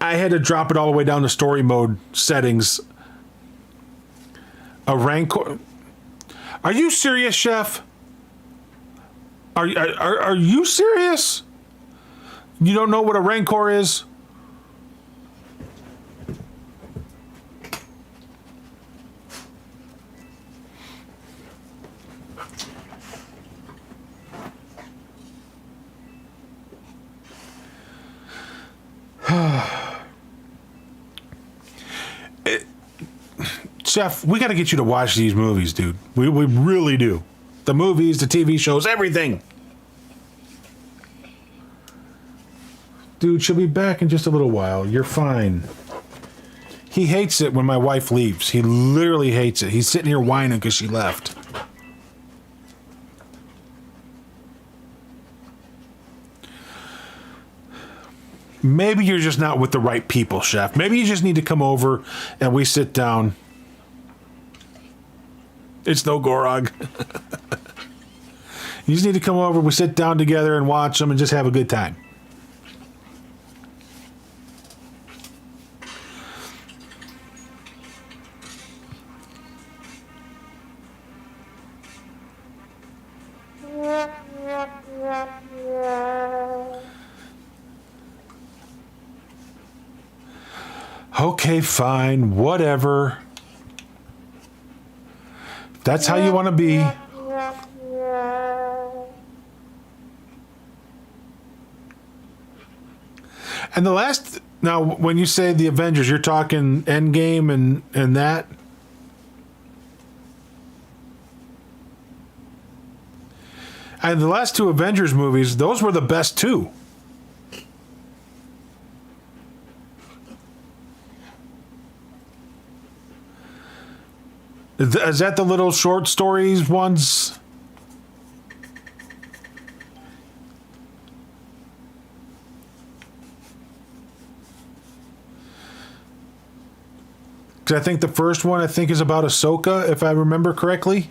I had to drop it all the way down to story mode settings. A Rancor. Are you serious, Chef? Are you serious? You don't know what a Rancor is? Chef, we got to get you to watch these movies, dude. We really do. The movies, the TV shows, everything. Dude, she'll be back in just a little while. You're fine. He hates it when my wife leaves. He literally hates it. He's sitting here whining because she left. Maybe you're just not with the right people, Chef. Maybe you just need to come over and we sit down. It's no Gorog. You just need to come over, we sit down together and watch them and just have a good time. Okay, fine, whatever. If that's how you want to be. And the last, now when you say the Avengers, you're talking Endgame and that? And the last two Avengers movies, those were the best too. Is that the little short stories ones? Because I think the first one is about Ahsoka, if I remember correctly.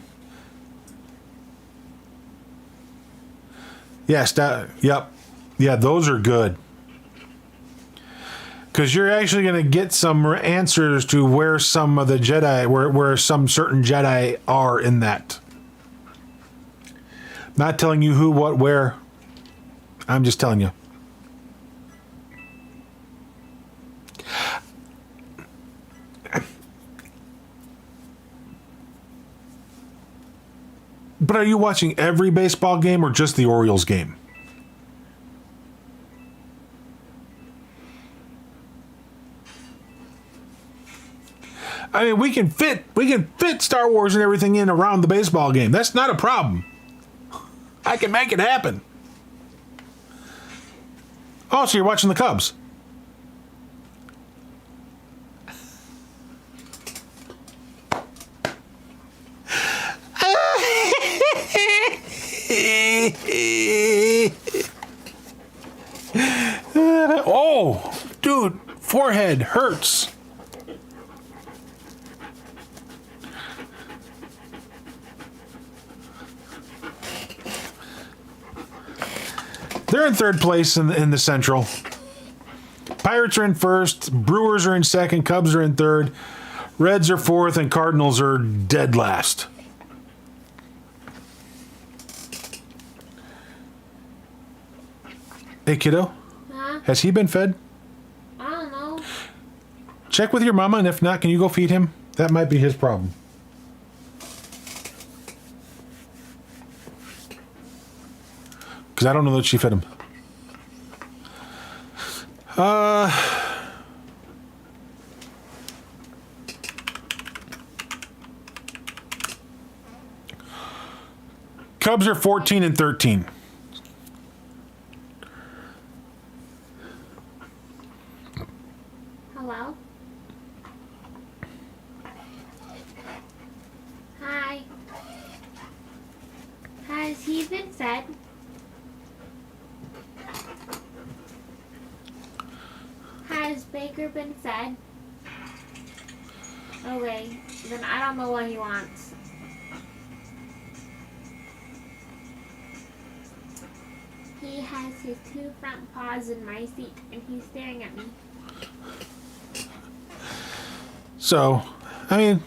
Yes, yep. Yeah, those are good. Because you're actually going to get some answers to where some of the Jedi, where some certain Jedi are in that. Not telling you who, what, where. I'm just telling you. But are you watching every baseball game or just the Orioles game? I mean, we can fit Star Wars and everything in around the baseball game. That's not a problem. I can make it happen. Oh, so you're watching the Cubs? Oh, dude, forehead hurts. They're in third place in the Central. Pirates are in first, Brewers are in second, Cubs are in third, Reds are fourth, and Cardinals are dead last. Hey, kiddo, Huh? has he been fed? I don't know. Check with your mama, and if not, can you go feed him? That might be his problem. Because I don't know that she fed him. Cubs are 14 and 13. Hello? Hi. Has he been fed? Has Baker been fed? Okay, then I don't know what he wants. He has his two front paws in my seat and he's staring at me. So, I mean,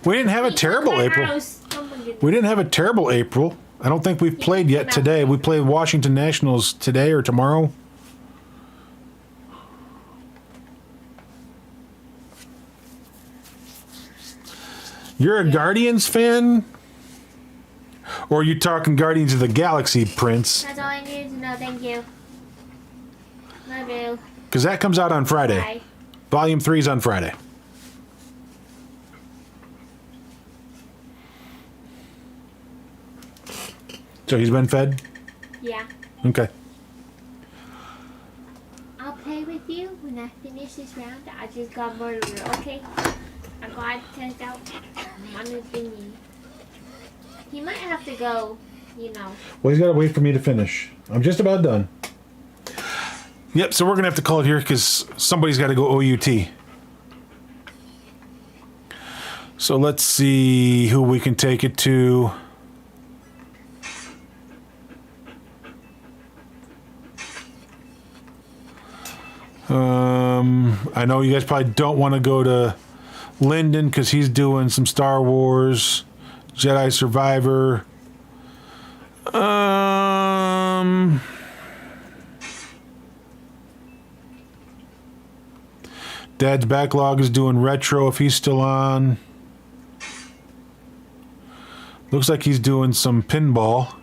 we didn't have a terrible April. Oh my goodness. We didn't have a terrible April. I don't think we've played yet today. We play Washington Nationals today or tomorrow. You're a Guardians fan? Or are you talking Guardians of the Galaxy, Prince? That's all I needed to know, thank you. Love you. Because that comes out on Friday. Bye. Volume 3 is on Friday. So he's been fed? Yeah. Okay. I'll play with you when I finish this round. I just got murdered, okay? I got test out on the thingy. He might have to go, you know. Well, he's got to wait for me to finish. I'm just about done. Yep, so we're going to have to call it here because somebody's got to go OUT. So let's see who we can take it to. I know you guys probably don't want to go to Lyndon because he's doing some Star Wars, Jedi Survivor. Dad's Backlog is doing retro if he's still on. Looks like he's doing some pinball.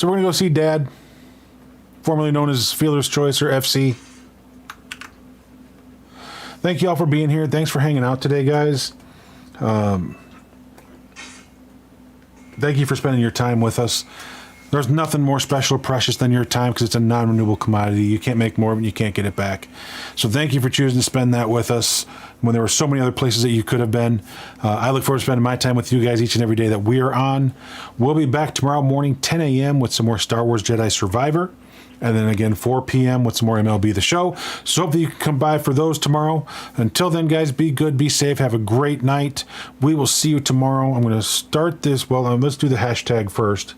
So we're gonna go see Dad, formerly known as Fielder's Choice or FC. Thank you all for being here. Thanks for hanging out today, guys. Thank you for spending your time with us. There's nothing more special or precious than your time because it's a non-renewable commodity. You can't make more of it, and you can't get it back. So thank you for choosing to spend that with us when there were so many other places that you could have been. I look forward to spending my time with you guys each and every day that we are on. We'll be back tomorrow morning, 10 a.m. with some more Star Wars Jedi Survivor. And then again, 4 p.m. with some more MLB The Show. So hope that you can come by for those tomorrow. Until then, guys, be good, be safe, have a great night. We will see you tomorrow. I'm going to start this. Well, let's do the hashtag first.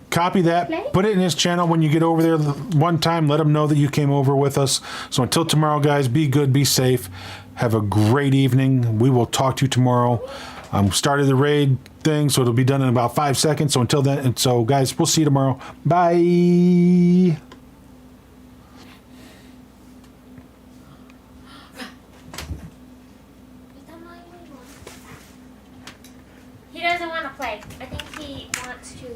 Copy that, put it in his channel when you get over there one time. Let him know that you came over with us. So until tomorrow, guys, be good, be safe. Have a great evening. We will talk to you tomorrow. Started the raid thing, so it'll be done in about 5 seconds. So until then, and so guys, we'll see you tomorrow. Bye. He doesn't want to play. I think he wants to